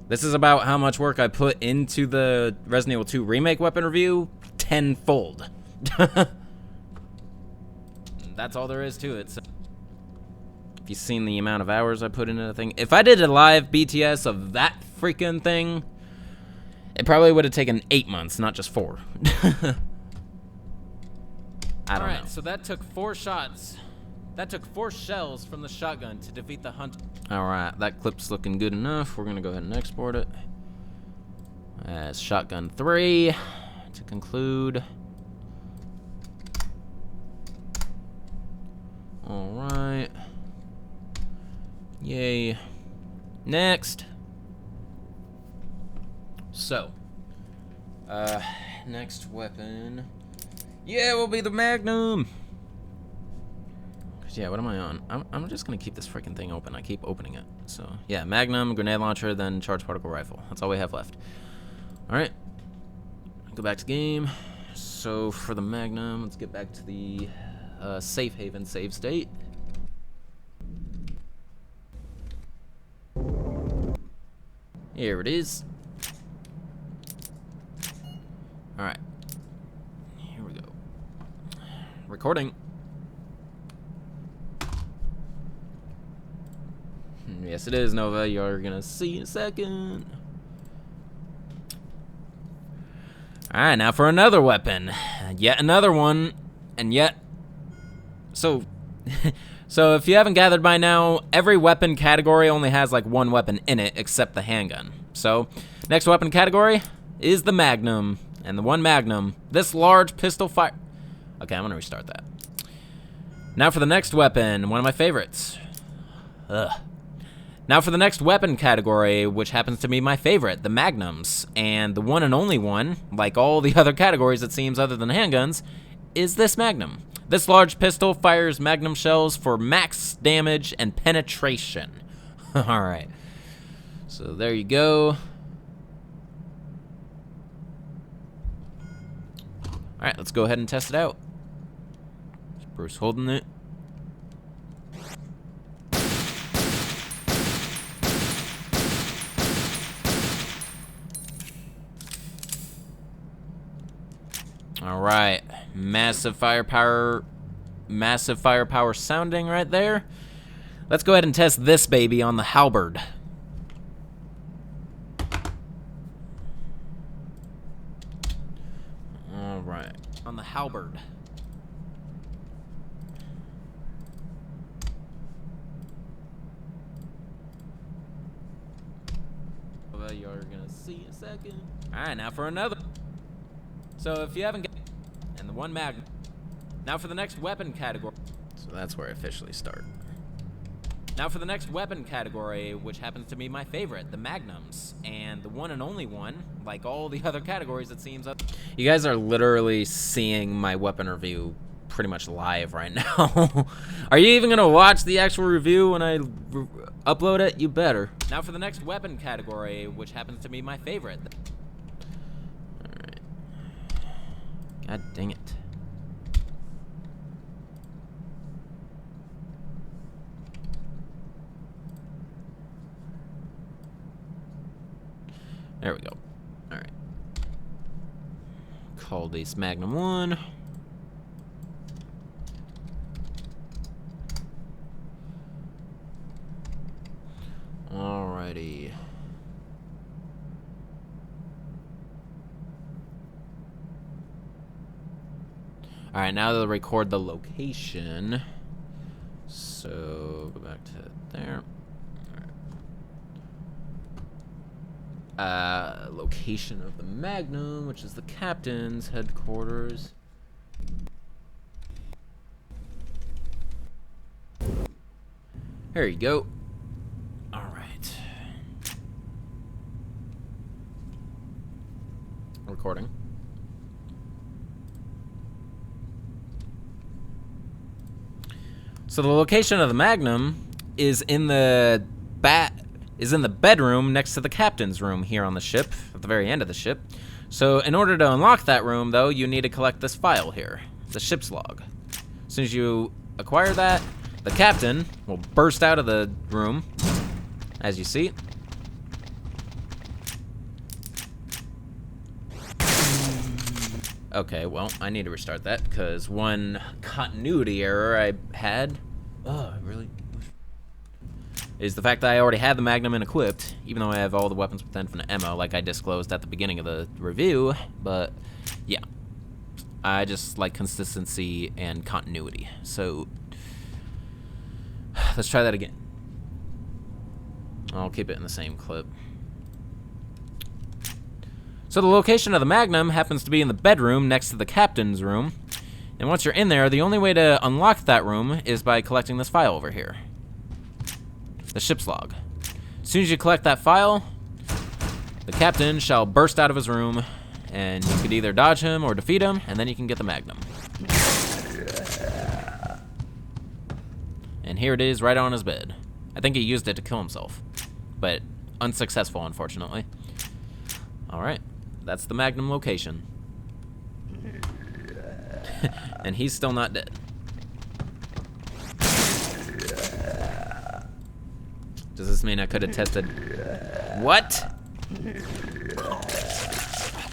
This is about how much work I put into the Resident Evil 2 Remake weapon review, tenfold. That's all there is to it. So if you've seen the amount of hours I put into the thing. If I did a live BTS of that freaking thing, it probably would have taken 8 months, not just 4. I don't know. So that took 4 shots. That took 4 shells from the shotgun to defeat the hunter. Alright, that clip's looking good enough. We're gonna go ahead and export it. As shotgun 3 to conclude. Alright. Yay. Next. So. Next weapon. Yeah, will be the Magnum. Cause yeah, what am I on? I'm just gonna keep this freaking thing open. I keep opening it. So yeah, Magnum, grenade launcher, then charged particle rifle. That's all we have left. All right. Go back to game. So for the Magnum, let's get back to the safe haven save state. Here it is. All right. Here we go. Recording. Yes, it is, Nova. You're gonna see in a second. Alright, now for another weapon. Yet another one. And yet... So... So if you haven't gathered by now, every weapon category only has like 1 weapon in it, except the handgun. So, next weapon category is the Magnum. And the one Magnum, this large pistol fire... Okay, I'm gonna restart that. Now for the next weapon, one of my favorites. Ugh. Now for the next weapon category, which happens to be my favorite, the Magnums. And the one and only one, like all the other categories it seems other than handguns, is this Magnum. This large pistol fires Magnum shells for max damage and penetration. Alright. So there you go. Alright, let's go ahead and test it out. Is Bruce holding it? Alright, massive firepower sounding right there. Let's go ahead and test this baby on the halberd. All right, on the halberd. Well, you're gonna see in a second. All right, now for another. So if you haven't got, and the one magnum. Now for the next weapon category. So that's where I officially start. Now for the next weapon category, which happens to be my favorite, the magnums. And the one and only one, like all the other categories it seems. You guys are literally seeing my weapon review pretty much live right now. Are you even gonna watch the actual review when I upload it? You better. Now for the next weapon category, which happens to be my favorite. Alright. God dang it. There we go. Alright. Call this Magnum 1. Alrighty. Alright, now they'll record the location. So, go back to there. Location of the Magnum, which is the captain's headquarters. There you go. All right. Recording. So the location of the Magnum is in the bedroom next to the captain's room here on the ship, at the very end of the ship. So in order to unlock that room, though, you need to collect this file here, the ship's log. As soon as you acquire that, the captain will burst out of the room, as you see. Okay, well, I need to restart that, because one continuity error I had, is the fact that I already had the Magnum equipped, even though I have all the weapons with infinite ammo, like I disclosed at the beginning of the review. But yeah, I just like consistency and continuity. So let's try that again. I'll keep it in the same clip. So the location of the Magnum happens to be in the bedroom next to the captain's room. And once you're in there, the only way to unlock that room is by collecting this file over here. The ship's log. As soon as you collect that file, the captain shall burst out of his room, and you could either dodge him or defeat him, and then you can get the Magnum. And here it is right on his bed. I think he used it to kill himself, but unsuccessful, unfortunately. Alright, that's the Magnum location. And he's still not dead. Does this mean I could have tested? What?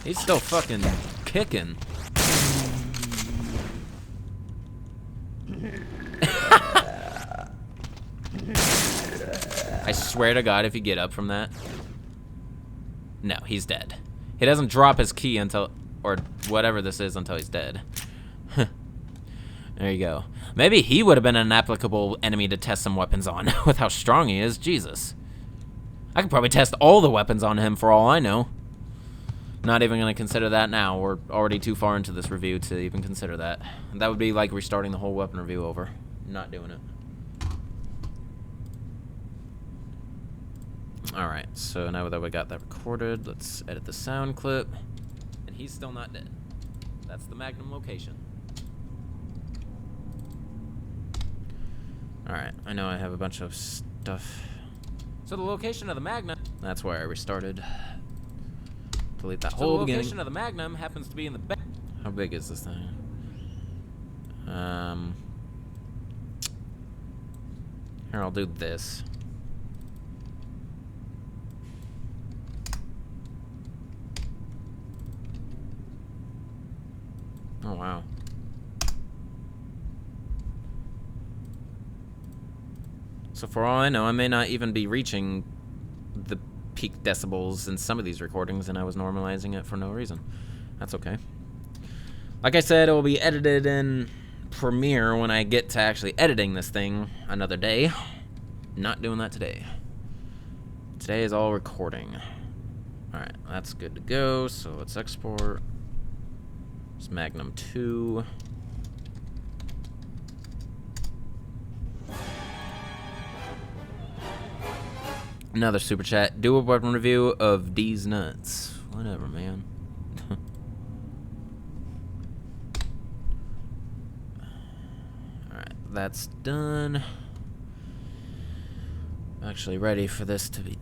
He's still fucking kicking. I swear to God, if you get up from that. No, he's dead. He doesn't drop his key until, or whatever this is, until he's dead. There you go. Maybe he would have been an applicable enemy to test some weapons on with how strong he is. Jesus. I could probably test all the weapons on him for all I know. Not even going to consider that now. We're already too far into this review to even consider that. That would be like restarting the whole weapon review over. Not doing it. Alright, so now that we got that recorded, let's edit the sound clip. And he's still not dead. That's the Magnum location. Alright, I know I have a bunch of stuff. So the location of the Magnum, that's where I restarted. Delete that whole beginning. The location of the Magnum happens to be in the bed. How big is this thing? Here, I'll do this. Oh, wow. So for all I know, I may not even be reaching the peak decibels in some of these recordings, and I was normalizing it for no reason. That's okay. Like I said, it will be edited in Premiere when I get to actually editing this thing another day. Not doing that today. Today is all recording. Alright, that's good to go, so let's export. It's Magnum 2. Another super chat. Do a weapon review of D's nuts. Whatever, man. Alright, that's done. I'm actually ready for this to be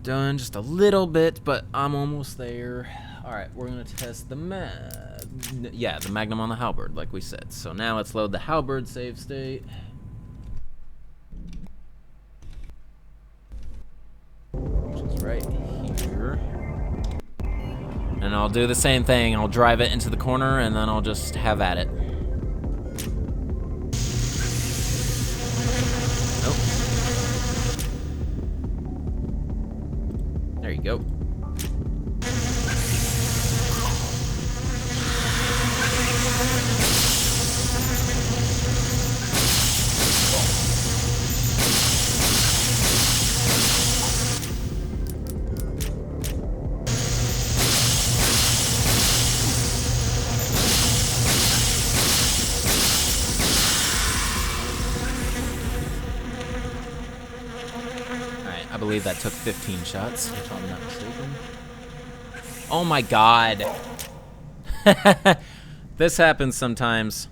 done just a little bit, but I'm almost there. Alright, we're gonna test the the Magnum on the halberd, like we said. So now let's load the halberd save state. Which is right here. And I'll do the same thing. I'll drive it into the corner and then I'll just have at it. Nope. There you go. I believe that took 15 shots, if I'm not mistaken. Oh my god. This happens sometimes.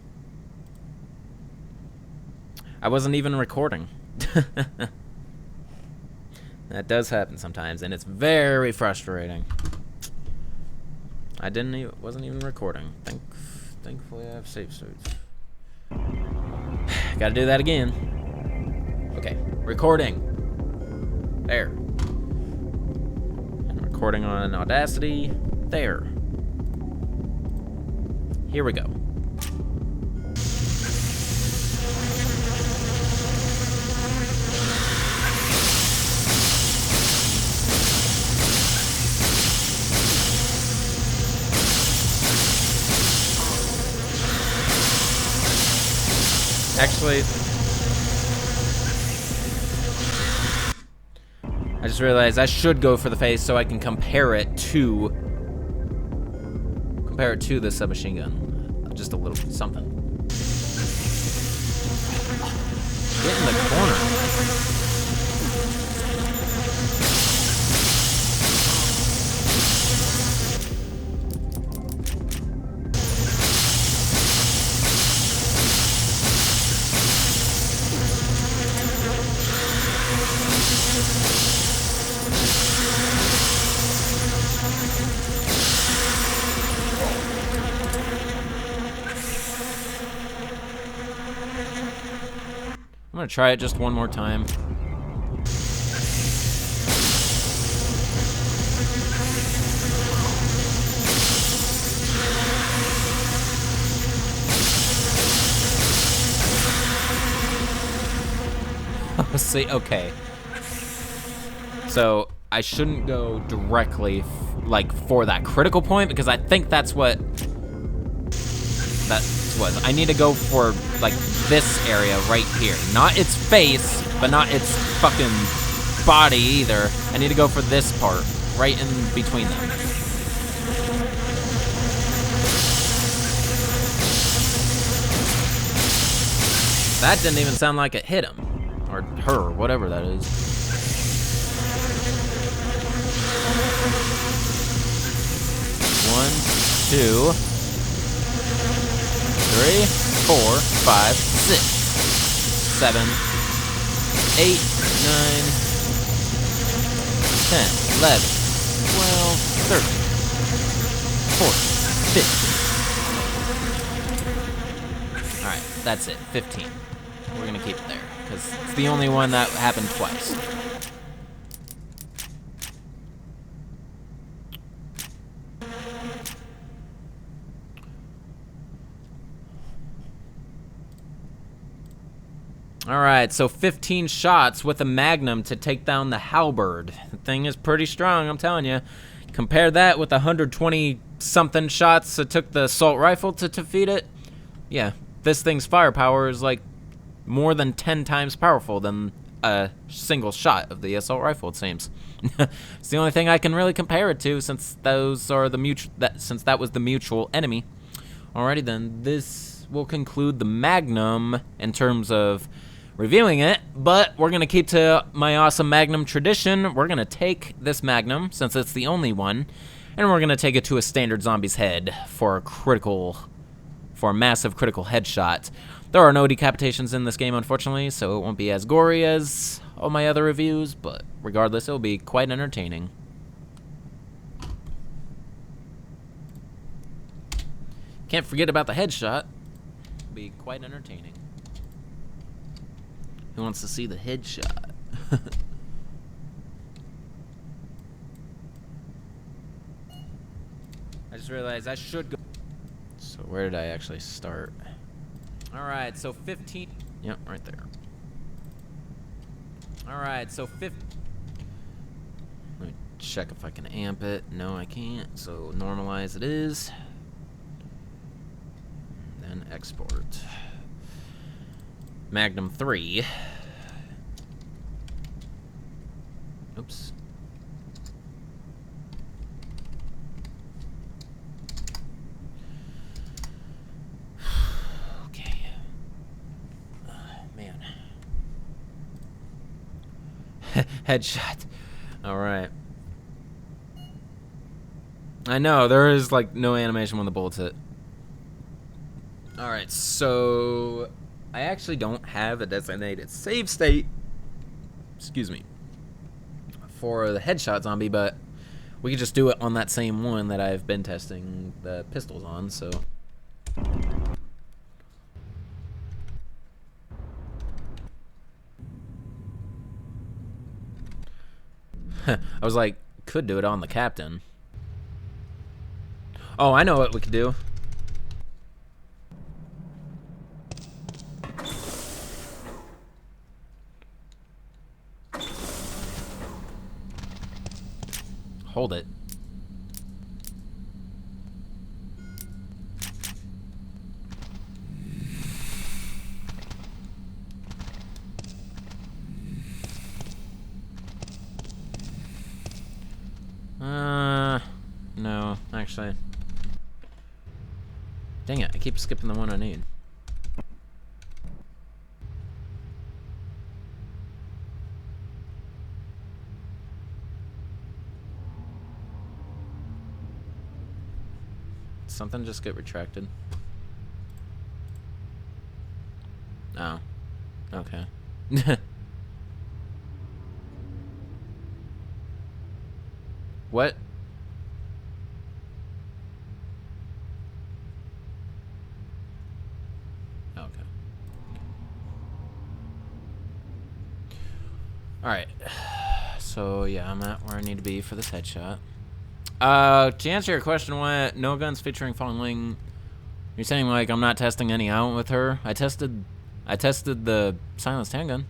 I wasn't even recording. That does happen sometimes, and it's very frustrating. I wasn't even recording. Thankfully I have save states. Gotta do that again. Okay, recording. There. And recording on Audacity. There. Here we go. Actually, I just realized I should go for the face so I can compare it to the submachine gun. Just a little something. Get in the corner. I'm gonna try it just one more time. See, okay. So I shouldn't go directly like for that critical point because I think that's what that was. I need to go for like this area right here. Not its face, but not its fucking body either. I need to go for this part, right in between them. That didn't even sound like it hit him. Or her, whatever that is. One, two, 3, 4, 5, 6, 7, 8, 9, 10, 11, 12, 13, 14, 15. Alright, that's it. 15. We're gonna keep it there, because it's the only one that happened twice. Alright, so 15 shots with a magnum to take down the halberd. The thing is pretty strong, I'm telling you. Compare that with 120-something shots it took the assault rifle to defeat it. Yeah, this thing's firepower is like more than 10 times powerful than a single shot of the assault rifle, it seems. It's the only thing I can really compare it to, since those are the since that was the mutual enemy. Alrighty then, this will conclude the Magnum in terms of reviewing it, but we're gonna keep to my awesome Magnum tradition. We're gonna take this Magnum, since it's the only one, and we're gonna take it to a standard zombie's head for a massive critical headshot. There are no decapitations in this game, unfortunately, so it won't be as gory as all my other reviews, but regardless, it'll be quite entertaining. Can't forget about the headshot. It'll be quite entertaining. Who wants to see the headshot? I just realized I should go. So where did I actually start? Alright, so 15. Yep, right there. Alright, so 15. Let me check if I can amp it. No, I can't. So normalize it is. Then export. Magnum 3. Oops. Okay. Man. Headshot. Alright. I know, there is like no animation when the bullets hit. Alright, so I actually don't have a designated save state, excuse me, for the headshot zombie, but we could just do it on that same one that I've been testing the pistols on, so. I was like, could do it on the captain. Oh, I know what we could do. Hold it. No, actually. Dang it, I keep skipping the one I need. Something just get retracted? Oh. Okay. What? Okay. Alright. So, yeah, I'm at where I need to be for this headshot. To answer your question, what no guns featuring falling wing, you're saying like I'm not testing any out with her? I tested the silenced handgun.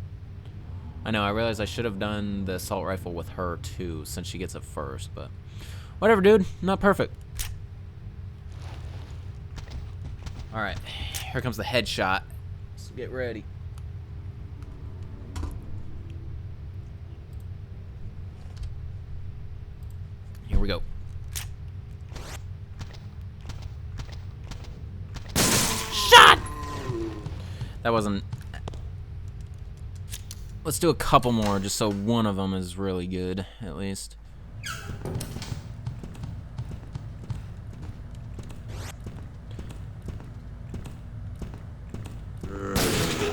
I know, I realized I should have done the assault rifle with her too, since she gets it first, but whatever, dude, not perfect. Alright, here comes the headshot. So get ready. Here we go. That wasn't. Let's do a couple more just so one of them is really good, at least.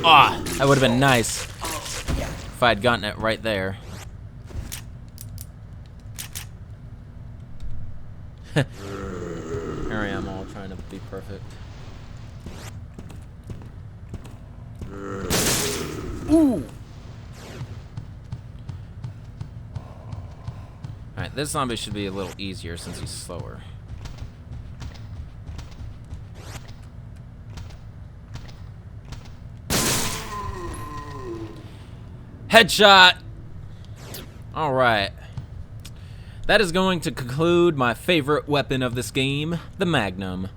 Ah, that would have been nice if I had gotten it right there. Here I am, all trying to be perfect. Ooh! Alright, this zombie should be a little easier since he's slower. Headshot! Alright. That is going to conclude my favorite weapon of this game, the Magnum.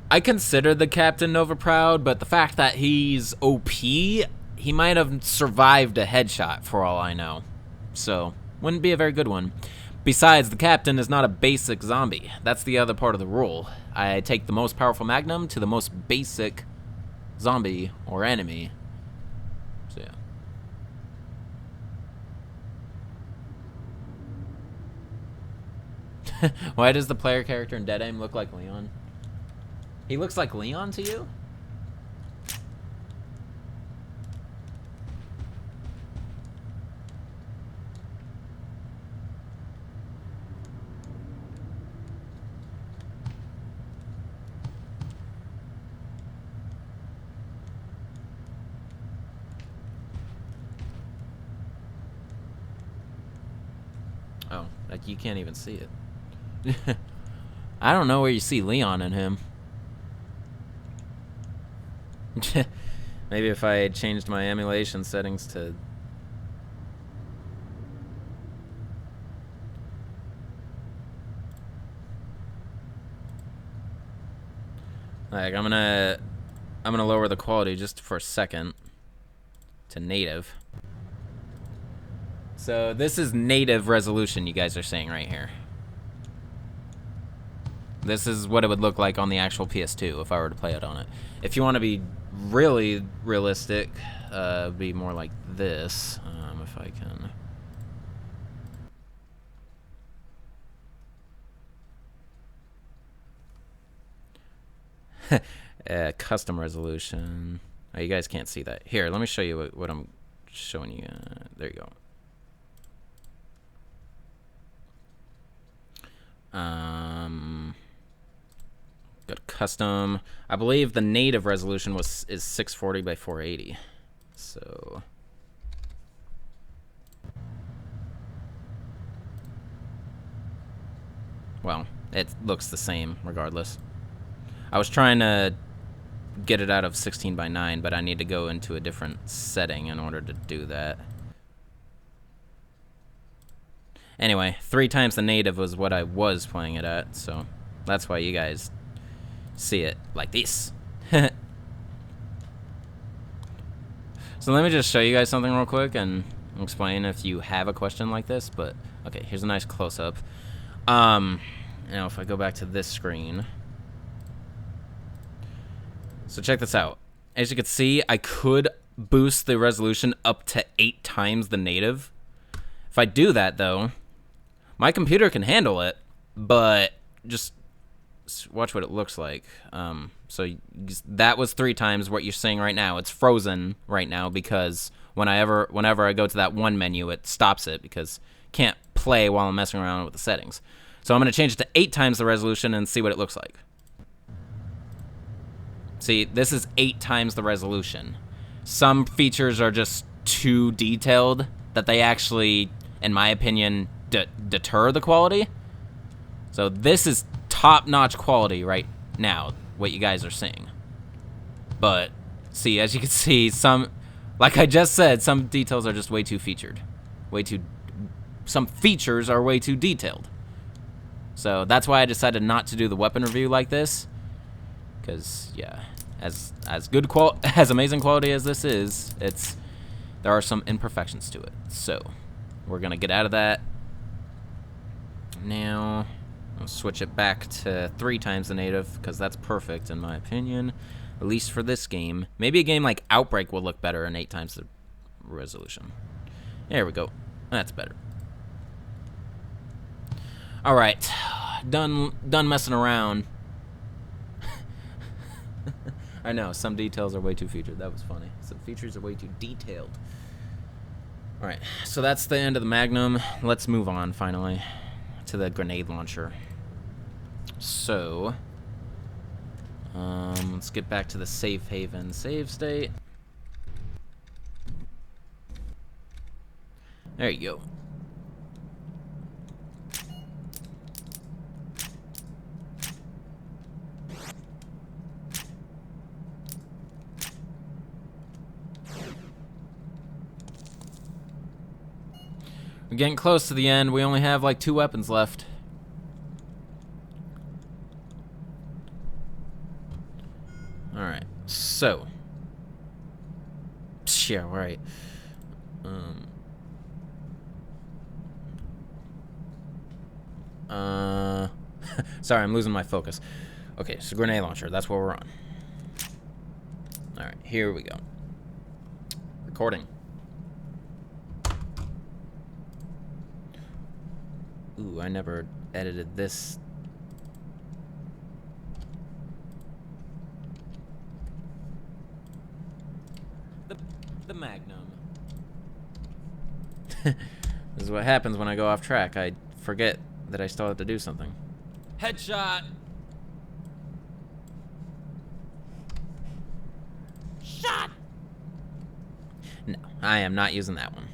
I consider the Captain Nova proud, but the fact that he's OP, he might have survived a headshot for all I know. So, wouldn't be a very good one. Besides, the Captain is not a basic zombie. That's the other part of the rule. I take the most powerful Magnum to the most basic zombie or enemy. So, yeah. Why does the player character in Dead Aim look like Leon? He looks like Leon to you? Oh, like you can't even see it. I don't know where you see Leon in him. Maybe if I had changed my emulation settings to... Like, I'm gonna lower the quality just for a second to native. So this is native resolution you guys are seeing right here. This is what it would look like on the actual PS2 if I were to play it on it. If you want to be really realistic, it'd be more like this. If I can. Custom resolution. Oh, you guys can't see that. Here, let me show you what I'm showing you. There you go. Got custom. I believe the native resolution is 640 by 480. So well, it looks the same regardless. I was trying to get it out of 16 by 9, but I need to go into a different setting in order to do that. Anyway, 3 times the native was what I was playing it at, so that's why you guys see it like this. So let me just show you guys something real quick and explain if you have a question like this. But okay, here's a nice close-up. Now if I go back to this screen, so check this out. As you can see, I could boost the resolution up to 8 times the native. If I do that though, my computer can handle it, but just watch what it looks like. So that was 3 times what you're seeing right now. It's frozen right now because whenever I go to that one menu, it stops it because it can't play while I'm messing around with the settings. So I'm going to change it to 8 times the resolution and see what it looks like. See, this is 8 times the resolution. Some features are just too detailed that they actually, in my opinion, deter the quality. So this is top-notch quality right now, what you guys are seeing. But see, as you can see, like I just said, some details are just way too featured. Some features are way too detailed. So that's why I decided not to do the weapon review like this. Because yeah, as amazing quality as this is, there are some imperfections to it. So we're gonna get out of that. Now I'll switch it back to 3 times the native because that's perfect in my opinion, at least for this game. Maybe a game like Outbreak will look better in 8 times the resolution. There we go. That's better. All right, done messing around. I know some details are way too featured. That was funny. Some features are way too detailed. All right, so that's the end of the Magnum. Let's move on finally to the grenade launcher. So let's get back to the safe haven save state. There you go. We're getting close to the end. We only have like 2 weapons left. Alright, so. Yeah, right. Sorry, I'm losing my focus. Okay, so grenade launcher, that's what we're on. Alright, here we go. Recording. Ooh, I never edited this. The Magnum. This is what happens when I go off track. I forget that I still have to do something. Headshot! Shot! No, I am not using that one.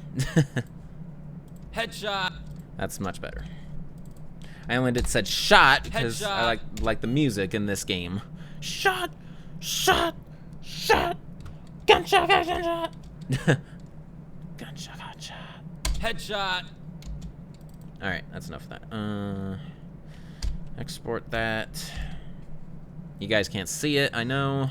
Headshot! That's much better. I only said shot because headshot. I like the music in this game. Shot! Shot! Shot! Gunshot! Gunshot! Gunshot! Gunshot! Headshot! Alright, that's enough of that. Export that. You guys can't see it, I know.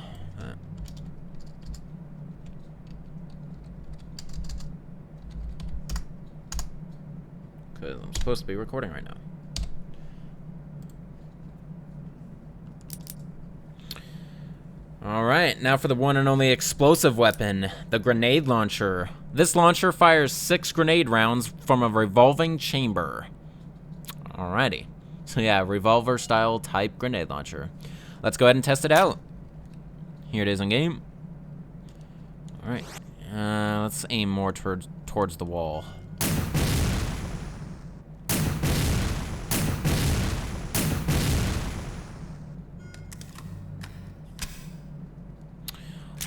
Because I'm supposed to be recording right now. Alright, now for the one and only explosive weapon, the grenade launcher. This launcher fires 6 grenade rounds from a revolving chamber. Alrighty. So yeah, revolver style type grenade launcher. Let's go ahead and test it out. Here it is in game. Alright. Let's aim more towards the wall.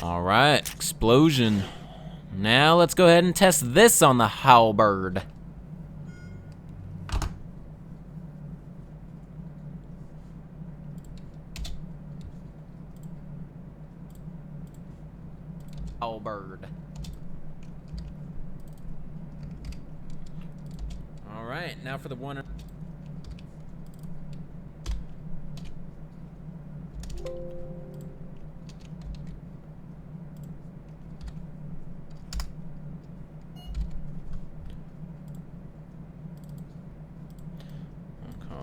Alright, explosion. Now let's go ahead and test this on the halberd. Halberd. Alright, now for the one.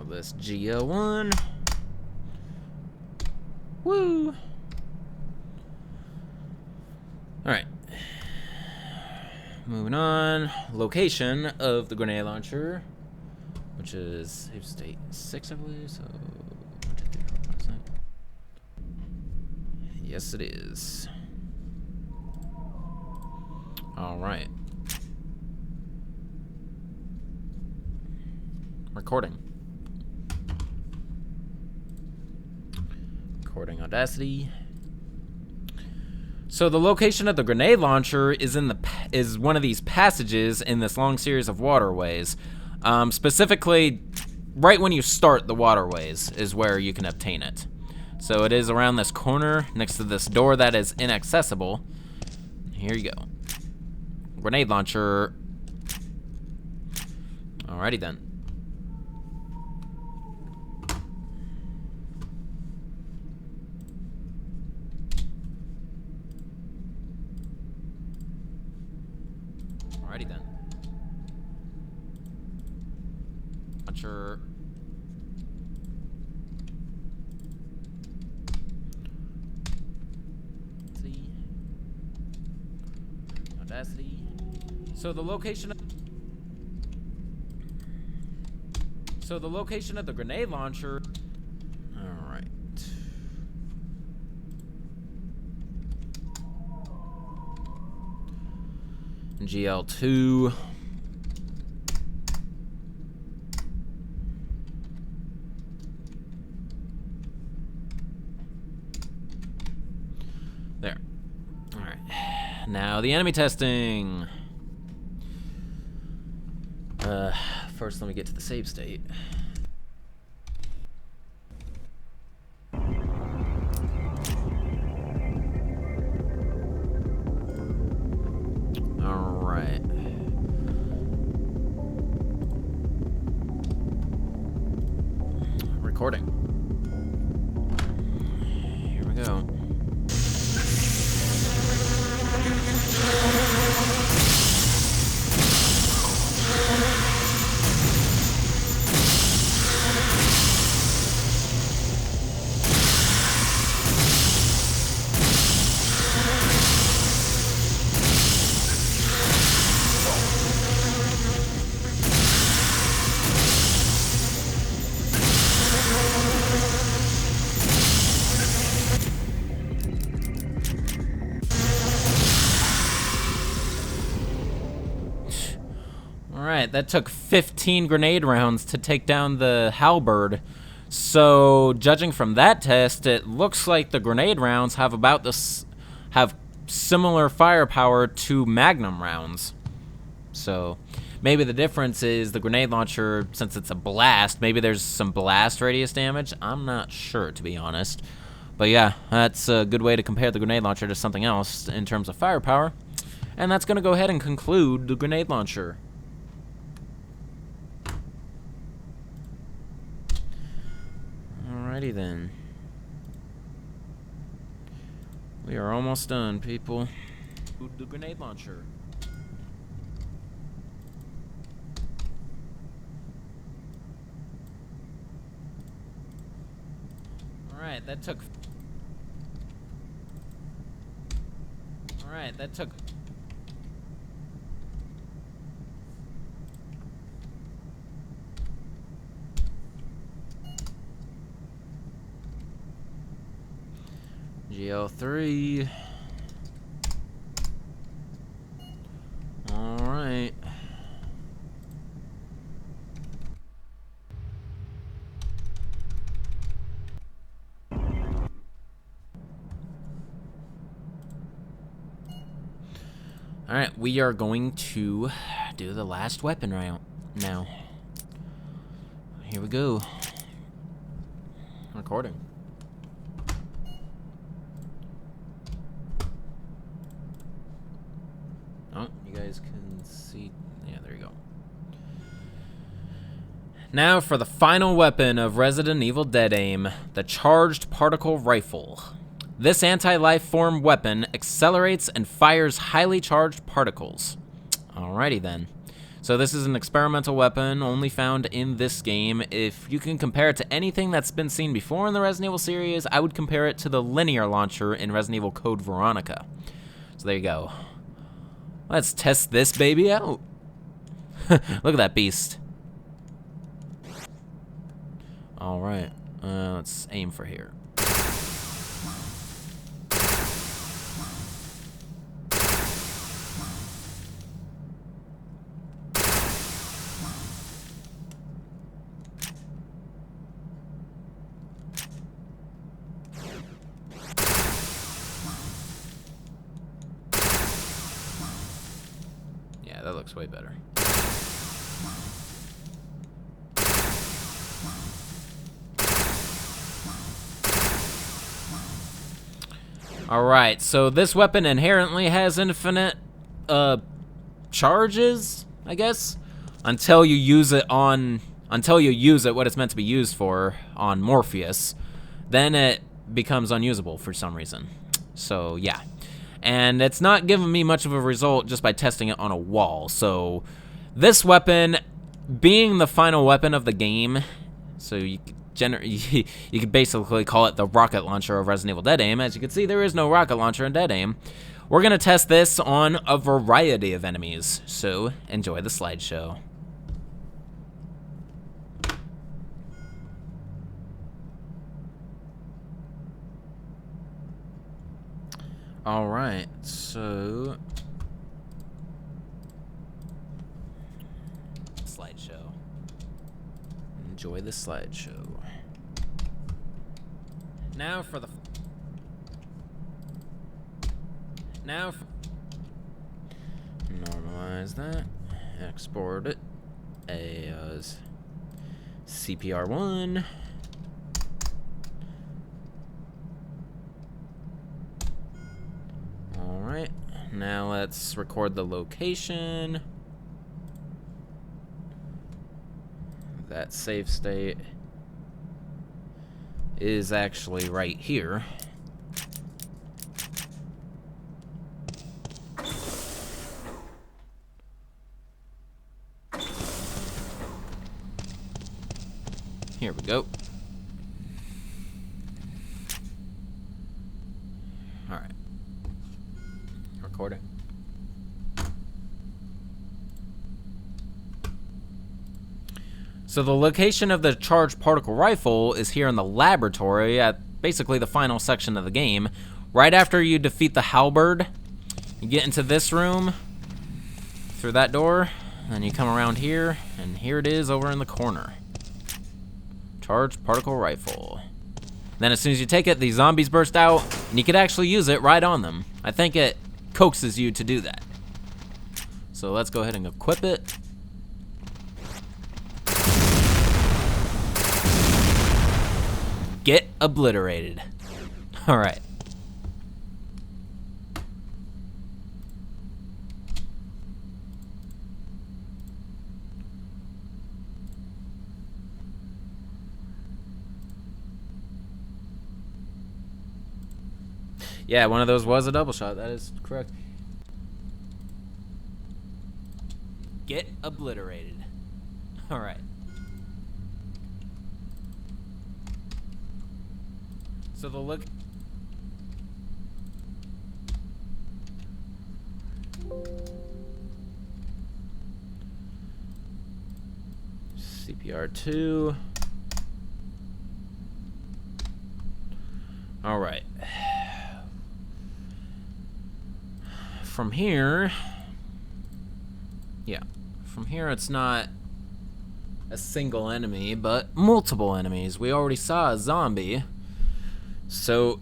This GL1. Woo! Alright. Moving on. Location of the grenade launcher, which is save state 6, I believe. So 1, 2, 3, 4, 5, 6. Yes, it is. Alright. Recording. Recording Audacity. So the location of the grenade launcher is is one of these passages in this long series of waterways. Specifically, right when you start the waterways is where you can obtain it. So it is around this corner next to this door that is inaccessible. Here you go. Grenade launcher. Alrighty then. Alrighty then. Launcher. Audacity. So the location of the grenade launcher. Alright. GL2. There. Alright. Now the enemy testing. First let me get to the save state. recording. Here we go. Alright, that took 15 grenade rounds to take down the halberd. So, judging from that test, it looks like the grenade rounds have about this have similar firepower to Magnum rounds. So, maybe the difference is the grenade launcher, since it's a blast, maybe there's some blast radius damage. I'm not sure, to be honest. But yeah, that's a good way to compare the grenade launcher to something else in terms of firepower. And that's going to go ahead and conclude the grenade launcher. Alrighty then. We are almost done, people. The grenade launcher. Alright, that took... Alright, that took... GL3. Alright. Alright, we are going to do the last weapon round now. Here we go. Recording. Oh, you guys can see. Yeah, there you go. Now for the final weapon of Resident Evil Dead Aim, the Charged Particle Rifle. This anti-life form weapon accelerates and fires highly charged particles. Alrighty then. So this is an experimental weapon only found in this game. If you can compare it to anything that's been seen before in the Resident Evil series, I would compare it to the linear launcher in Resident Evil Code Veronica. So there you go. Let's test this baby out. Look at that beast. Alright, let's aim for here. Yeah, that looks way better. Alright, so this weapon inherently has infinite charges, I guess, until you use it what it's meant to be used for on Morpheus. Then it becomes unusable for some reason. So yeah. And it's not giving me much of a result just by testing it on a wall. So this weapon being the final weapon of the game, so you could basically call it the rocket launcher of Resident Evil Dead Aim. As you can see, there is no rocket launcher in Dead Aim. We're going to test this on a variety of enemies, so enjoy the slideshow. Alright, so... slideshow. Enjoy the slideshow. Now for the... normalize that. Export it as CPR1. Alright, now let's record the location. That save state. is actually right here. Here we go. All right. Recording. So the location of the charged particle rifle is here in the laboratory at basically the final section of the game. Right after you defeat the halberd, you get into this room through that door, and you come around here, and here it is over in the corner. Charged particle rifle. Then as soon as you take it, these zombies burst out, and you could actually use it right on them. I think it coaxes you to do that. So let's go ahead and equip it. Get obliterated. All right. Yeah, one of those was a double shot. That is correct. Get obliterated. All right. So the look. CPR 2. All right. From here, yeah, from here it's not a single enemy, but multiple enemies. We already saw a zombie, so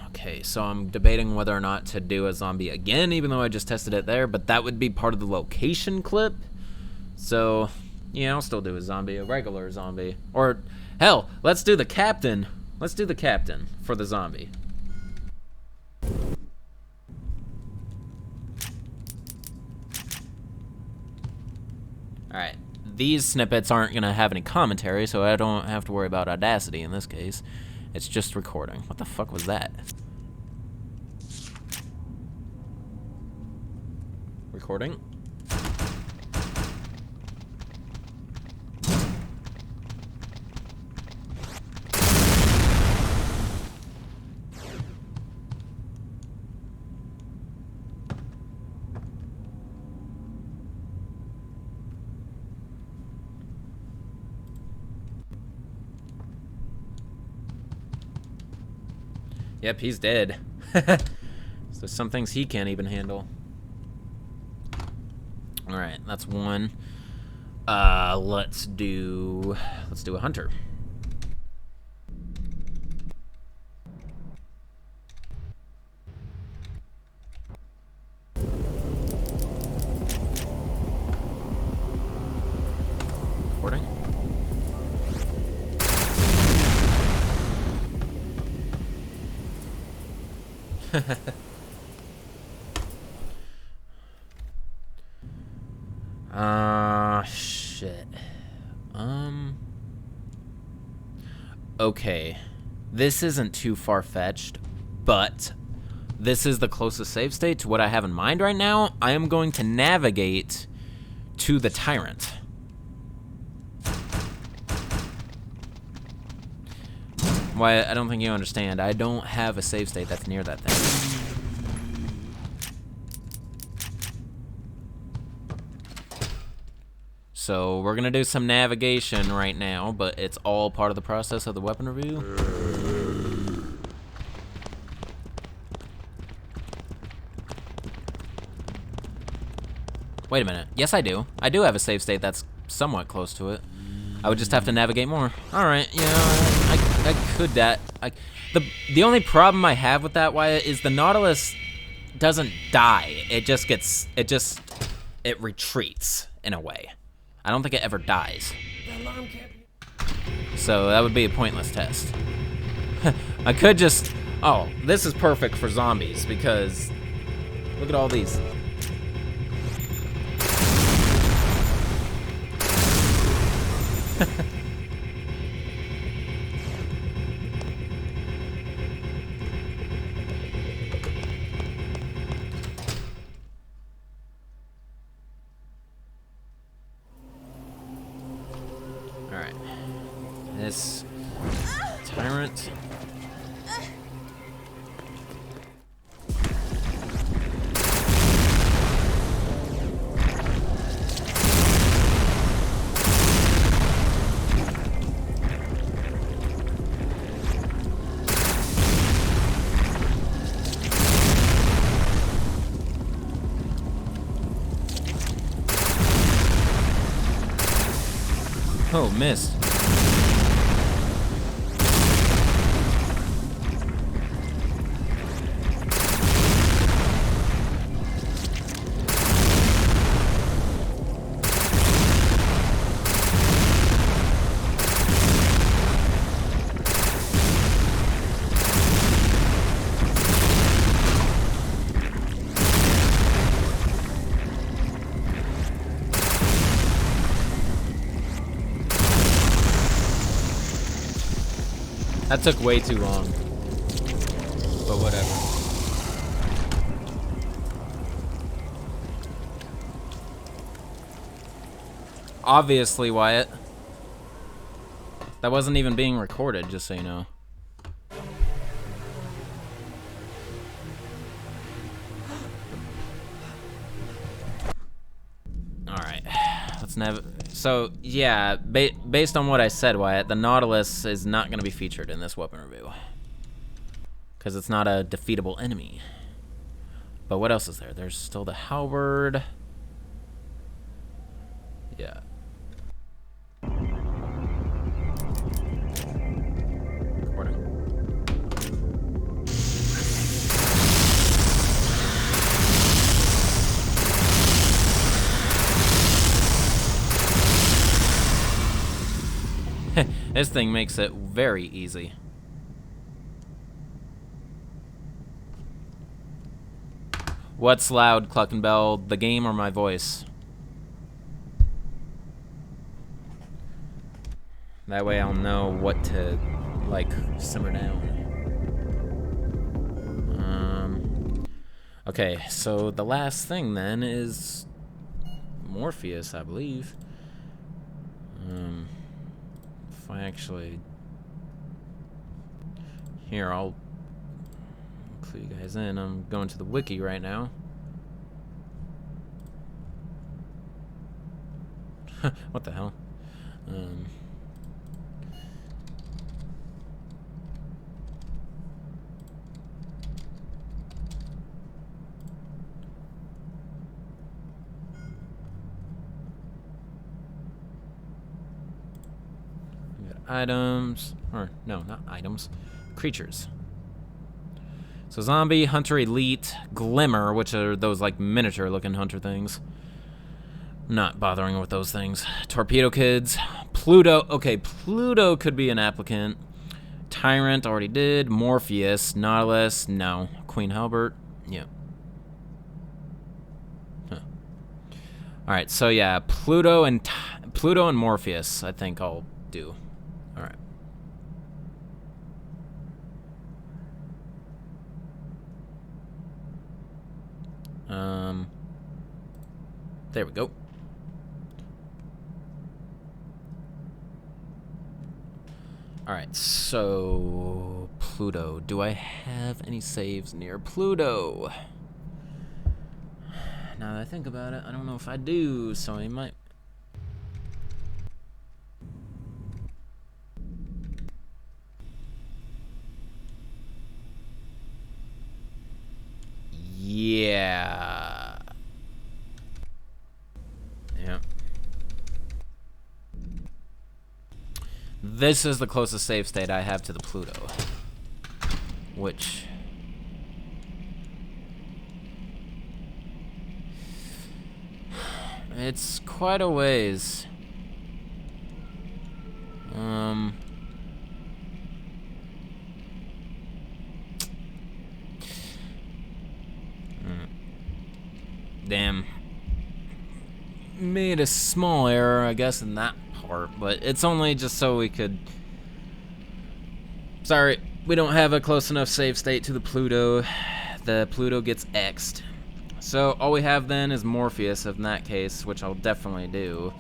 okay, so I'm debating whether or not to do a zombie again, even though I just tested it there, but that would be part of the location clip. So, yeah, I'll still do a zombie, a regular zombie. Or, hell, let's do the captain. Let's do the captain for the zombie. Alright, these snippets aren't going to have any commentary, so I don't have to worry about Audacity in this case. It's just recording. What the fuck was that? Recording. Yep, he's dead. So some things he can't even handle. All right, that's one. Let's do a hunter. Recording. Shit. Okay. This isn't too far-fetched, but this is the closest save state to what I have in mind right now. I am going to navigate to the tyrant. Why, I don't think you understand. I don't have a save state that's near that thing. So we're gonna do some navigation right now, but it's all part of the process of the weapon review. Wait a minute. Yes, I do. I do have a save state that's somewhat close to it. I would just have to navigate more. All right, yeah, I could that. The only problem I have with that, Wyatt, is the Nautilus doesn't die. It retreats in a way. I don't think it ever dies. So that would be a pointless test. I could just Oh, this is perfect for zombies because look at all these. All right. This tyrant. Oh, missed. That took way too long. But whatever. Obviously, Wyatt. That wasn't even being recorded, just so you know. Alright. Let's So, yeah, based on what I said, Wyatt, the Nautilus is not going to be featured in this weapon review. Because it's not a defeatable enemy. But what else is there? There's still the halberd. Yeah. Recording. This thing makes it very easy. What's loud, Cluckenbell? The game or my voice? That way I'll know what to, like, simmer down. Okay, so the last thing then is Morpheus, I believe. If I actually... Here, I'll clue you guys in. I'm going to the wiki right now. What the hell? We got items, or no, not items, creatures. So zombie, hunter, elite, glimmer, which are those like miniature looking hunter things. Not bothering with those things. Torpedo kids, Pluto. Okay, Pluto could be an applicant. Tyrant already did. Morpheus, Nautilus, no. Queen Halbert, yeah. Huh. All right, so yeah, Pluto and Morpheus, I think I'll do. All right. There we go. All right, so Pluto. Do I have any saves near Pluto? Now that I think about it, I don't know if I do, so I might. Yeah. Yeah. This is the closest save state I have to the Pluto. Which... it's quite a ways. damn. Made a small error, I guess, in that part, but it's only just so we could... Sorry, we don't have a close enough save state to the Pluto. The Pluto gets X'd. So all we have then is Morpheus in that case, which I'll definitely do,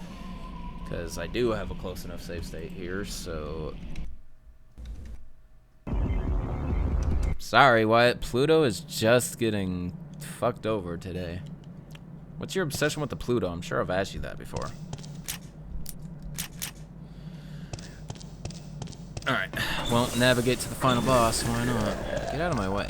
because I do have a close enough save state here, so... Sorry, Wyatt, Pluto is just getting fucked over today. What's your obsession with the Pluto? I'm sure I've asked you that before. Alright, well, navigate to the final boss, why not? Get out of my way.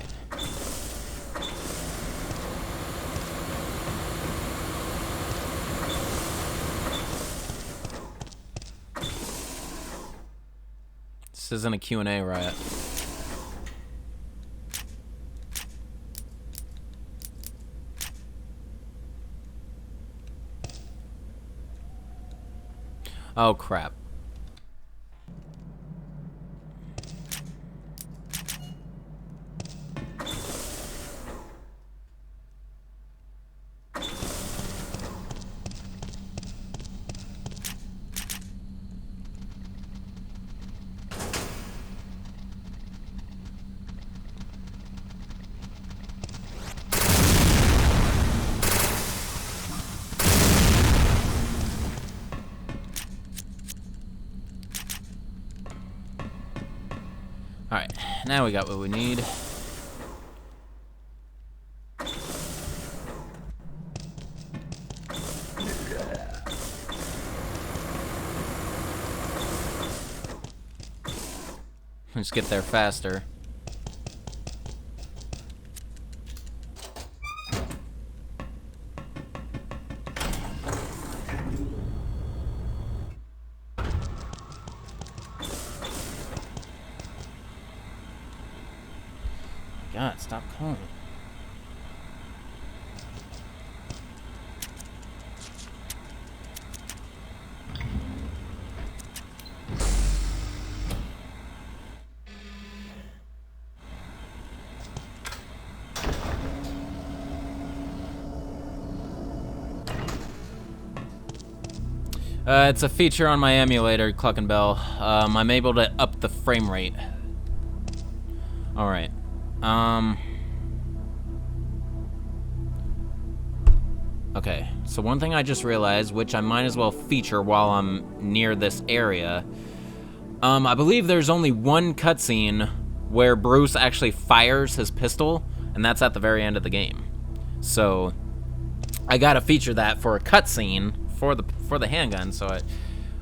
This isn't a Q&A, Riot. Oh, crap. Alright, now we got what we need. Let's get there faster. God, stop calling. It's a feature on my emulator, Cluck and Bell. I'm able to up the frame rate. Alright. Okay, so one thing I just realized, which I might as well feature while I'm near this area. I believe there's only one cutscene where Bruce actually fires his pistol, and that's at the very end of the game. So, I gotta feature that for a cutscene for the handgun, so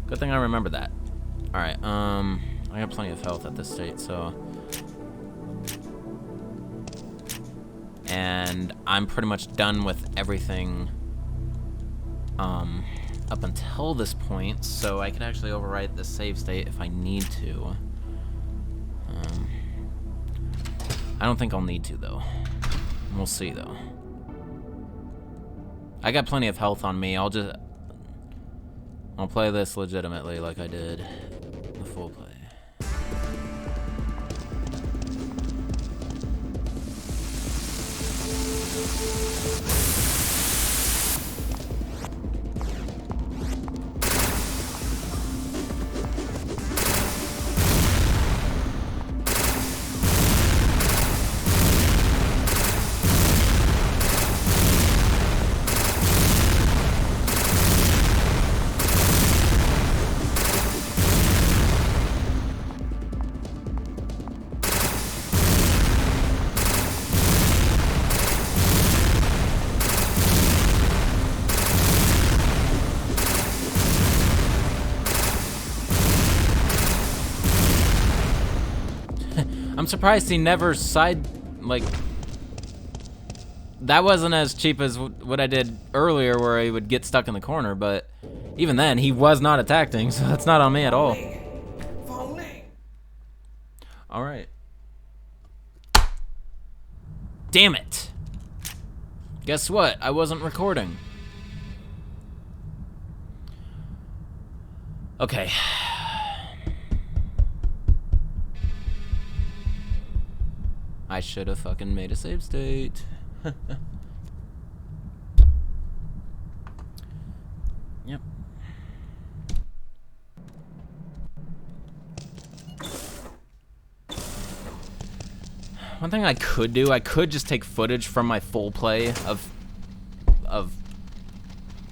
good thing I remember that. Alright, I got plenty of health at this state, so... And I'm pretty much done with everything up until this point, so I can actually overwrite the save state if I need to. I don't think I'll need to, though. We'll see, though. I got plenty of health on me. I'll play this legitimately like I did the full play. I'm surprised he never that wasn't as cheap as what I did earlier where he would get stuck in the corner, but even then, he was not attacking, so that's not on me at all. Alright. Damn it! Guess what? I wasn't recording. Okay. I should have fucking made a save state. one thing I could do, I could just take footage from my full play of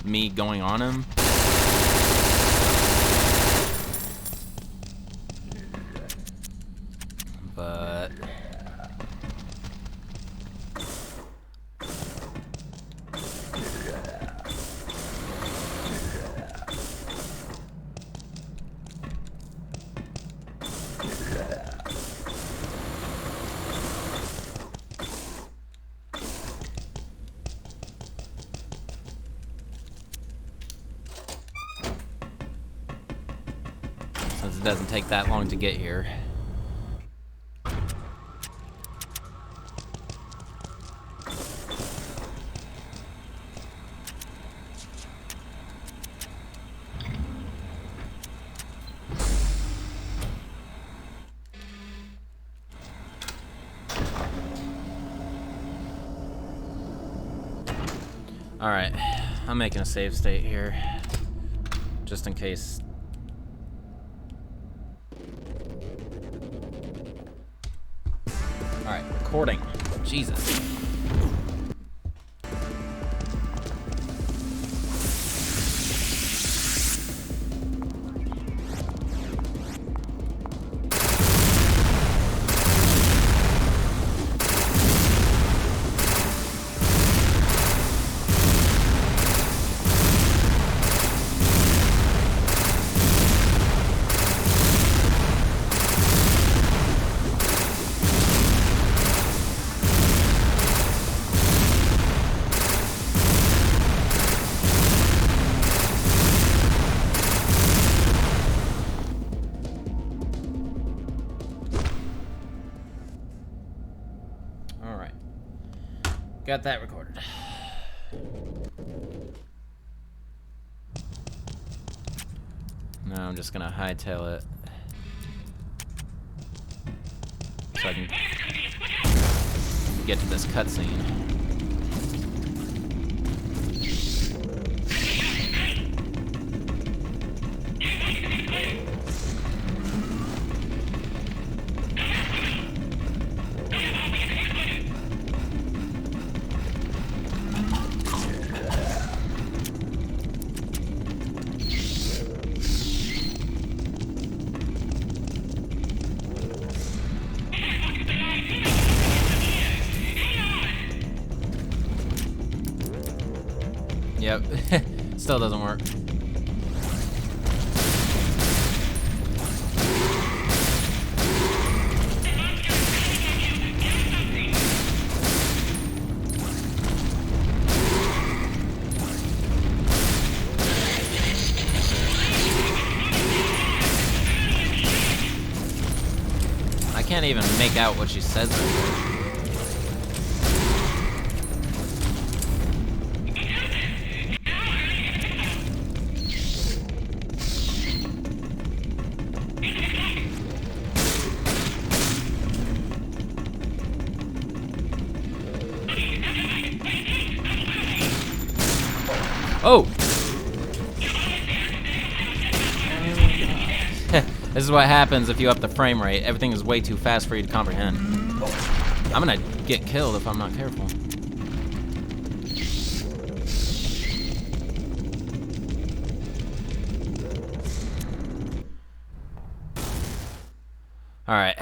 me going on him. But since it doesn't take that long to get here. Alright, I'm making a save state here, just in case. Alright, recording. Jesus. Got that recorded. Now I'm just gonna hightail it so I can get to this cutscene. Yep, still doesn't work. I can't even make out what she says right there. Oh! This is what happens if you up the frame rate. Everything is way too fast for you to comprehend. I'm gonna get killed if I'm not careful. Alright.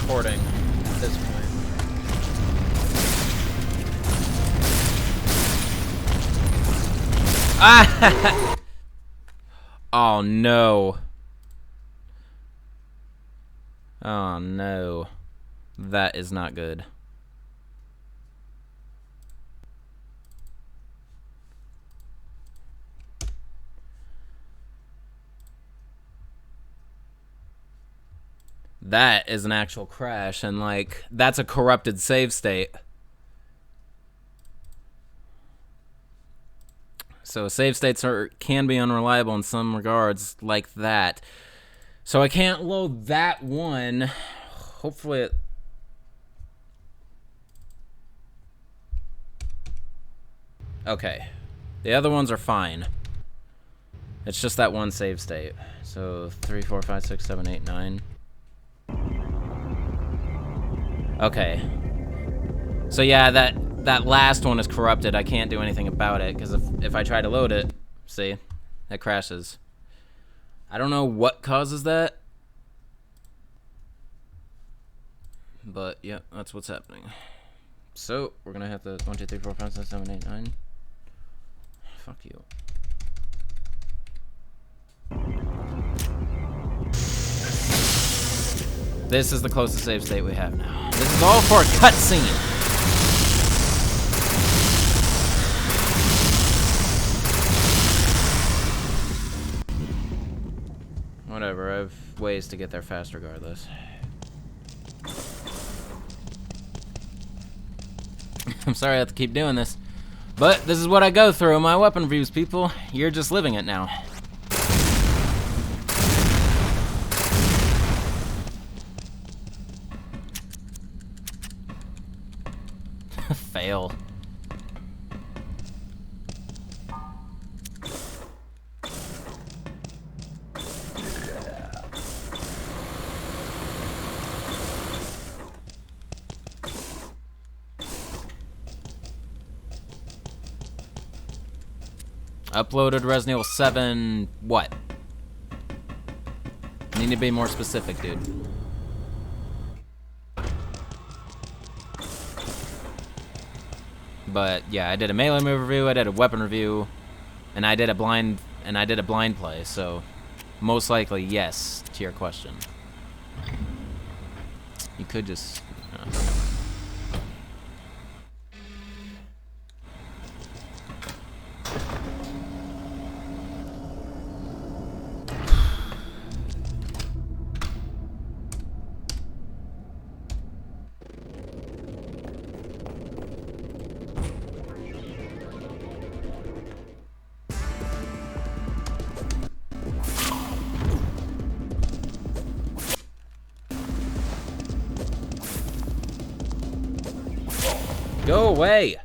Recording at this point. Ah! Oh no. Oh no. That is not good. That is an actual crash, and like, that's a corrupted save state. So save states can be unreliable in some regards, like that. So I can't load that one. Hopefully it... Okay. The other ones are fine. It's just that one save state. So 3, 4, 5, 6, 7, 8, 9. Okay. So yeah, that last one is corrupted. I can't do anything about it, because if I try to load it, see, that crashes. I don't know what causes that, but yeah, that's what's happening. So we're gonna have to 1, 2, 3, 4, 5, 6, 7, 8, 9. Fuck you. This is the closest save state we have now. This is all for a cutscene. Whatever, I have ways to get there fast regardless. I'm sorry I have to keep doing this, but this is what I go through in my weapon reviews, people. You're just living it now. Fail. Uploaded Resident Evil 7, what? You need to be more specific, dude. But yeah, I did a melee move review, I did a weapon review, and I did a blind play, so most likely yes to your question. You could just go away!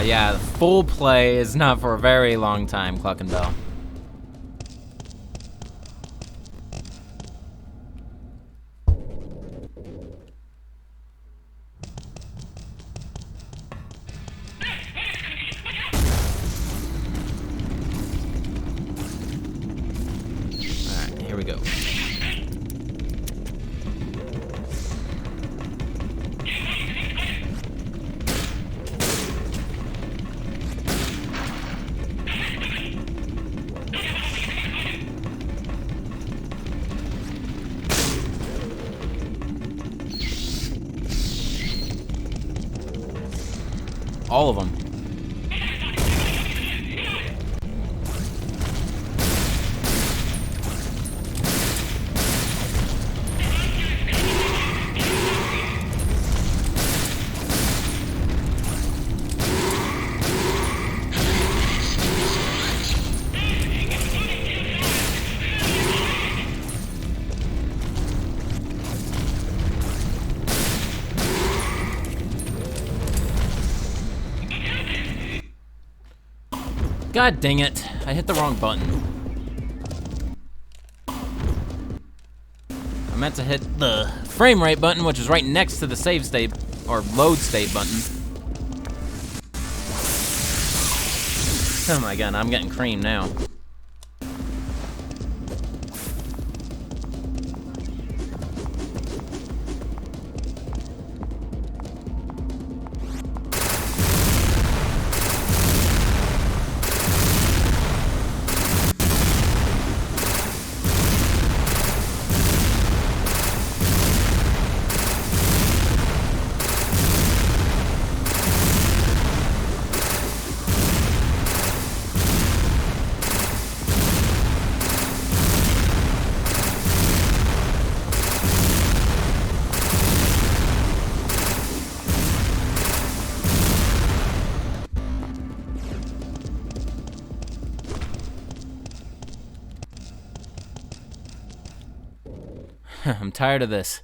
Yeah, full play is not for a very long time, Cluck and Bell. Alright, here we go. All of them. God dang it, I hit the wrong button. I meant to hit the frame rate button, which is right next to the save state or load state button. Oh my god, I'm getting cream now. I'm tired of this.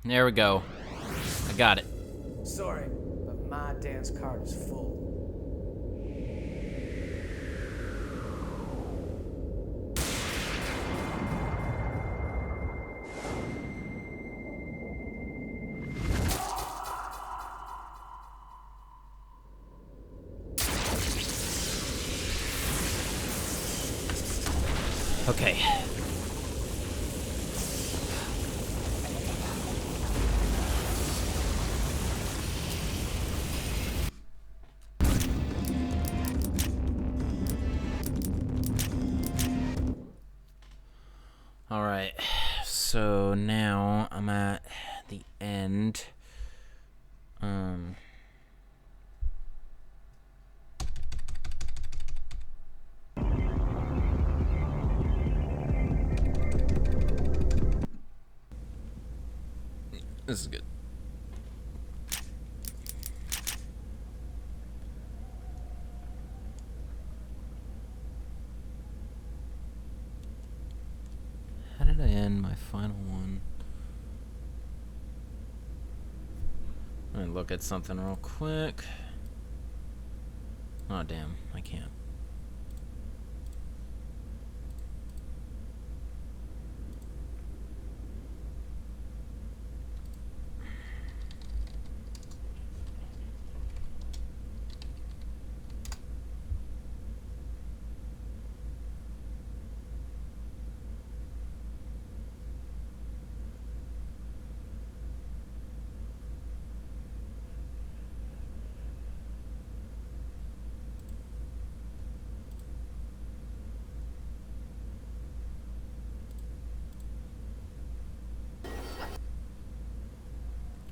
There we go. I got it. Sorry, but my dance card is full. Okay. Alright, so now I'm at the end. This is good. How did I end my final one? Let me look at something real quick. Oh, damn, I can't.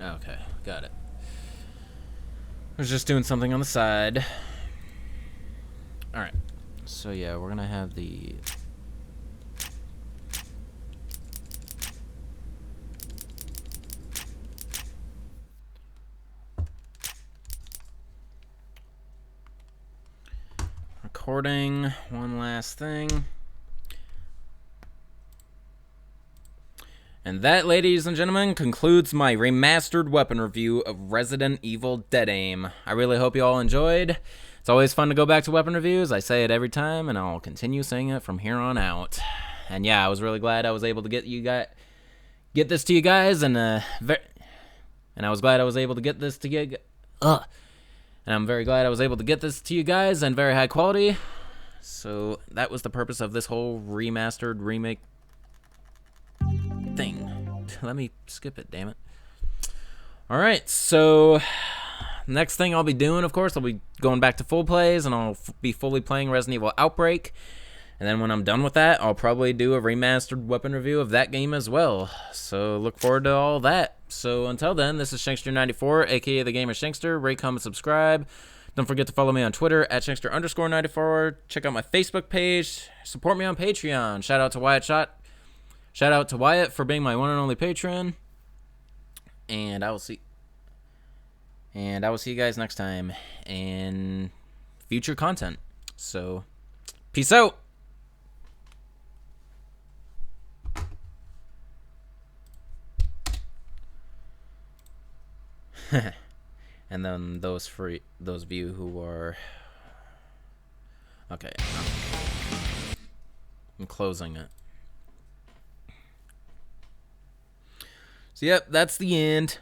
Okay, got it. I was just doing something on the side. Alright. So yeah, we're gonna have the... recording. One last thing. And that, ladies and gentlemen, concludes my remastered weapon review of Resident Evil Dead Aim. I really hope you all enjoyed. It's always fun to go back to weapon reviews. I say it every time, and I'll continue saying it from here on out. And yeah, I was really glad I was able to get this to you guys, and I was glad I was able to get this to you. And I'm very glad I was able to get this to you guys in very high quality. So that was the purpose of this whole remastered remake thing. Let me skip it, damn it. Alright, so next thing I'll be doing, of course, I'll be going back to full plays, and I'll be fully playing Resident Evil Outbreak. And then when I'm done with that, I'll probably do a remastered weapon review of that game as well. So look forward to all that. So until then, this is Shankster94, aka The Gamer Shankster. Rate, comment, subscribe. Don't forget to follow me on Twitter at Shankster_94. Check out my Facebook page. Support me on Patreon. Shout out to Wyatt Shot. Shout out to Wyatt for being my one and only patron. And I will see you guys next time in future content. So, peace out. And then those of you who are okay, I'm closing it. So yep, that's the end.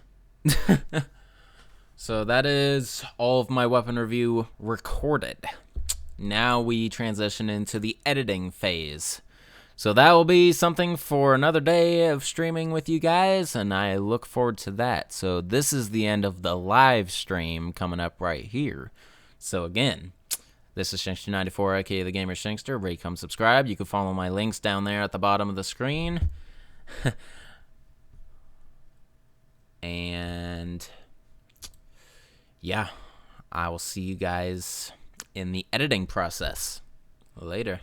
So that is all of my weapon review recorded. Now we transition into the editing phase. So that will be something for another day of streaming with you guys, and I look forward to that. So this is the end of the live stream coming up right here. So again, this is Shankster94, aka The Gamer Shankster. Rate, come subscribe. You can follow my links down there at the bottom of the screen. And yeah, I will see you guys in the editing process. Later.